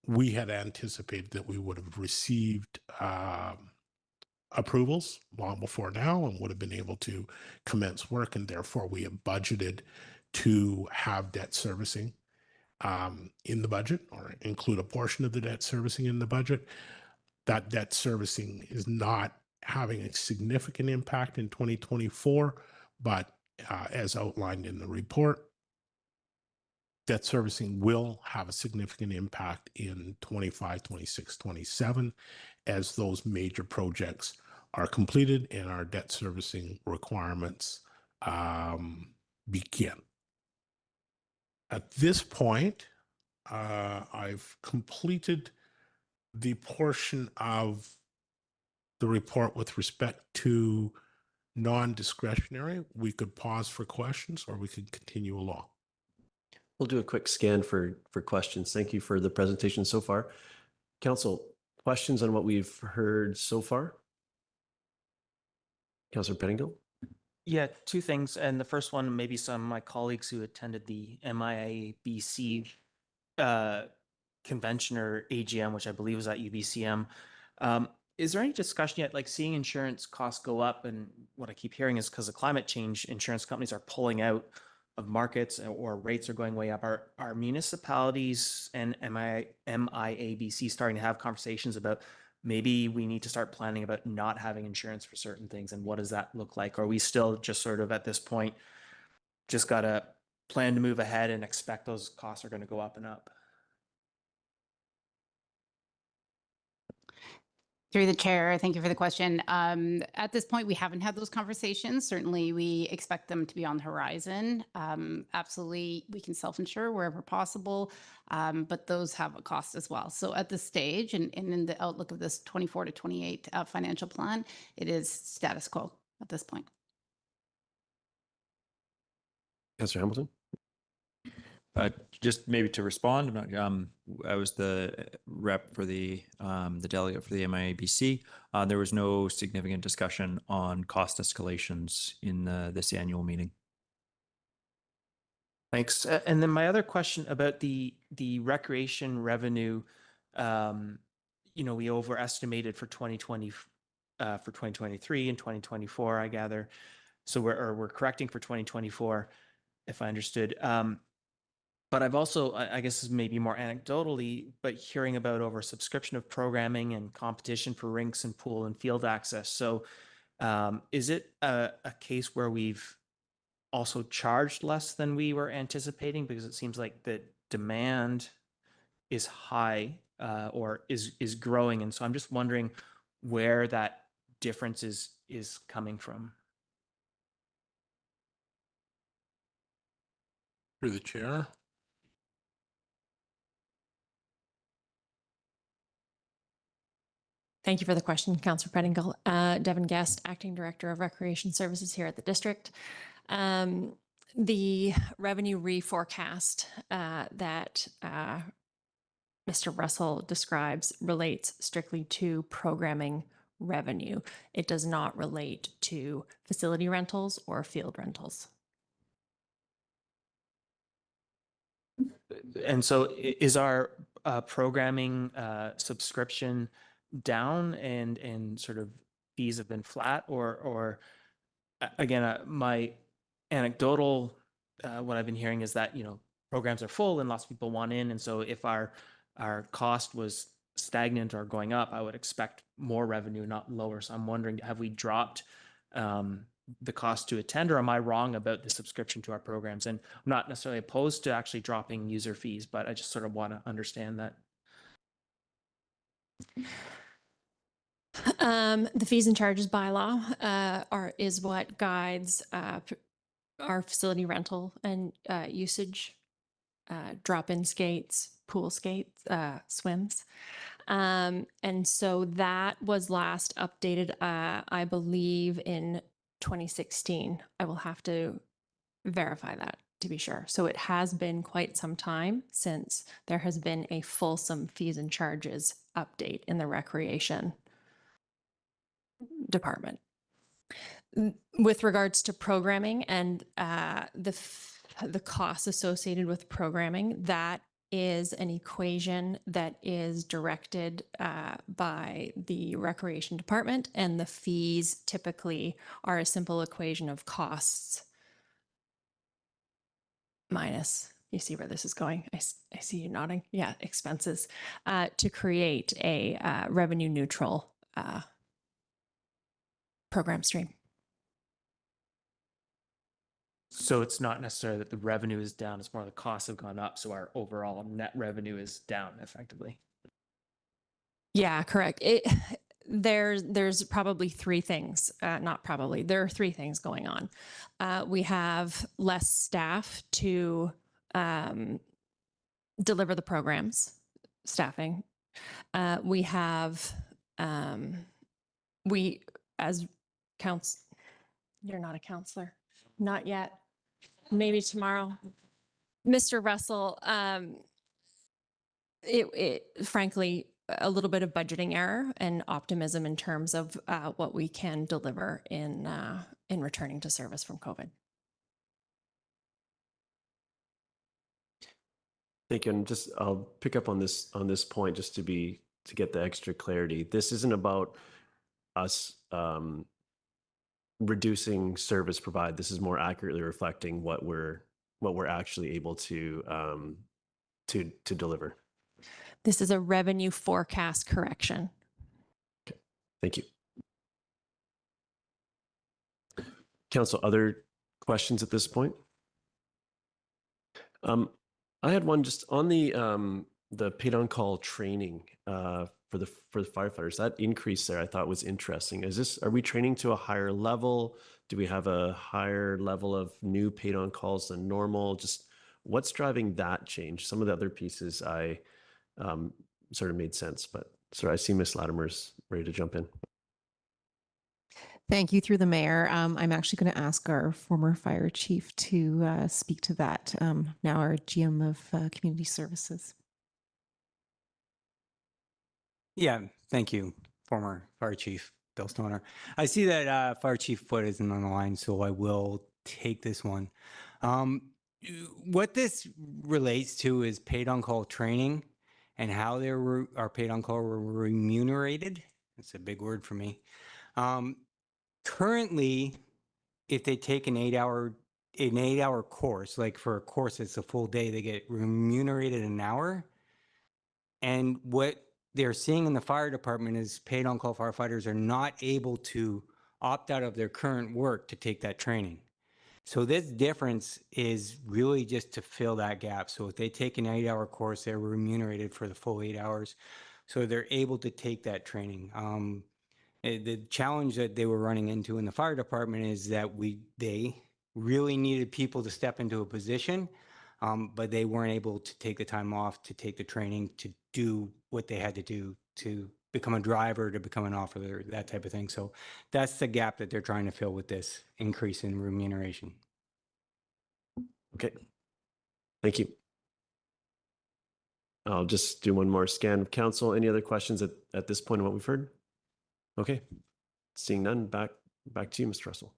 we had anticipated that we would have received approvals long before now and would have been able to commence work, and therefore we have budgeted to have debt servicing in the budget, or include a portion of the debt servicing in the budget. That debt servicing is not having a significant impact in 2024, but as outlined in the report, debt servicing will have a significant impact in 25, 26, 27 as those major projects are completed and our debt servicing requirements begin. At this point, I've completed the portion of the report with respect to non-discretionary. We could pause for questions or we could continue along. We'll do a quick scan for questions. Thank you for the presentation so far. Council, questions on what we've heard so far? Councillor Pettingill? Yeah, two things. And the first one, maybe some of my colleagues who attended the MIABC convention or AGM, which I believe was at UBCM. Is there any discussion yet, like seeing insurance costs go up? And what I keep hearing is because of climate change, insurance companies are pulling out of markets or rates are going way up. Are municipalities and MIABC starting to have conversations about maybe we need to start planning about not having insurance for certain things? And what does that look like? Or are we still just sort of at this point, just got to plan to move ahead and expect those costs are going to go up and up? Through the chair, thank you for the question. At this point, we haven't had those conversations. Certainly, we expect them to be on the horizon. Absolutely, we can self-insure wherever possible, but those have a cost as well. So at this stage, and in the outlook of this 24 to 28 financial plan, it is status quo at this point. Councillor Hamilton? Just maybe to respond, I was the rep for the delegate for the MIABC. There was no significant discussion on cost escalations in this annual meeting. Thanks. And then my other question about the recreation revenue, we overestimated for 2020, for 2023 and 2024, I gather. So we're correcting for 2024, if I understood. But I've also, I guess this may be more anecdotally, but hearing about oversubscription of programming and competition for rinks and pool and field access. So is it a case where we've also charged less than we were anticipating? Because it seems like the demand is high or is growing. And so I'm just wondering where that difference is coming from. Through the chair. Thank you for the question, Councillor Pettingill. Devin Guest, Acting Director of Recreation Services here at the district. The revenue reforecast that Mr. Russell describes relates strictly to programming revenue. It does not relate to facility rentals or field rentals. And so is our programming subscription down and sort of fees have been flat, or again, my anecdotal, what I've been hearing is that, programs are full and lots of people want in. And so if our cost was stagnant or going up, I would expect more revenue, not lower. So I'm wondering, have we dropped the cost to attend, or am I wrong about the subscription to our programs? And I'm not necessarily opposed to actually dropping user fees, but I just sort of want to understand that. The fees and charges bylaw is what guides our facility rental and usage, drop-in skates, pool skates, swims. And so that was last updated, I believe, in 2016. I will have to verify that to be sure. So it has been quite some time since there has been a fulsome fees and charges update in the recreation department. With regards to programming and the costs associated with programming, that is an equation that is directed by the recreation department, and the fees typically are a simple equation of costs minus, you see where this is going? I see you nodding. Yeah, expenses to create a revenue neutral program stream. So it's not necessarily that the revenue is down, it's more the costs have gone up. So our overall net revenue is down effectively. Yeah, correct. There's probably three things, not probably, there are three things going on. We have less staff to deliver the programs, staffing. We have, as you're not a counselor, not yet, maybe tomorrow. Mr. Russell, frankly, a little bit of budgeting error and optimism in terms of what we can deliver in returning to service from COVID. Thank you. And just I'll pick up on this point just to get the extra clarity. This isn't about us reducing service provide. This is more accurately reflecting what we're actually able to deliver. This is a revenue forecast correction. Okay. Thank you. Council, other questions at this point? I had one just on the paid on call training for the firefighters. That increase there I thought was interesting. Are we training to a higher level? Do we have a higher level of new paid on calls than normal? Just what's driving that change? Some of the other pieces I sort of made sense, but sorry, I see Ms. Latimer's ready to jump in. Thank you through the mayor. I'm actually going to ask our former fire chief to speak to that, now our GM of Community Services. Yeah, thank you, former Fire Chief Bill Stoner. I see that Fire Chief Foote isn't on the line, so I will take this one. What this relates to is paid on call training and how they are paid on call remunerated. It's a big word for me. Currently, if they take an 8-hour course, like for a course that's a full day, they get remunerated an hour. And what they're seeing in the fire department is paid on call firefighters are not able to opt out of their current work to take that training. So this difference is really just to fill that gap. So if they take an 8-hour course, they're remunerated for the full 8 hours. So they're able to take that training. The challenge that they were running into in the fire department is that they really needed people to step into a position, but they weren't able to take the time off to take the training to do what they had to do to become a driver, to become an officer, that type of thing. So that's the gap that they're trying to fill with this increase in remuneration. Okay. Thank you. I'll just do one more scan of council. Any other questions at this point of what we've heard? Okay. Seeing none, back to you, Mr. Russell.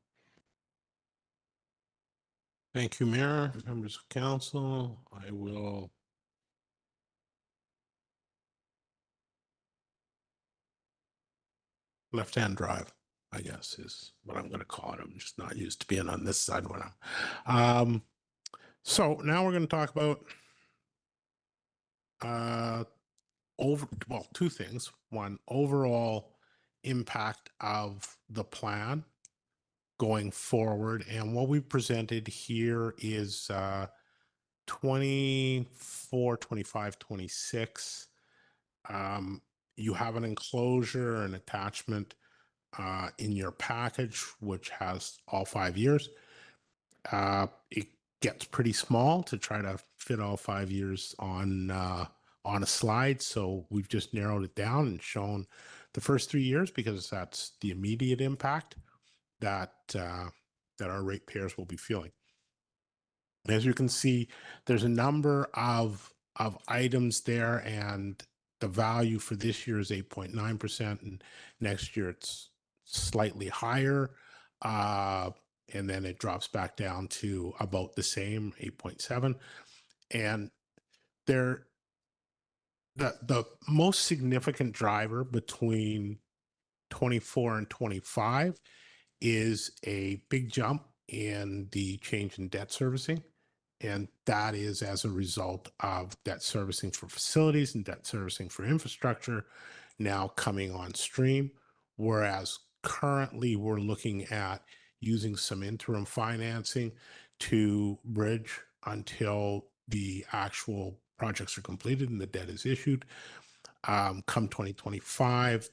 Thank you, Mayor, members of council. I will left-hand drive, I guess, is what I'm going to call it. I'm just not used to being on this side when I'm. So now we're going to talk about two things. One, overall impact of the plan going forward. And what we presented here is 24, 25, 26. You have an enclosure, an attachment in your package, which has all 5 years. It gets pretty small to try to fit all 5 years on a slide. So we've just narrowed it down and shown the first 3 years because that's the immediate impact that our ratepayers will be feeling. As you can see, there's a number of items there, and the value for this year is 8.9%, and next year it's slightly higher, and then it drops back down to about the same, 8.7. And the most significant driver between 24 and 25 is a big jump in the change in debt servicing. And that is as a result of debt servicing for facilities and debt servicing for infrastructure now coming on stream. Whereas currently we're looking at using some interim financing to bridge until the actual projects are completed and the debt is issued. Come 2025,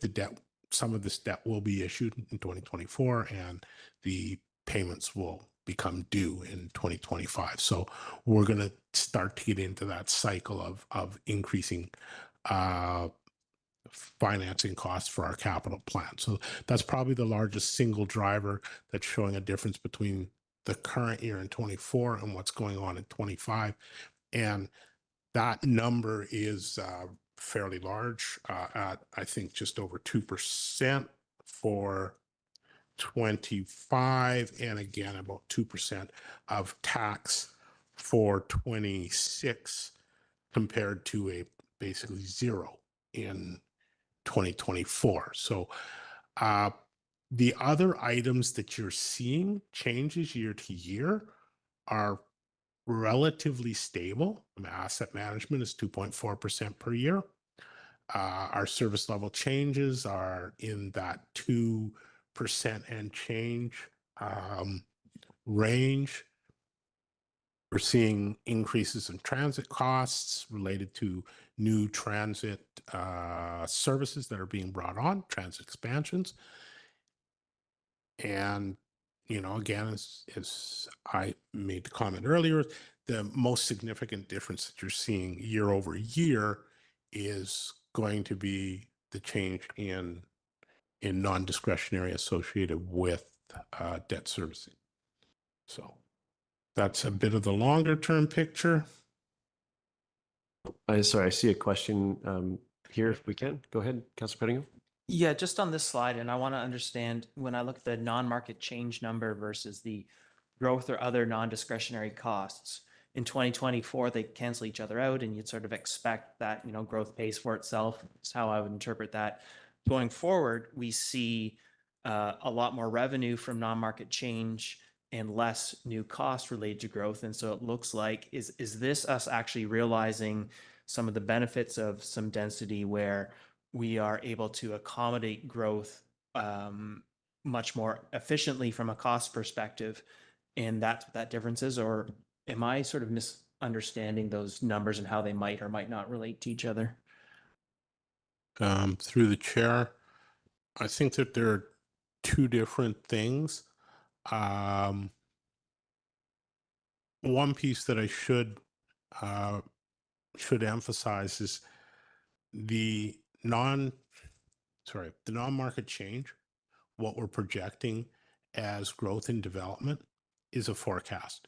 some of this debt will be issued in 2024, and the payments will become due in 2025. So we're going to start to get into that cycle of increasing financing costs for our capital plan. So that's probably the largest single driver that's showing a difference between the current year in 24 and what's going on in 25. And that number is fairly large at, I think, just over 2% for 25, and again, about 2% of tax for 26 compared to basically zero in 2024. So the other items that you're seeing changes year to year are relatively stable. Asset management is 2.4% per year. Our service level changes are in that 2% and change range. We're seeing increases in transit costs related to new transit services that are being brought on, transit expansions. And, again, as I made the comment earlier, the most significant difference that you're seeing year over year is going to be the change in non-discretionary associated with debt servicing. So that's a bit of the longer term picture. Sorry, I see a question here, if we can. Go ahead, Councilor Pettingill. Yeah, just on this slide, and I want to understand when I look at the non-market change number versus the growth or other non-discretionary costs. In 2024, they cancel each other out, and you'd sort of expect that, growth pays for itself. That's how I would interpret that. Going forward, we see a lot more revenue from non-market change and less new costs related to growth. And so it looks like, is this us actually realizing some of the benefits of some density where we are able to accommodate growth much more efficiently from a cost perspective, and that's what that difference is? Or am I sort of misunderstanding those numbers and how they might or might not relate to each other? Through the chair, I think that there are two different things. One piece that I should emphasize is the non-market change. What we're projecting as growth in development is a forecast.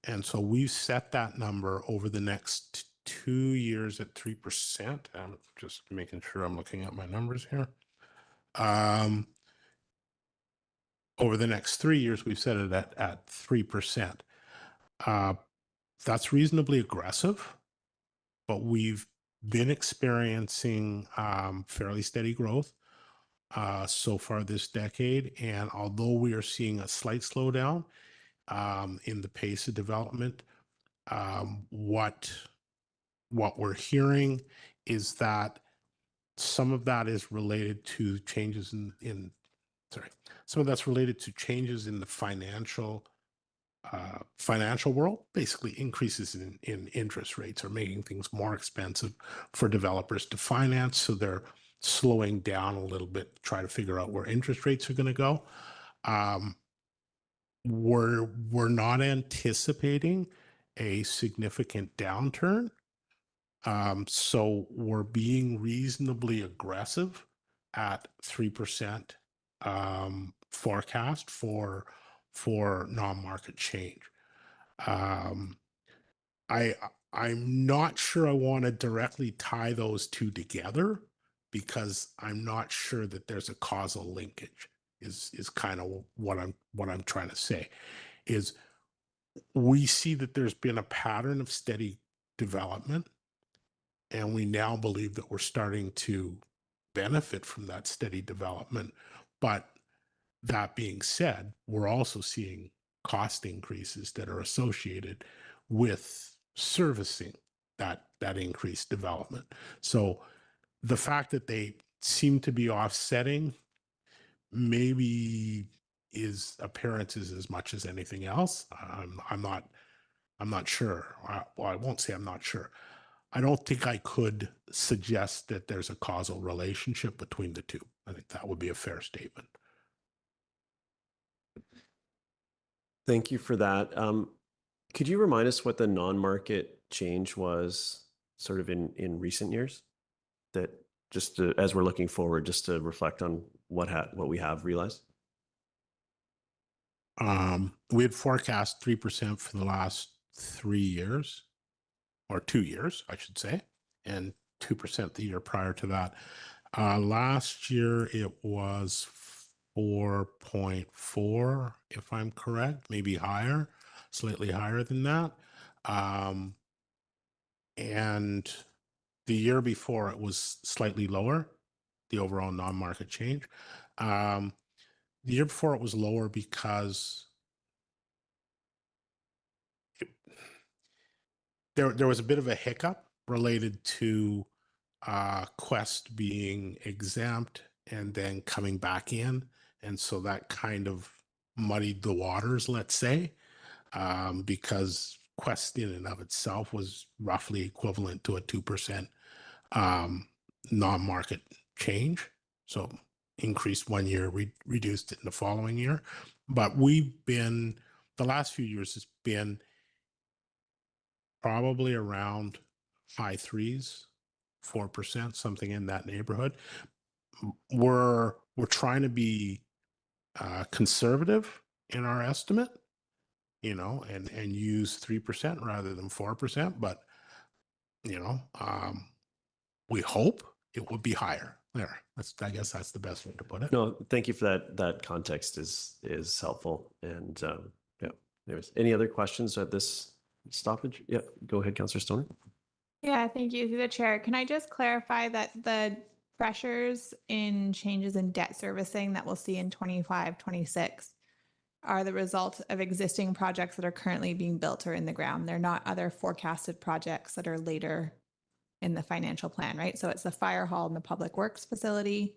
And so we've set that number over the next 2 years at 3%. I'm just making sure I'm looking at my numbers here. Over the next 3 years, we've set it at 3%. That's reasonably aggressive, but we've been experiencing fairly steady growth so far this decade. And although we are seeing a slight slowdown in the pace of development, what we're hearing is that some of that is related to changes some of that's related to changes in the financial world. Basically, increases in interest rates are making things more expensive for developers to finance, so they're slowing down a little bit to try to figure out where interest rates are going to go. We're not anticipating a significant downturn, so we're being reasonably aggressive at 3% forecast for non-market change. I'm not sure I want to directly tie those two together, because I'm not sure that there's a causal linkage. Is kind of what I'm trying to say. Is we see that there's been a pattern of steady development, and we now believe that we're starting to benefit from that steady development. But that being said, we're also seeing cost increases that are associated with servicing that increased development. So the fact that they seem to be offsetting maybe is appearances as much as anything else. I'm not sure. Well, I won't say I'm not sure. I don't think I could suggest that there's a causal relationship between the two. I think that would be a fair statement. Thank you for that. Could you remind us what the non-market change was sort of in recent years? That just to, as we're looking forward, just to reflect on what we have realized? We had forecast 3% for the last 3 years, or 2 years, I should say, and 2% the year prior to that. Last year it was 4.4, if I'm correct, maybe higher, slightly higher than that. And the year before it was slightly lower, the overall non-market change. The year before it was lower because there was a bit of a hiccup related to Quest being exempt and then coming back in. And so that kind of muddied the waters, let's say, because Quest in and of itself was roughly equivalent to a 2% non-market change. So increased 1 year, reduced it in the following year. But the last few years has been probably around high 3s, 4%, something in that neighborhood. We're trying to be conservative in our estimate, and use 3% rather than 4%. But we hope it would be higher. There, I guess that's the best way to put it. No, thank you for that. That context is helpful. And yeah, anyways, any other questions at this stoppage? Yeah, go ahead, Councillor Stoner. Yeah, thank you through the chair. Can I just clarify that the pressures in changes in debt servicing that we'll see in 25, 26 are the result of existing projects that are currently being built or in the ground? They're not other forecasted projects that are later in the financial plan, right? So it's the fire hall and the public works facility,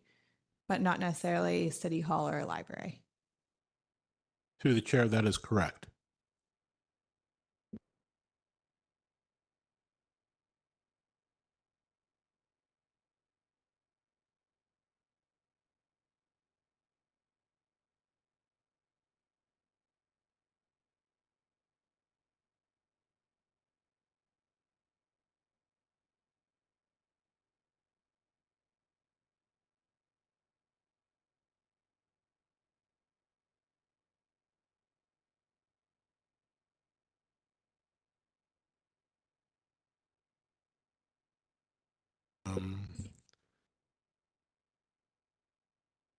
but not necessarily city hall or a library. Through the chair, that is correct.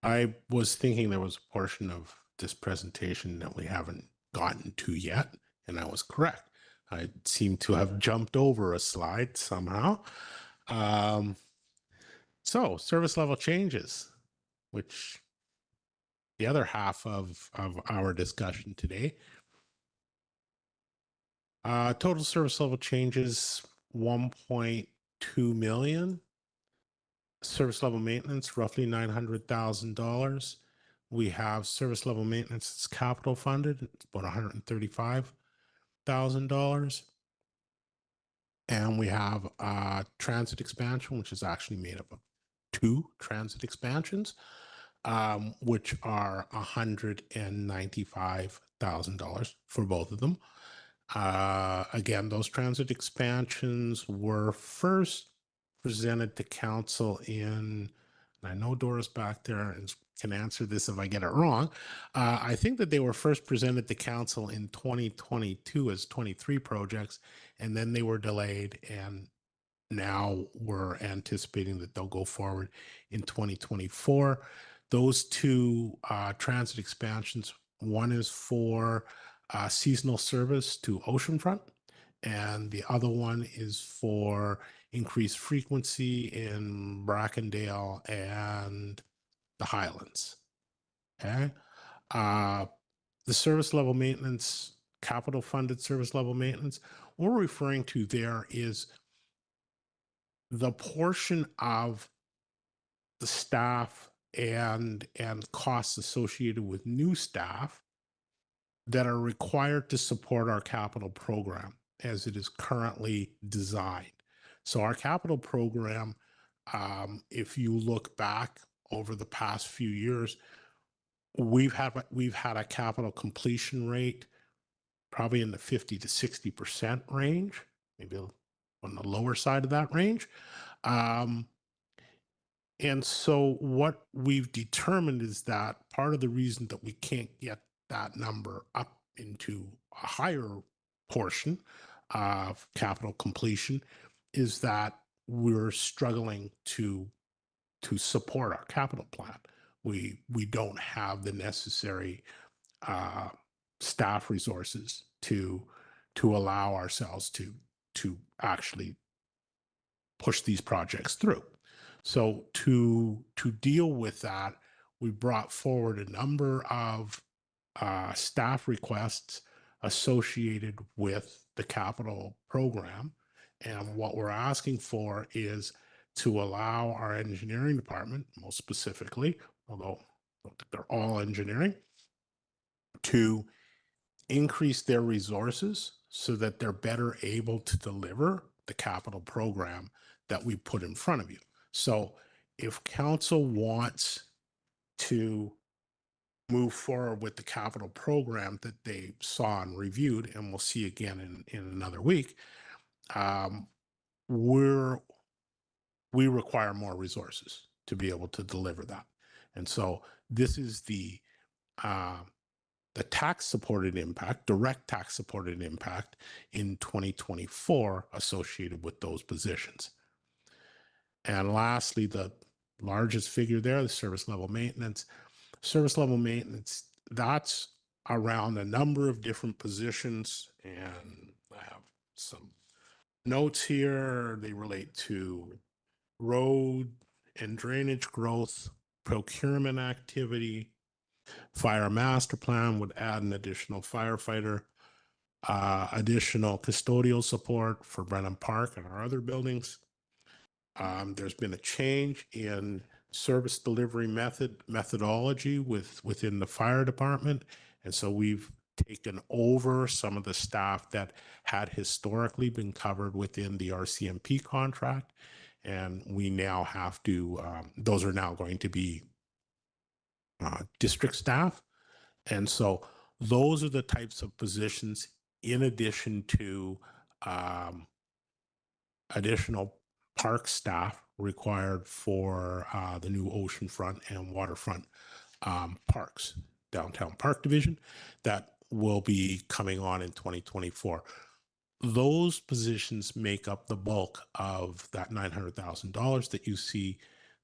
I was thinking there was a portion of this presentation that we haven't gotten to yet, and I was correct. I seem to have jumped over a slide somehow. So service level changes, which the other half of our discussion today. Total service level changes 1.2 million. Service level maintenance, roughly $900,000. We have service level maintenance that's capital funded. It's about $135,000. And we have transit expansion, which is actually made up of 2 transit expansions, which are $195,000 for both of them. Again, those transit expansions were first presented to council in, and I know Dora's back there and can answer this if I get it wrong. I think that they were first presented to council in 2022 as 23 projects, and then they were delayed, and now we're anticipating that they'll go forward in 2024. Those 2 transit expansions, one is for seasonal service to oceanfront, and the other one is for increased frequency in Brackendale and the Highlands. Okay. The service level maintenance, capital funded service level maintenance, what we're referring to there is the portion of the staff and costs associated with new staff that are required to support our capital program as it is currently designed. So our capital program, if you look back over the past few years, we've had a capital completion rate probably in the 50 to 60% range, maybe on the lower side of that range. And so what we've determined is that part of the reason that we can't get that number up into a higher portion of capital completion is that we're struggling to support our capital plan. We don't have the necessary staff resources to allow ourselves to actually push these projects through. So to deal with that, we brought forward a number of staff requests associated with the capital program. And what we're asking for is to allow our engineering department, most specifically, although I don't think they're all engineering, to increase their resources so that they're better able to deliver the capital program that we put in front of you. So if council wants to move forward with the capital program that they saw and reviewed, and we'll see again in another week, we require more resources to be able to deliver that. And so this is the tax supported impact, direct tax supported impact in 2024 associated with those positions. And lastly, the largest figure there, the service level maintenance. Service level maintenance, that's around a number of different positions. And I have some notes here. They relate to road and drainage growth, procurement activity, fire master plan would add an additional firefighter, additional custodial support for Brennan Park and our other buildings. There's been a change in service delivery methodology within the fire department. And so we've taken over some of the staff that had historically been covered within the RCMP contract. And we now have to, those are now going to be district staff. And so those are the types of positions in addition to additional park staff required for the new oceanfront and waterfront parks, downtown park division, that will be coming on in 2024. those positions make up the bulk of that $900,000 that you see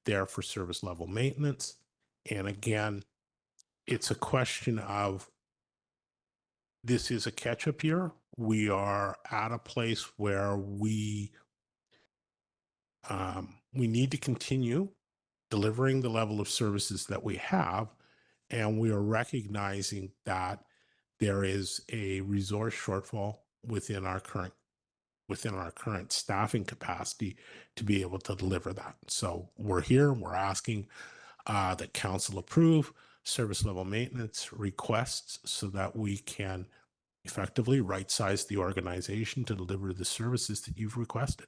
there for service level maintenance. And again, it's a question of, this is a catch-up year. We are at a place where we need to continue delivering the level of services that we have, and we are recognizing that there is a resource shortfall within our current staffing capacity to be able to deliver that. So we're here, we're asking that council approve service level maintenance requests so that we can effectively right-size the organization to deliver the services that you've requested.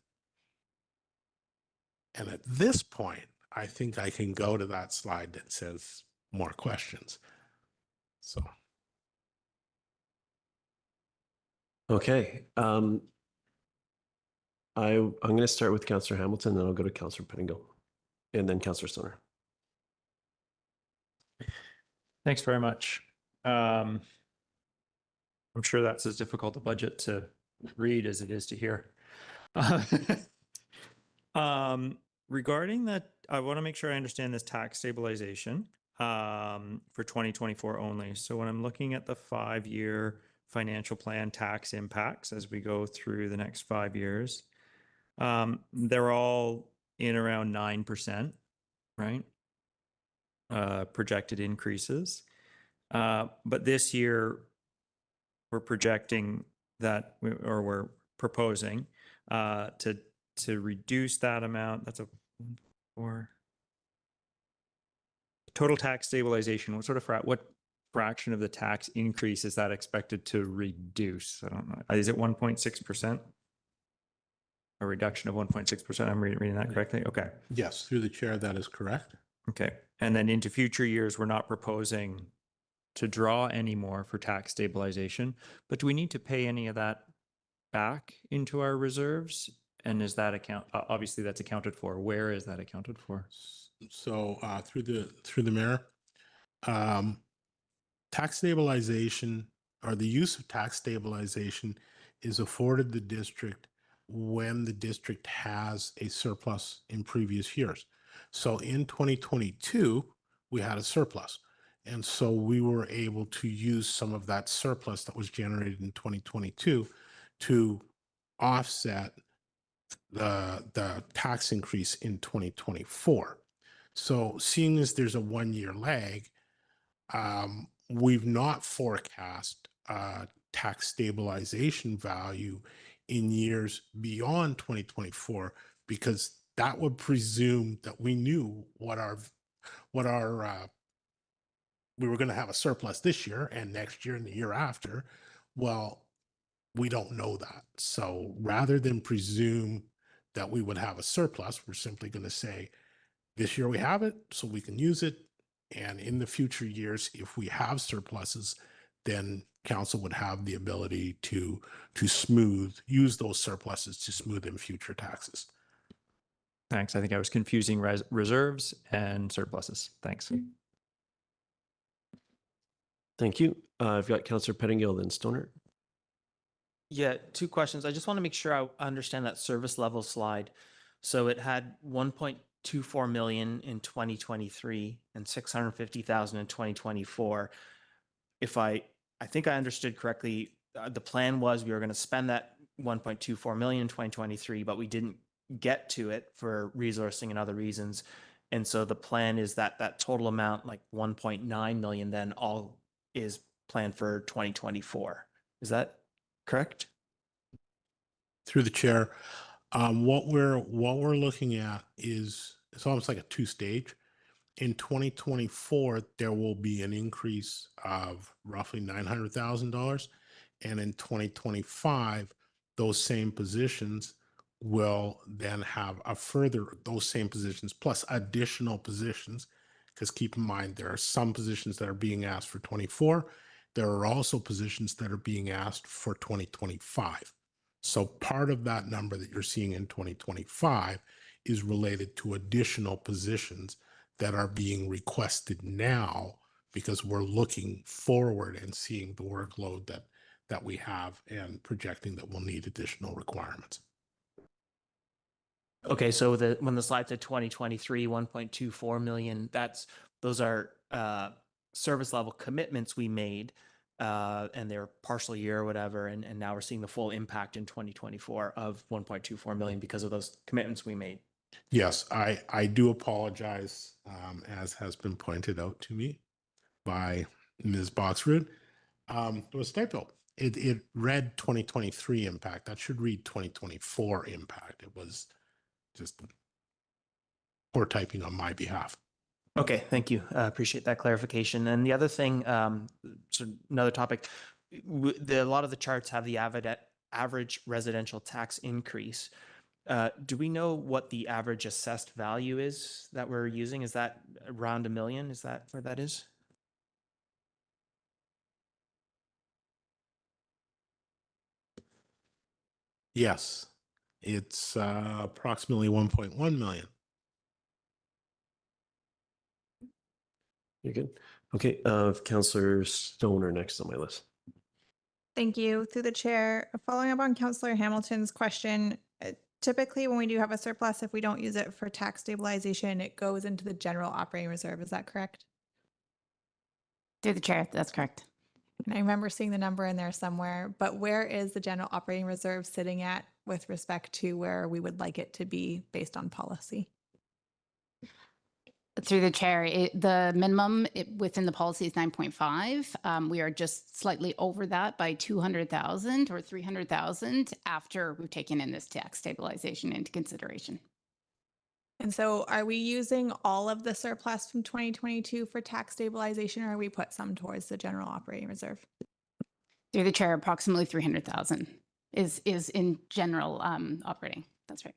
And at this point, I think I can go to that slide that says more questions. So. Okay. I'm going to start with Councillor Hamilton, then I'll go to Councillor Pettingill, and then Councillor Stoner. Thanks very much. I'm sure that's as difficult a budget to read as it is to hear. Regarding that, I want to make sure I understand this tax stabilization for 2024 only. So when I'm looking at the 5-year financial plan tax impacts as we go through the next 5 years, they're all in around 9%, right? Projected increases. But this year, we're projecting that, or we're proposing to reduce that amount. That's a or total tax stabilization. What fraction of the tax increase is that expected to reduce? I don't know. Is it 1.6%? A reduction of 1.6%? I'm reading that correctly? Okay. Yes, through the chair, that is correct. Okay. And then into future years, we're not proposing to draw any more for tax stabilization, but do we need to pay any of that back into our reserves? And is that obviously that's accounted for? Where is that accounted for? So through the mayor, tax stabilization, or the use of tax stabilization, is afforded the district when the district has a surplus in previous years. So in 2022, we had a surplus. And so we were able to use some of that surplus that was generated in 2022 to offset the tax increase in 2024. So seeing as there's a 1-year lag, we've not forecast tax stabilization value in years beyond 2024, because that would presume that we knew what our we were going to have a surplus this year and next year and the year after. Well, we don't know that. So rather than presume that we would have a surplus, we're simply going to say, this year we have it, so we can use it. And in the future years, if we have surpluses, then council would have the ability to use those surpluses to smooth in future taxes. Thanks. I think I was confusing reserves and surpluses. Thanks. Thank you. I've got Councillor Pettingill, then Stoner. Yeah, 2 questions. I just want to make sure I understand that service level slide. So it had 1.24 million in 2023 and 650,000 in 2024. If I think I understood correctly, the plan was we were going to spend that 1.24 million in 2023, but we didn't get to it for resourcing and other reasons. And so the plan is that that total amount, like 1.9 million, then all is planned for 2024. Is that correct? Through the chair, what we're looking at is, it's almost like a 2-stage. In 2024, there will be an increase of roughly $900,000, and in 2025, those same positions will then have those same positions plus additional positions, because keep in mind, there are some positions that are being asked for 24. There are also positions that are being asked for 2025. So part of that number that you're seeing in 2025 is related to additional positions that are being requested now, because we're looking forward and seeing the workload that we have and projecting that we'll need additional requirements. Okay, so when the slide said 2023, 1.24 million, those are service level commitments we made, and they're partial year or whatever, and now we're seeing the full impact in 2024 of 1.24 million because of those commitments we made. Yes, I do apologize, as has been pointed out to me by Ms. Boxwood. It was typo. It read 2023 impact. That should read 2024 impact. It was just poor typing on my behalf. Okay, thank you. Appreciate that clarification. And the other thing, so another topic, a lot of the charts have the average residential tax increase. Do we know what the average assessed value is that we're using? Is that around $1 million? Is that where that is? Yes, it's approximately 1.1 million. You're good. Okay, Councillor Stoner next on my list. Thank you. Through the chair, following up on Councillor Hamilton's question, typically when we do have a surplus, if we don't use it for tax stabilization, it goes into the general operating reserve. Is that correct? Through the chair, that's correct. And I remember seeing the number in there somewhere, but where is the general operating reserve sitting at with respect to where we would like it to be based on policy? Through the chair, the minimum within the policy is 9.5. We are just slightly over that by 200,000 or 300,000 after we've taken in this tax stabilization into consideration. And so are we using all of the surplus from 2022 for tax stabilization, or we put some towards the general operating reserve? Through the chair, approximately 300,000 is in general operating. That's right.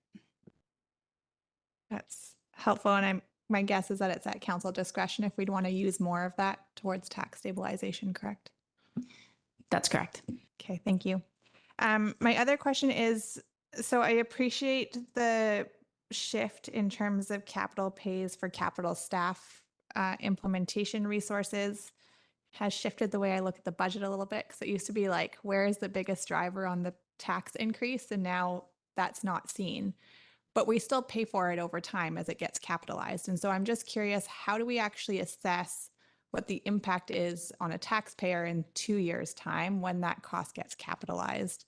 That's helpful. And my guess is that it's at council discretion if we'd want to use more of that towards tax stabilization, correct? That's correct. Okay, thank you. My other question is, so I appreciate the shift in terms of capital pays for capital staff implementation resources has shifted the way I look at the budget a little bit, because it used to be like, where is the biggest driver on the tax increase? And now that's not seen, but we still pay for it over time as it gets capitalized. And so I'm just curious, how do we actually assess what the impact is on a taxpayer in 2 years' time when that cost gets capitalized?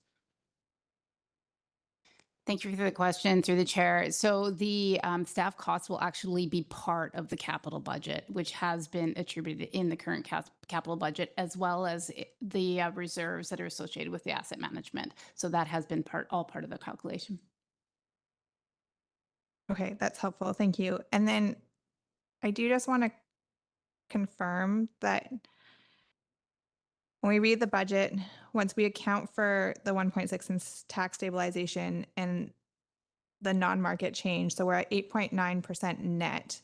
Thank you for the question, through the chair. So the staff costs will actually be part of the capital budget, which has been attributed in the current capital budget, as well as the reserves that are associated with the asset management. So that has been all part of the calculation. Okay, that's helpful. Thank you. And then I do just want to confirm that when we read the budget, once we account for the 1.6 in tax stabilization and the non-market change, so we're at 8.9% net,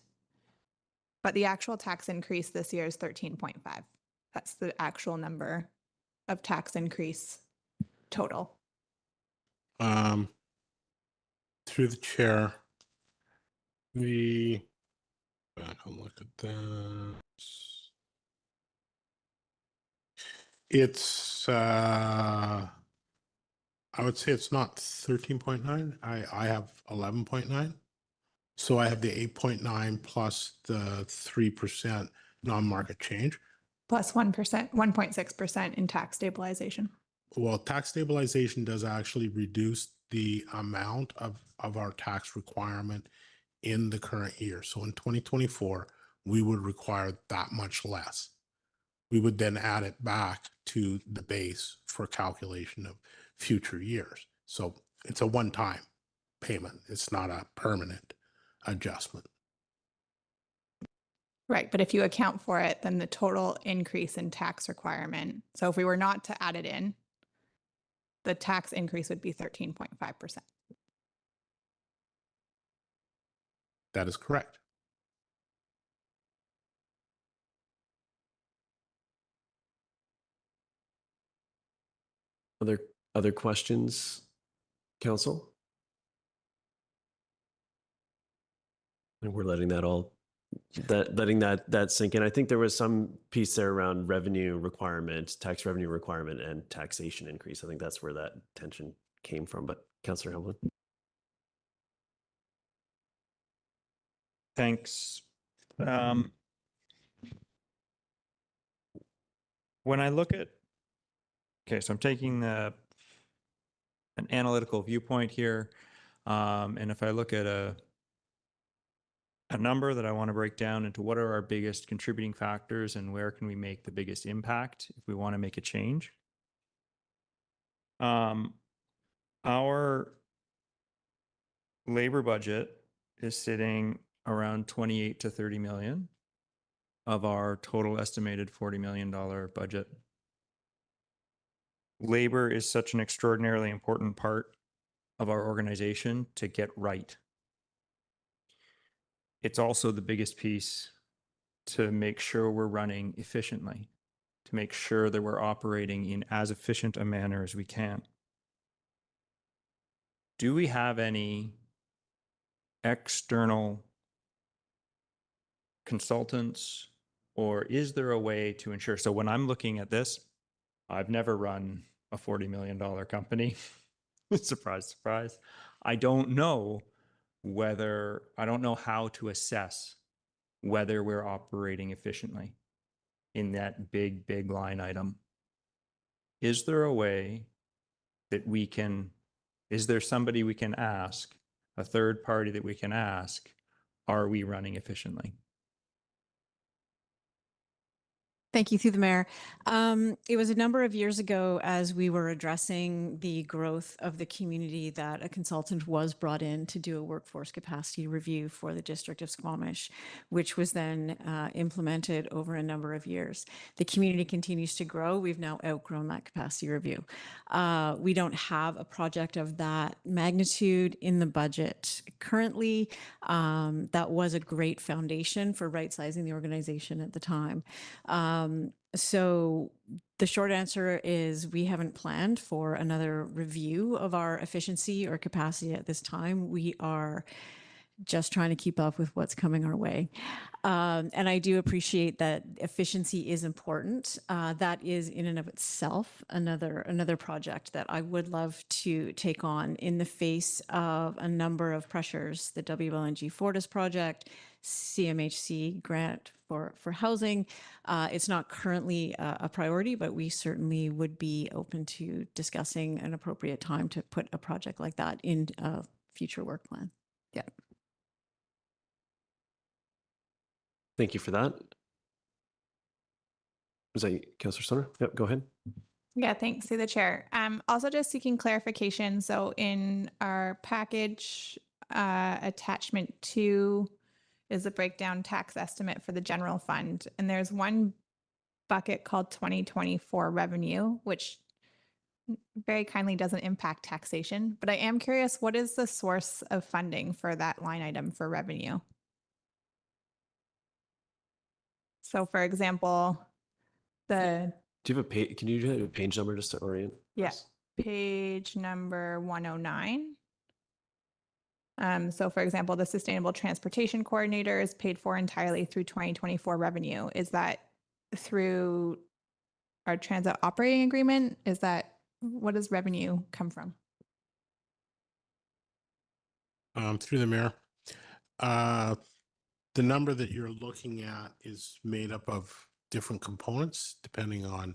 but the actual tax increase this year is 13.5. That's the actual number of tax increase total. Through the chair, back and look at this. It's I would say it's not 13.9. I have 11.9. So I have the 8.9 plus the 3% non-market change. Plus 1%, 1.6% in tax stabilization. Well, tax stabilization does actually reduce the amount of our tax requirement in the current year. So in 2024, we would require that much less. We would then add it back to the base for calculation of future years. So it's a one-time payment. It's not a permanent adjustment. Right, but if you account for it, then the total increase in tax requirement. So if we were not to add it in, the tax increase would be 13.5%. That is correct. Other questions, council? And we're letting that all letting that sink in. I think there was some piece there around revenue requirement, tax revenue requirement, and taxation increase. I think that's where that tension came from. But Councillor Hamlin. Thanks. When I look at, okay, so I'm taking an analytical viewpoint here. And if I look at a number that I want to break down into what are our biggest contributing factors and where can we make the biggest impact if we want to make a change. Our labor budget is sitting around 28 to 30 million of our total estimated $40 million budget. Labor is such an extraordinarily important part of our organization to get right. It's also the biggest piece to make sure we're running efficiently, to make sure that we're operating in as efficient a manner as we can. Do we have any external consultants, or is there a way to ensure? So when I'm looking at this, I've never run a $40 million company. Surprise, surprise. I don't know how to assess whether we're operating efficiently in that big line item. Is there a way that is there somebody we can ask, a third party that we can ask, are we running efficiently? Thank you, through the mayor. It was a number of years ago, as we were addressing the growth of the community, that a consultant was brought in to do a workforce capacity review for the District of Squamish, which was then implemented over a number of years. The community continues to grow. We've now outgrown that capacity review. We don't have a project of that magnitude in the budget currently. That was a great foundation for right-sizing the organization at the time. So the short answer is we haven't planned for another review of our efficiency or capacity at this time. We are just trying to keep up with what's coming our way. And I do appreciate that efficiency is important. That is in and of itself another project that I would love to take on in the face of a number of pressures, the WLNG Fortis project, CMHC grant for housing. It's not currently a priority, but we certainly would be open to discussing an appropriate time to put a project like that in a future work plan. Yeah. Thank you for that. Was that Councillor Stoner? Yep, go ahead. Yeah, thanks to the chair. Also just seeking clarification. So in our package, attachment 2 is a breakdown tax estimate for the general fund. And there's one bucket called 2024 revenue, which very kindly doesn't impact taxation. But I am curious, what is the source of funding for that line item for revenue? So for example, Do you have a page? Can you do a page number just to orient? Yes. Page number 109. So for example, the Sustainable Transportation Coordinator is paid for entirely through 2024 revenue. Is that through our transit operating agreement? What does revenue come from? Through the mayor. The number that you're looking at is made up of different components depending on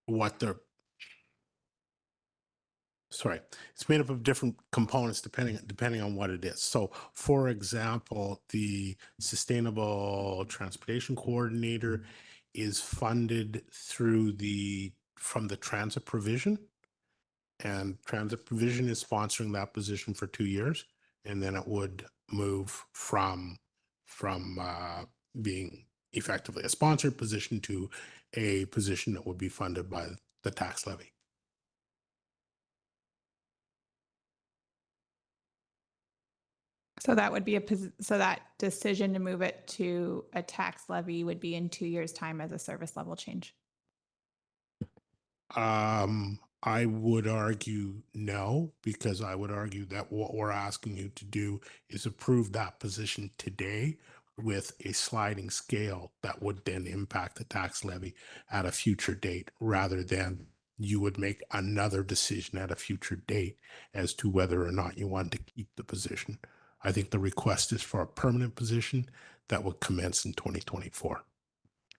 what they're. Sorry, it's made up of different components depending on what it is. So, for example, the Sustainable Transportation Coordinator is funded from the transit provision, and transit provision is sponsoring that position for 2 years, and then it would move from being effectively a sponsored position to a position that would be funded by the tax levy. So that would be so that decision to move it to a tax levy would be in 2 years' time as a service level change. I would argue no, because I would argue that what we're asking you to do is approve that position today with a sliding scale that would then impact the tax levy at a future date, rather than you would make another decision at a future date as to whether or not you want to keep the position. I think the request is for a permanent position that would commence in 2024.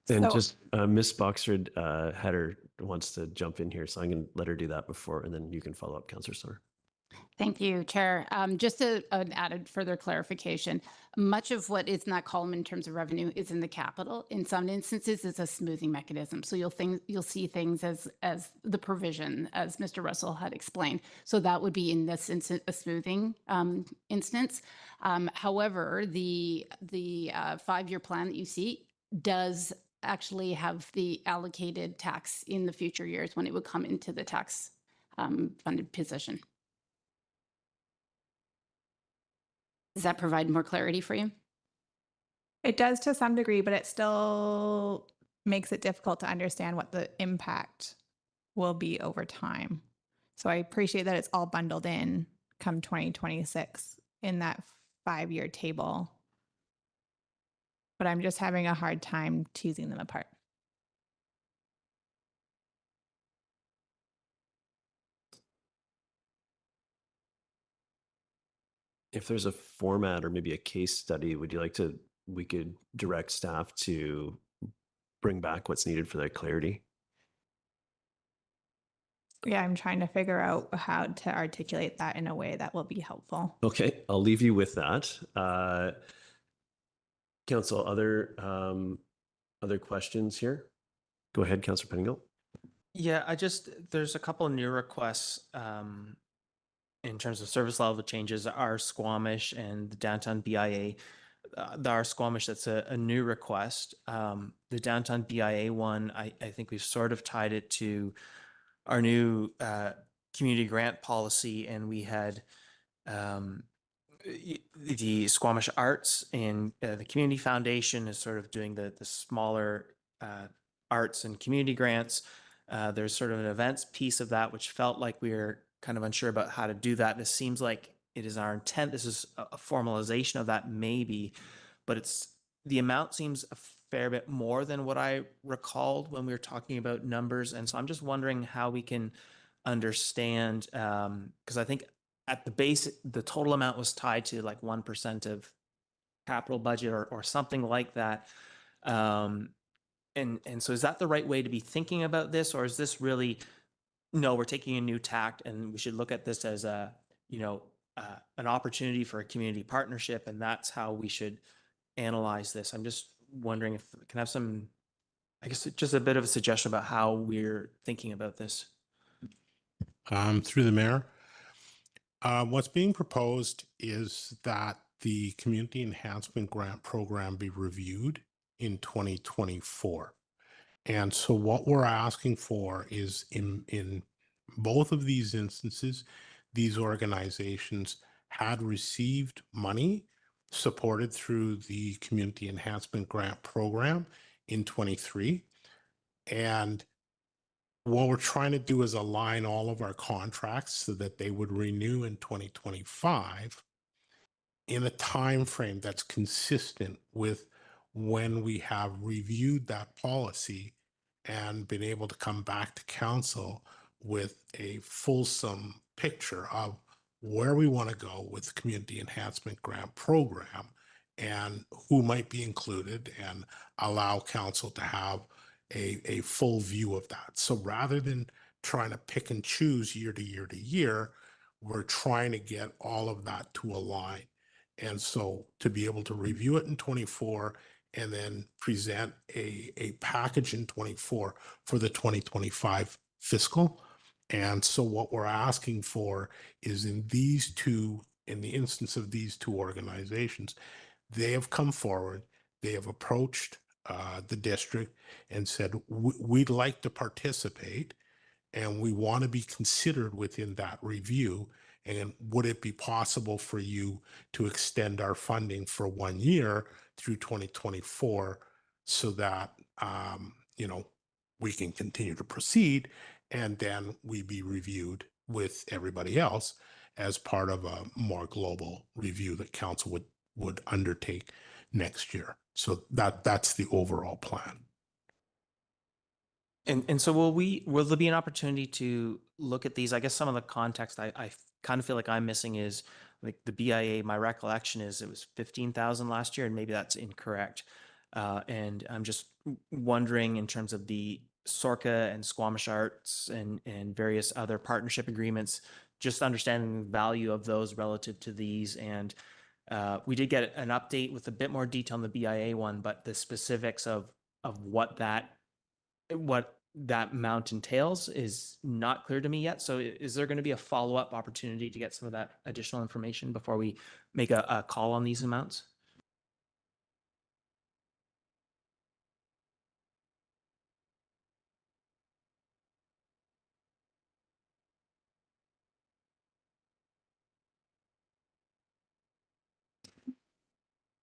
And So- just Ms. Boxford Hatter wants to jump in here, so I'm going to let her do that before, and then you can follow up, Councillor Summer. Thank you, Chair. Just an added further clarification. Much of what is in that column in terms of revenue is in the capital. In some instances, it's a smoothing mechanism. So you'll see things as the provision, as Mr. Russell had explained. So that would be in this instance a smoothing instance. However, the 5-year plan that you see does actually have the allocated tax in the future years when it would come into the tax funded position. Does that provide more clarity for you? It does to some degree, but it still makes it difficult to understand what the impact will be over time. So I appreciate that it's all bundled in come 2026 in that 5-year table, but I'm just having a hard time teasing them apart. If there's a format or maybe a case study, would you like to, we could direct staff to bring back what's needed for that clarity? Yeah, I'm trying to figure out how to articulate that in a way that will be helpful. Okay, I'll leave you with that. Council, other questions here? Go ahead, Councillor Pettingill. Yeah, there's a couple of new requests in terms of service level changes. Our Squamish and the downtown BIA. Our Squamish, that's a new request. The downtown BIA one, I think we've sort of tied it to our new community grant policy, and we had the Squamish Arts and the Community Foundation is sort of doing the smaller arts and community grants. There's sort of an events piece of that, which felt like we were kind of unsure about how to do that. And it seems like it is our intent. This is a formalization of that maybe, but the amount seems a fair bit more than what I recalled when we were talking about numbers. And so I'm just wondering how we can understand, because I think at the base, the total amount was tied to like 1% of capital budget or something like that. And so is that the right way to be thinking about this, or is this really, no, we're taking a new tact and we should look at this as an opportunity for a community partnership, and that's how we should analyze this? I'm just wondering if I can have some, I guess, just a bit of a suggestion about how we're thinking about this. Through the mayor, what's being proposed is that the Community Enhancement Grant Program be reviewed in 2024. And so what we're asking for is in both of these instances, these organizations had received money supported through the Community Enhancement Grant Program in 23. And what we're trying to do is align all of our contracts so that they would renew in 2025 in a time frame that's consistent with when we have reviewed that policy and been able to come back to council with a fulsome picture of where we want to go with the Community Enhancement Grant Program and who might be included, and allow council to have a full view of that. So rather than trying to pick and choose year to year to year, we're trying to get all of that to align. And so to be able to review it in 24 and then present a package in 24 for the 2025 fiscal. And so what we're asking for is in the instance of these two organizations, they have come forward, they have approached the district and said, we'd like to participate and we want to be considered within that review. And would it be possible for you to extend our funding for 1 year through 2024 so that, we can continue to proceed? and then we be reviewed with everybody else as part of a more global review that council would undertake next year. So that's the overall plan. And so will there be an opportunity to look at these? I guess some of the context I kind of feel like I'm missing is like the BIA, my recollection is it was 15,000 last year, and maybe that's incorrect. And I'm just wondering in terms of the Sorka and Squamish Arts and various other partnership agreements, just understanding the value of those relative to these. And we did get an update with a bit more detail on the BIA one, but the specifics of what that amount entails is not clear to me yet. So is there going to be a follow-up opportunity to get some of that additional information before we make a call on these amounts?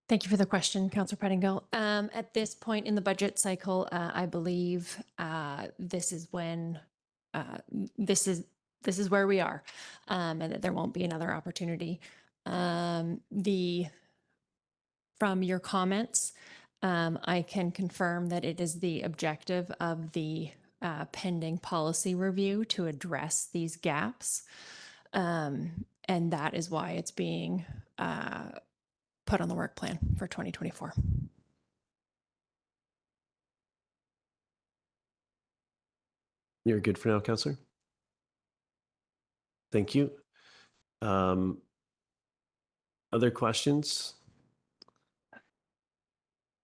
Thank you for the question, Councillor Pettingill. At this point in the budget cycle, I believe this is when this is where we are, and that there won't be another opportunity. From your comments, I can confirm that it is the objective of the pending policy review to address these gaps, and that is why it's being put on the work plan for 2024. You're good for now, Councillor. Thank you. Other questions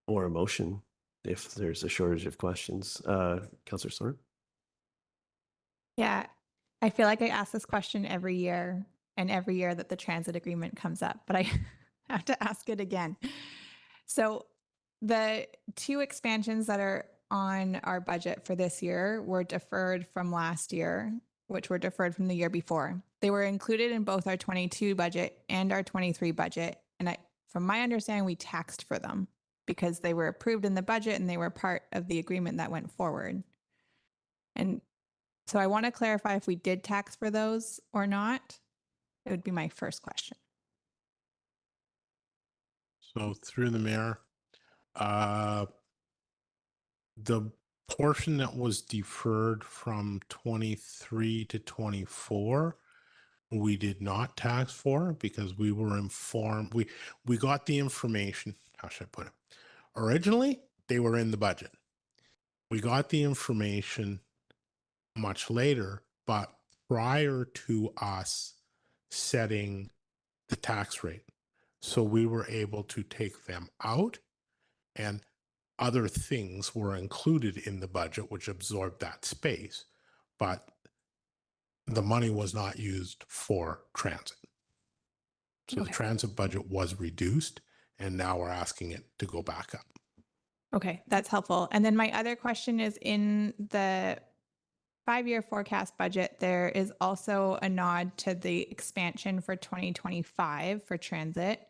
or a motion if there's a shortage of questions? Councillor Sorn? Yeah, I feel like I ask this question every year, and every year that the transit agreement comes up, but I have to ask it again. So the two expansions that are on our budget for this year were deferred from last year, which were deferred from the year before. They were included in both our 22 budget and our 23 budget. And from my understanding, we taxed for them because they were approved in the budget and they were part of the agreement that went forward. And so I want to clarify if we did tax for those or not. It would be my first question. So through the mayor, the portion that was deferred from 23 to 24, we did not tax for because we were informed. We got the information. How should I put it? Originally, they were in the budget. We got the information much later, but prior to us setting the tax rate. So we were able to take them out, and other things were included in the budget, which absorbed that space, but the money was not used for transit. So the transit budget was reduced, and now we're asking it to go back up. Okay, that's helpful. And then my other question is, in the 5-year forecast budget, there is also a nod to the expansion for 2025 for transit,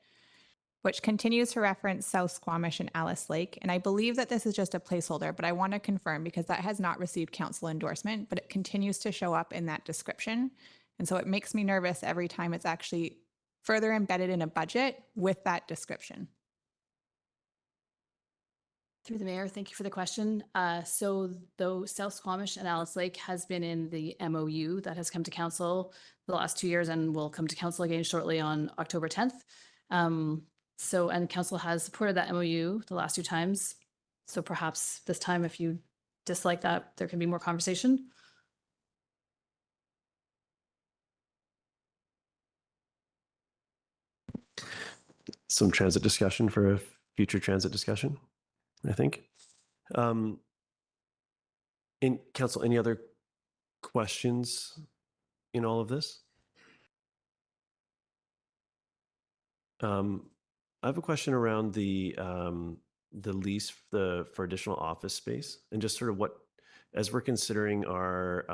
which continues to reference South Squamish and Alice Lake. And I believe that this is just a placeholder, but I want to confirm because that has not received council endorsement, but it continues to show up in that description. And so it makes me nervous every time it's actually further embedded in a budget with that description. Through the mayor, thank you for the question. So though South Squamish and Alice Lake has been in the MOU that has come to council the last 2 years and will come to council again shortly on October 10th. And council has supported that MOU the last 2 times. So perhaps this time, if you dislike that, there can be more conversation. Some transit discussion for a future transit discussion, I think. In council, any other questions in all of this? I have a question around the lease for additional office space, and just sort of what, as we're considering our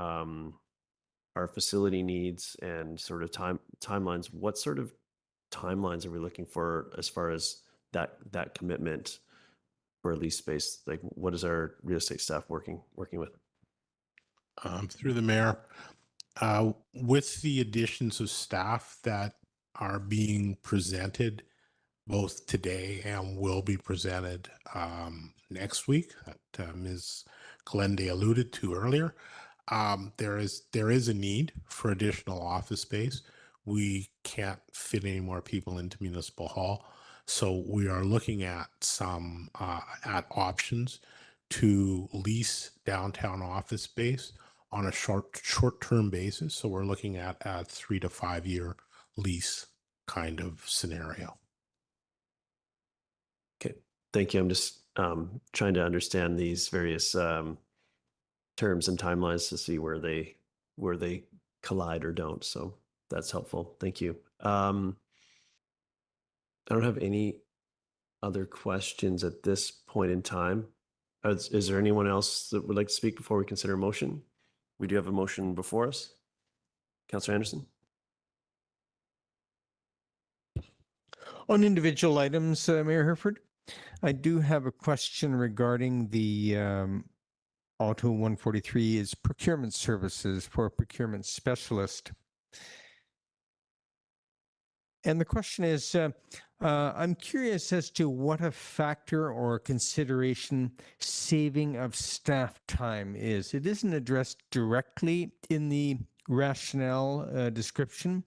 facility needs and sort of timelines, what sort of timelines are we looking for as far as that commitment for a lease space? Like, what is our real estate staff working with? Through the mayor, with the additions of staff that are being presented both today and will be presented next week, that Ms. Glende alluded to earlier, there is a need for additional office space. We can't fit any more people into Municipal Hall, so we are looking at some at options to lease downtown office space on a short-term basis. So we're looking at a 3 to 5 year lease kind of scenario. Okay, thank you. I'm just trying to understand these various terms and timelines to see where they collide or don't. So that's helpful. Thank you. I don't have any other questions at this point in time. Is there anyone else that would like to speak before we consider a motion? We do have a motion before us. Councillor Anderson. On individual items, Mayor Herford, I do have a question regarding the Auto 143 is procurement services for a procurement specialist. And the question is, I'm curious as to what a factor or consideration saving of staff time is. It isn't addressed directly in the rationale description,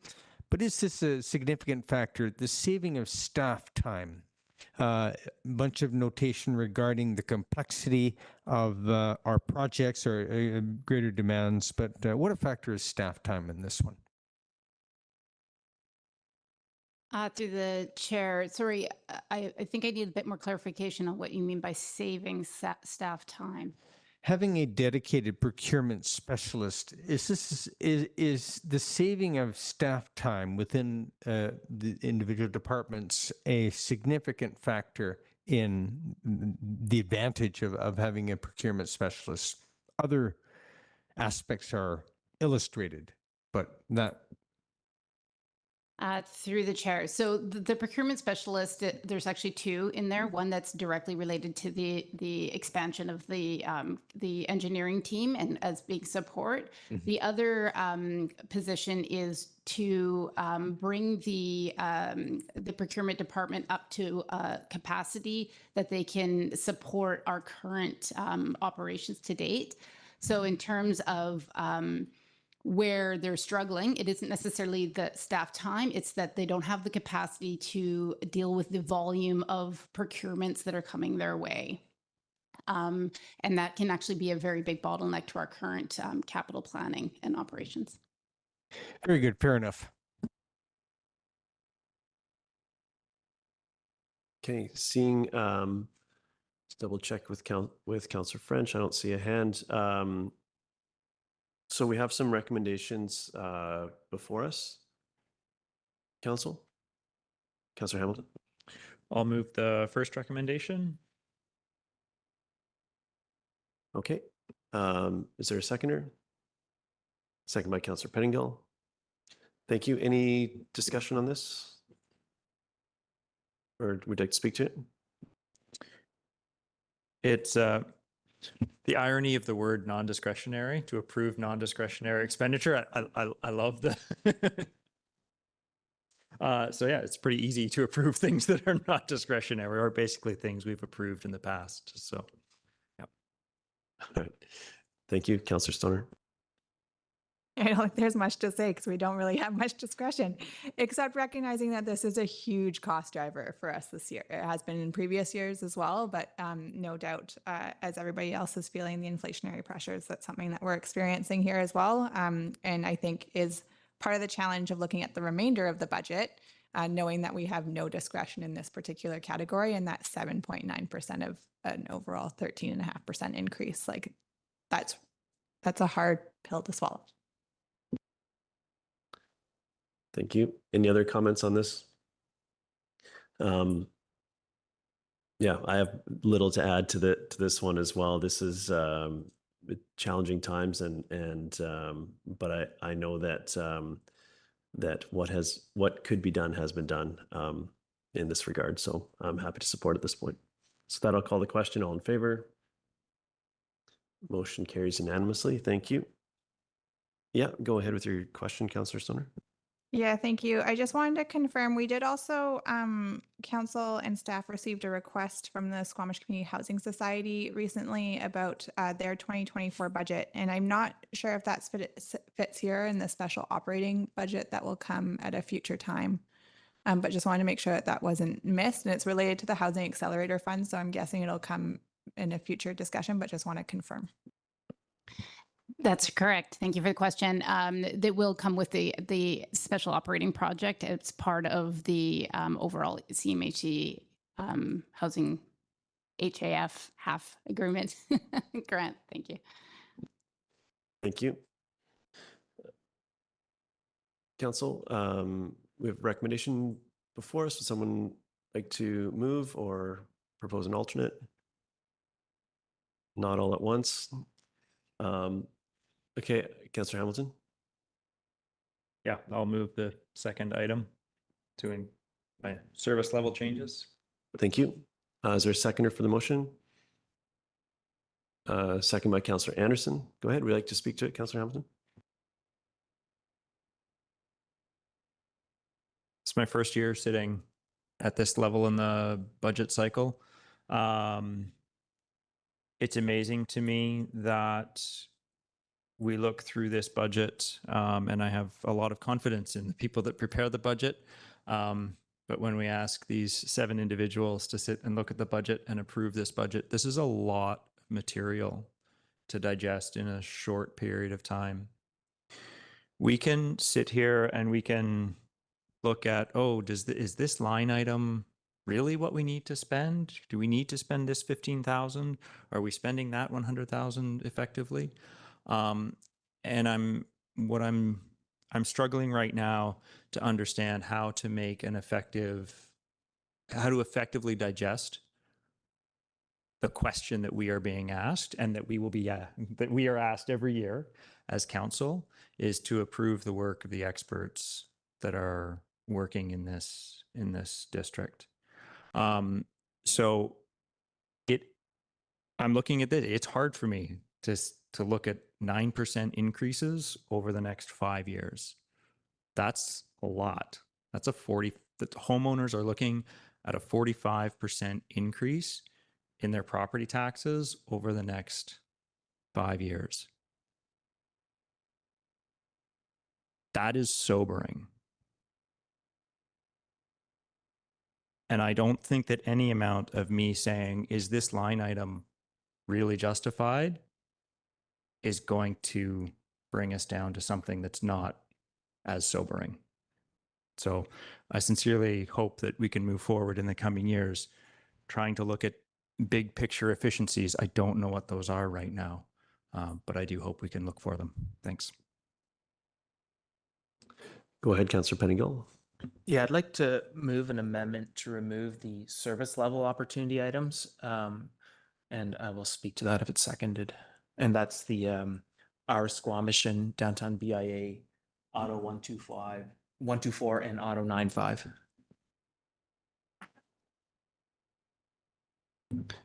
but is this a significant factor, the saving of staff time? A bunch of notation regarding the complexity of our projects or greater demands, but what a factor is staff time in this one? Through the chair, sorry, I think I need a bit more clarification on what you mean by saving staff time. Having a dedicated procurement specialist, is the saving of staff time within the individual departments a significant factor in the advantage of having a procurement specialist? Other aspects are illustrated, but not. Through the chair. So the procurement specialist, there's actually two in there. One that's directly related to the expansion of the engineering team and as being support. Mm-hmm. The other position is to bring the procurement department up to capacity that they can support our current operations to date. So in terms of where they're struggling, it isn't necessarily the staff time, it's that they don't have the capacity to deal with the volume of procurements that are coming their way. And that can actually be a very big bottleneck to our current capital planning and operations. Very good, fair enough. Okay, seeing, let's double check with Councillor French. I don't see a hand. So we have some recommendations before us. Councillor Hamilton. I'll move the first recommendation. Okay. Is there a seconder? Second by Councillor Pettingill. Thank you. Any discussion on this? Or would you like to speak to it? It's the irony of the word non-discretionary, to approve non-discretionary expenditure. I love the so yeah, it's pretty easy to approve things that are not discretionary or basically things we've approved in the past. So yeah. All right. Thank you, Councillor Stoner. I don't think there's much to say because we don't really have much discretion, except recognizing that this is a huge cost driver for us this year. It has been in previous years as well, but no doubt, as everybody else is feeling the inflationary pressures, that's something that we're experiencing here as well. And I think is part of the challenge of looking at the remainder of the budget, knowing that we have no discretion in this particular category, and that 7.9% of an overall 13.5% increase. Like that's a hard pill to swallow. Thank you. Any other comments on this? Yeah, I have little to add to this one as well. This is challenging times, but I know that that what could be done has been done in this regard. So I'm happy to support at this point. So that I'll call the question. All in favor? Motion carries unanimously. Thank you. Yeah, go ahead with your question, Councillor Stoner. Yeah, thank you. I just wanted to confirm, we did also, council and staff received a request from the Squamish Community Housing Society recently about their 2024 budget. And I'm not sure if that fits here in the special operating budget that will come at a future time. But just wanted to make sure that that wasn't missed, and it's related to the Housing Accelerator Fund. So I'm guessing it'll come in a future discussion, but just want to confirm. That's correct. Thank you for the question. That will come with the special operating project. It's part of the overall CMHC housing HAF half agreement grant. Thank you. Thank you. Council, we have recommendation before us. Would someone like to move or propose an alternate? Not all at once. Okay, Councillor Hamilton. Yeah, I'll move the second item to my service level changes. Thank you. Is there a seconder for the motion? Second by Councillor Anderson. Go ahead. Would you like to speak to it, Councillor Hamilton? It's my first year sitting at this level in the budget cycle. It's amazing to me that we look through this budget, and I have a lot of confidence in the people that prepare the budget. But when we ask these 7 individuals to sit and look at the budget and approve this budget, this is a lot of material to digest in a short period of time. We can sit here and we can look at, oh, is this line item really what we need to spend? Do we need to spend this 15,000? Are we spending that 100,000 effectively? And I'm struggling right now to understand how to effectively digest the question that we are being asked, and that we are asked every year as council, is to approve the work of the experts that are working in this district. So I'm looking at this. It's hard for me to look at 9% increases over the next 5 years. That's a lot. The homeowners are looking at a 45% increase in their property taxes over the next 5 years. That is sobering. And I don't think that any amount of me saying, is this line item really justified, is going to bring us down to something that's not as sobering. So I sincerely hope that we can move forward in the coming years, trying to look at big picture efficiencies. I don't know what those are right now, but I do hope we can look for them. Thanks. Go ahead, Councillor Pettingill. Yeah, I'd like to move an amendment to remove the service level opportunity items. And I will speak to that if it's seconded. And that's the our Squamish and Downtown BIA Auto 124 and Auto 95.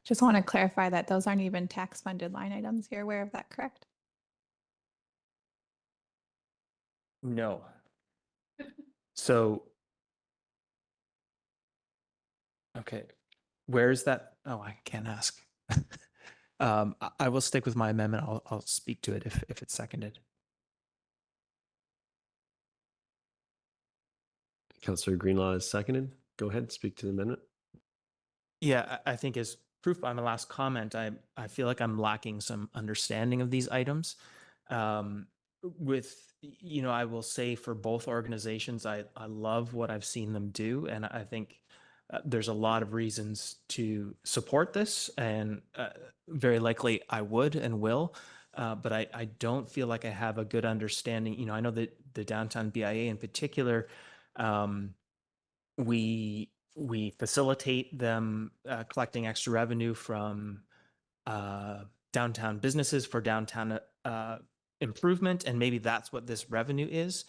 Just want to clarify that those aren't even tax funded line items. You're aware of that, correct? No. So, okay, where's that? Oh, I can't ask. I will stick with my amendment. I'll speak to it if it's seconded. Councillor Greenlaw is seconded. Go ahead, speak to the amendment. Yeah, I think as proof by my last comment, I feel like I'm lacking some understanding of these items. I will say for both organizations, I love what I've seen them do. And I think there's a lot of reasons to support this, and very likely I would and will. But I don't feel like I have a good understanding. I know that the Downtown BIA in particular, we facilitate them collecting extra revenue from downtown businesses for downtown improvement, and maybe that's what this revenue is.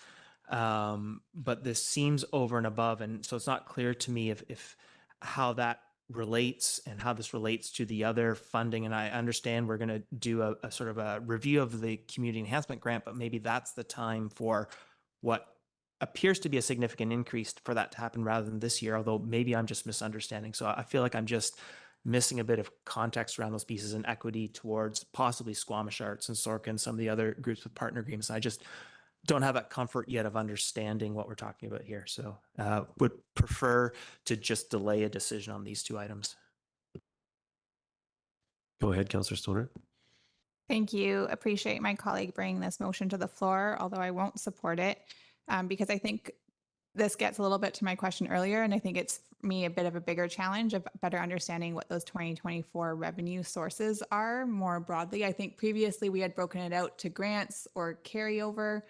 But this seems over and above, and so it's not clear to me if how that relates and how this relates to the other funding. And I understand we're going to do a sort of a review of the community enhancement grant, but maybe that's the time for what appears to be a significant increase for that to happen rather than this year, although maybe I'm just misunderstanding. So I feel like I'm just missing a bit of context around those pieces and equity towards possibly Squamish Arts and Sorka and some of the other groups with partner agreements. I just don't have that comfort yet of understanding what we're talking about here. So would prefer to just delay a decision on these two items. Go ahead, Councillor Stoner. Thank you. Appreciate my colleague bringing this motion to the floor, although I won't support it because I think this gets a little bit to my question earlier, and I think it's me a bit of a bigger challenge of better understanding what those 2024 revenue sources are more broadly. I think previously we had broken it out to grants or carryover,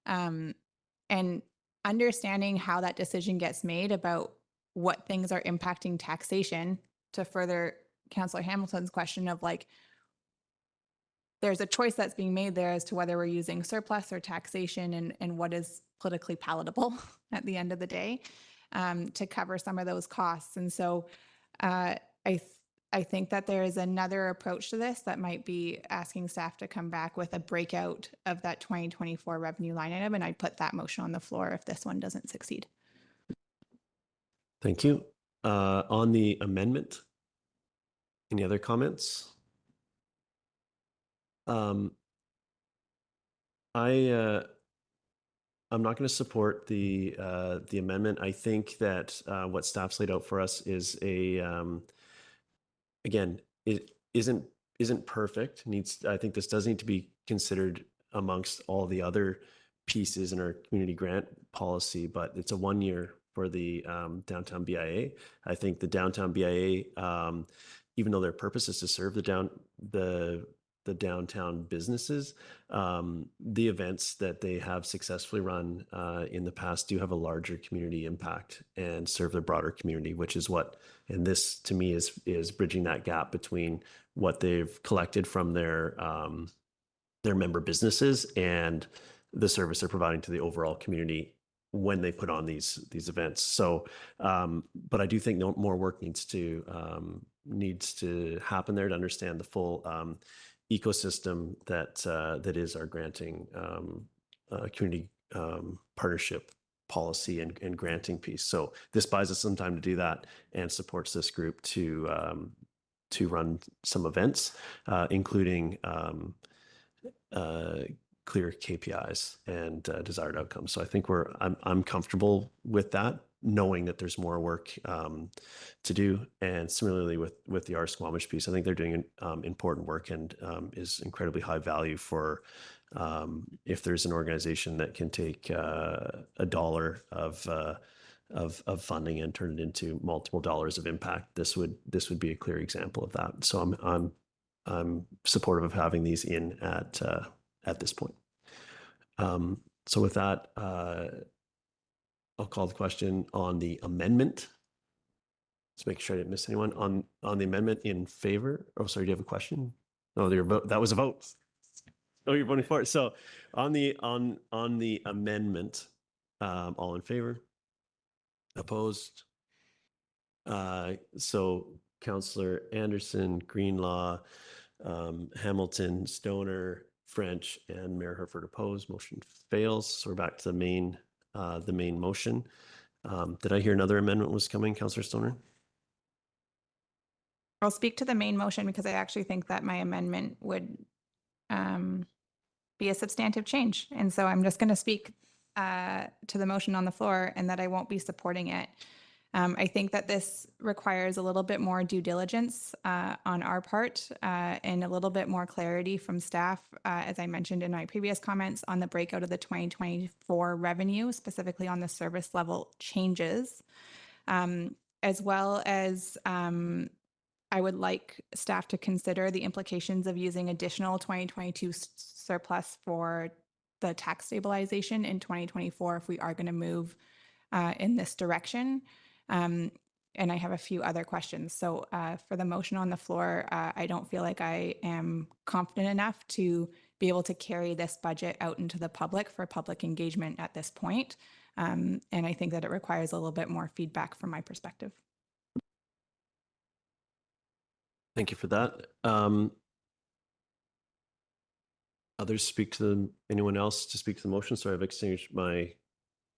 and understanding how that decision gets made about what things are impacting taxation, to further Councillor Hamilton's question of like, there's a choice that's being made there as to whether we're using surplus or taxation and what is politically palatable at the end of the day to cover some of those costs. And so I think that there is another approach to this that might be asking staff to come back with a breakout of that 2024 revenue line item. And I'd put that motion on the floor if this one doesn't succeed. Thank you. On the amendment, any other comments? I'm not going to support the amendment. I think that what staff's laid out for us is again, it isn't perfect. I think this does need to be considered amongst all the other pieces in our community grant policy, but it's a 1 year for the downtown BIA. I think the downtown BIA, even though their purpose is to serve the downtown businesses, the events that they have successfully run in the past do have a larger community impact and serve the broader community, which is what, and this to me is bridging that gap between what they've collected from their member businesses and the service they're providing to the overall community when they put on these events. So, but I do think more work needs to happen there to understand the full ecosystem that is our granting community partnership policy and granting piece. So this buys us some time to do that and supports this group to run some events, including clear KPIs and desired outcomes. So I think I'm comfortable with that, knowing that there's more work to do. And similarly with the Squamish piece, I think they're doing important work and is incredibly high value for if there's an organization that can take $1 of funding and turn it into multiple dollars of impact. This would be a clear example of that. So I'm supportive of having these in at this point. So with that, I'll call the question on the amendment. Let's make sure I didn't miss anyone on the amendment in favor. Oh, sorry, do you have a question? No, your vote. That was a vote. Oh, you're voting for it. So on the amendment, all in favor? Opposed? So Councillor Anderson, Greenlaw, Hamilton, Stoner, French, and Mayor Herford opposed. Motion fails. So we're back to the main motion. Did I hear another amendment was coming, Councillor Stoner? I'll speak to the main motion because I actually think that my amendment would be a substantive change. And so I'm just going to speak to the motion on the floor and that I won't be supporting it. I think that this requires a little bit more due diligence on our part and a little bit more clarity from staff, as I mentioned in my previous comments, on the breakout of the 2024 revenue, specifically on the service level changes, as well as I would like staff to consider the implications of using additional 2022 surplus for the tax stabilization in 2024 if we are going to move in this direction. And I have a few other questions. So for the motion on the floor, I don't feel like I am confident enough to be able to carry this budget out into the public for public engagement at this point. And I think that it requires a little bit more feedback from my perspective. Thank you for that. Others speak to anyone else to speak to the motion? Sorry, I've exchanged I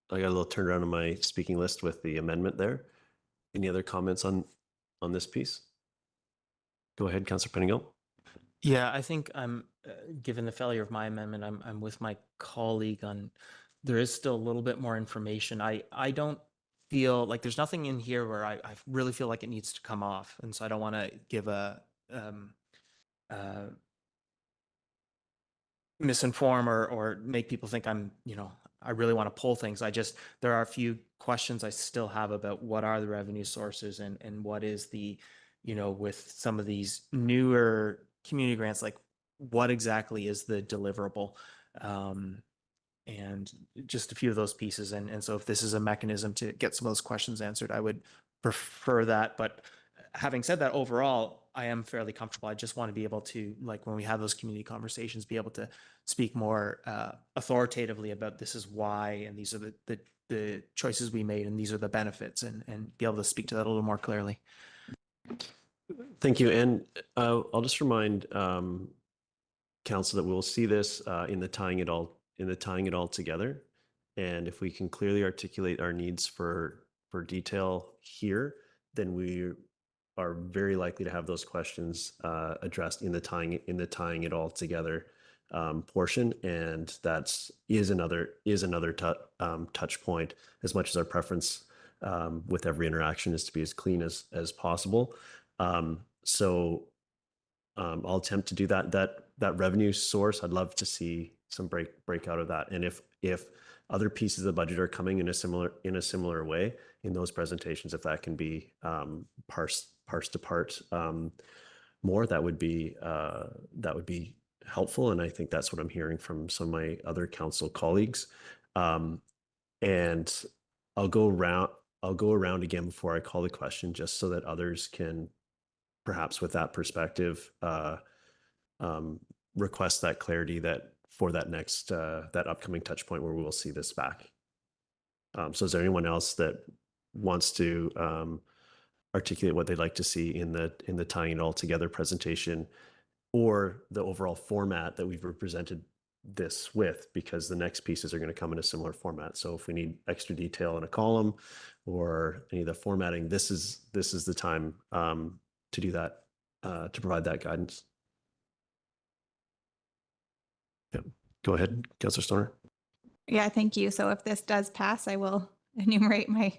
got a little turnaround on my speaking list with the amendment there. Any other comments on this piece? Go ahead, Councillor Penningill. Yeah, I think given the failure of my amendment, I'm with my colleague on, there is still a little bit more information. I don't feel like there's nothing in here where I really feel like it needs to come off. And so I don't want to give a misinform or make people think I really want to pull things. There are a few questions I still have about what are the revenue sources and what is the, with some of these newer community grants, like what exactly is the deliverable? And just a few of those pieces. And so if this is a mechanism to get some of those questions answered, I would prefer that. But having said that, overall, I am fairly comfortable. I just want to be able to, like when we have those community conversations, be able to speak more authoritatively about this is why, and these are the choices we made, and these are the benefits, and be able to speak to that a little more clearly. Thank you. And I'll just remind council that we'll see this in the tying it all together. And if we can clearly articulate our needs for detail here, then we are very likely to have those questions addressed in the tying it all together portion. And is another touch point, as much as our preference with every interaction is to be as clean as possible. So I'll attempt to do that. That revenue source, I'd love to see some breakout of that. And if other pieces of the budget are coming in a similar way in those presentations, if that can be parsed apart more, that would be helpful. And I think that's what I'm hearing from some of my other council colleagues. And I'll go around again before I call the question, just so that others can, perhaps with that perspective, request that clarity for that next that upcoming touch point where we will see this back. So is there anyone else that wants to articulate what they'd like to see in the tying it all together presentation, or the overall format that we've represented this with, because the next pieces are going to come in a similar format. So if we need extra detail in a column or any of the formatting, this is the time to do that, to provide that guidance. Yeah, go ahead, Councillor Stoner. Yeah, thank you. So if this does pass, I will enumerate my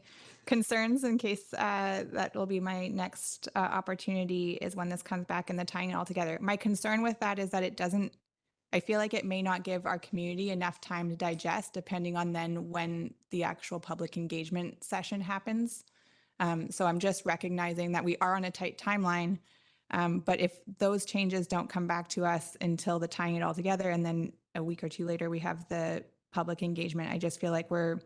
concerns in case that will be my next opportunity, is when this comes back and the tying it all together. My concern with that is that I feel like it may not give our community enough time to digest, depending on then when the actual public engagement session happens. So I'm just recognizing that we are on a tight timeline, but if those changes don't come back to us until the tying it all together, and then a week or two later we have the public engagement, I just feel like we're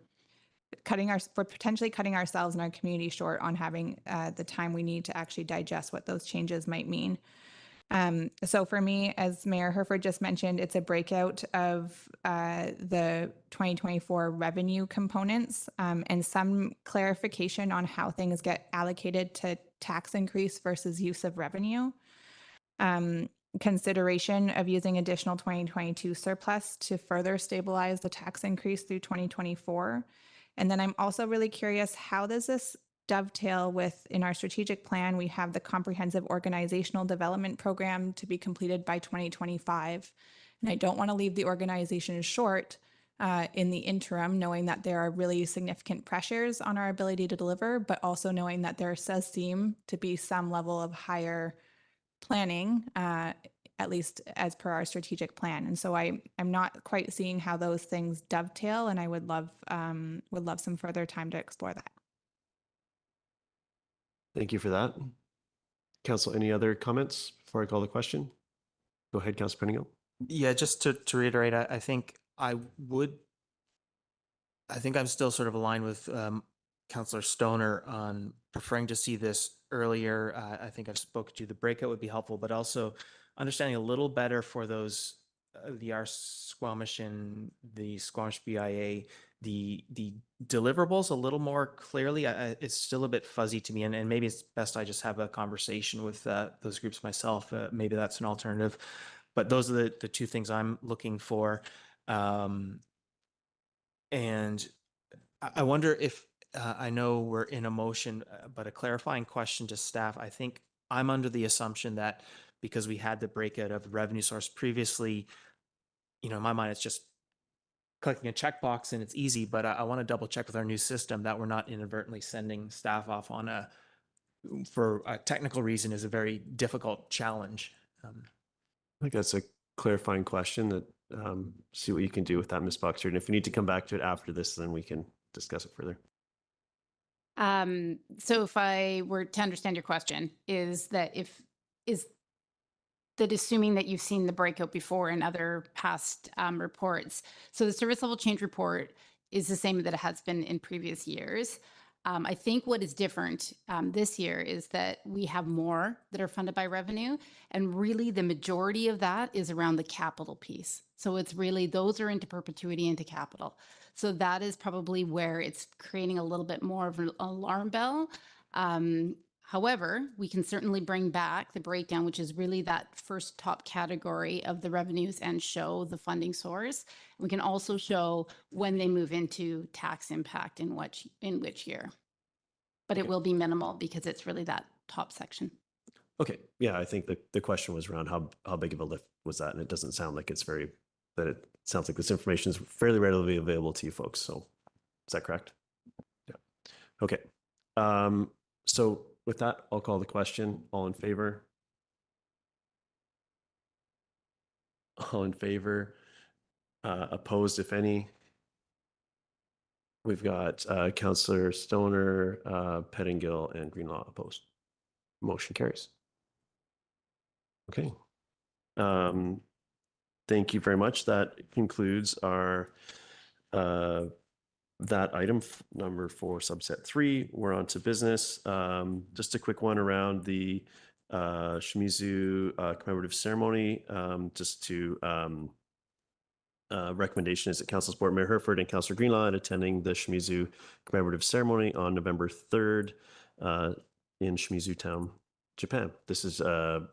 potentially cutting ourselves and our community short on having the time we need to actually digest what those changes might mean. So for me, as Mayor Herford just mentioned, it's a breakout of the 2024 revenue components and some clarification on how things get allocated to tax increase versus use of revenue. Consideration of using additional 2022 surplus to further stabilize the tax increase through 2024. And then I'm also really curious, how does this dovetail with, in our strategic plan, we have the comprehensive organizational development program to be completed by 2025. And I don't want to leave the organization short in the interim, knowing that there are really significant pressures on our ability to deliver, but also knowing that there does seem to be some level of higher planning, at least as per our strategic plan. And so I'm not quite seeing how those things dovetail, and I would love some further time to explore that. Thank you for that. Council, any other comments before I call the question? Go ahead, Councillor Penningill. Yeah, just to reiterate, I think I'm still sort of aligned with Councillor Stoner on preferring to see this earlier. I think I've spoken to the breakout would be helpful, but also understanding a little better for those the Squamish and the Squamish BIA the deliverables a little more clearly. It's still a bit fuzzy to me, and maybe it's best I just have a conversation with those groups myself. Maybe that's an alternative, but those are the two things I'm looking for. And I wonder if I know we're in a motion, but a clarifying question to staff. I think I'm under the assumption that because we had the breakout of revenue source previously, in my mind, it's just clicking a checkbox and it's easy, but I want to double check with our new system that we're not inadvertently sending staff off on for a technical reason is a very difficult challenge. I think that's a clarifying question that see what you can do with that, Ms. Boxer. And if we need to come back to it after this, then we can discuss it further. So if I were to understand your question, is that assuming that you've seen the breakout before in other past reports. So the service level change report is the same that it has been in previous years. I think what is different this year is that we have more that are funded by revenue, and really the majority of that is around the capital piece. So it's really, those are into perpetuity, into capital. So that is probably where it's creating a little bit more of an alarm bell. However, we can certainly bring back the breakdown, which is really that first top category of the revenues, and show the funding source. We can also show when they move into tax impact in which year. But it will be minimal because it's really that top section. Okay. Yeah, I think the question was around how big of a lift was that, and it doesn't sound like it's it sounds like this information is fairly readily available to you folks. So is that correct? Yeah. Okay. So with that, I'll call the question. All in favor? All in favor? Opposed, if any? We've got Councillor Stoner, Pettingill, and Greenlaw opposed. Motion carries. Okay. Thank you very much. That concludes our that item number 4, subset 3. We're on to business. Just a quick one around the Shimizu commemorative ceremony. Just to recommendation is that Council support Mayor Herford and Councillor Greenlaw in attending the Shimizu commemorative ceremony on November 3rd in Shimizu Town, Japan. This is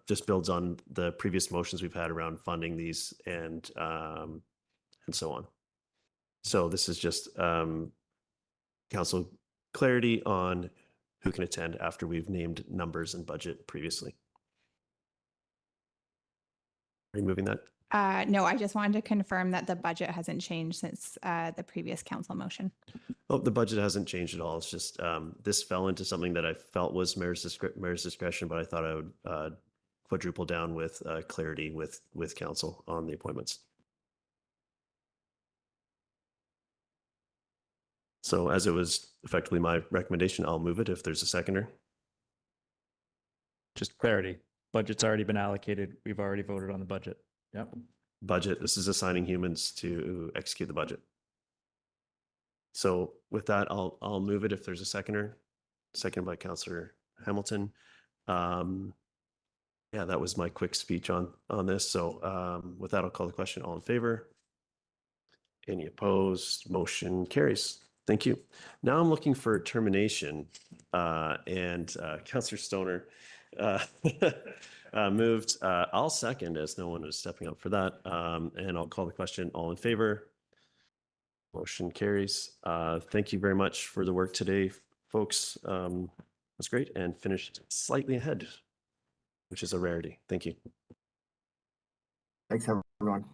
just builds on the previous motions we've had around funding these and so on. So this is just council clarity on who can attend after we've named numbers and budget previously. Are you moving that? No, I just wanted to confirm that the budget hasn't changed since the previous council motion. Oh, the budget hasn't changed at all. It's just this fell into something that I felt was mayor's discretion, but I thought I would quadruple down with clarity with council on the appointments. So as it was effectively my recommendation, I'll move it if there's a seconder. Just clarity. Budget's already been allocated. We've already voted on the budget. Yep. Budget. This is assigning humans to execute the budget. So with that, I'll move it if there's a seconder. Second by Councillor Hamilton. Yeah, that was my quick speech on this. So with that, I'll call the question. All in favor? Any opposed? Motion carries. Thank you. Now I'm looking for termination, and Councillor Stoner moved. I'll second as no one is stepping up for that, and I'll call the question. All in favor? Motion carries. Thank you very much for the work today, folks. That's great, and finished slightly ahead, which is a rarity. Thank you. Thanks, everyone.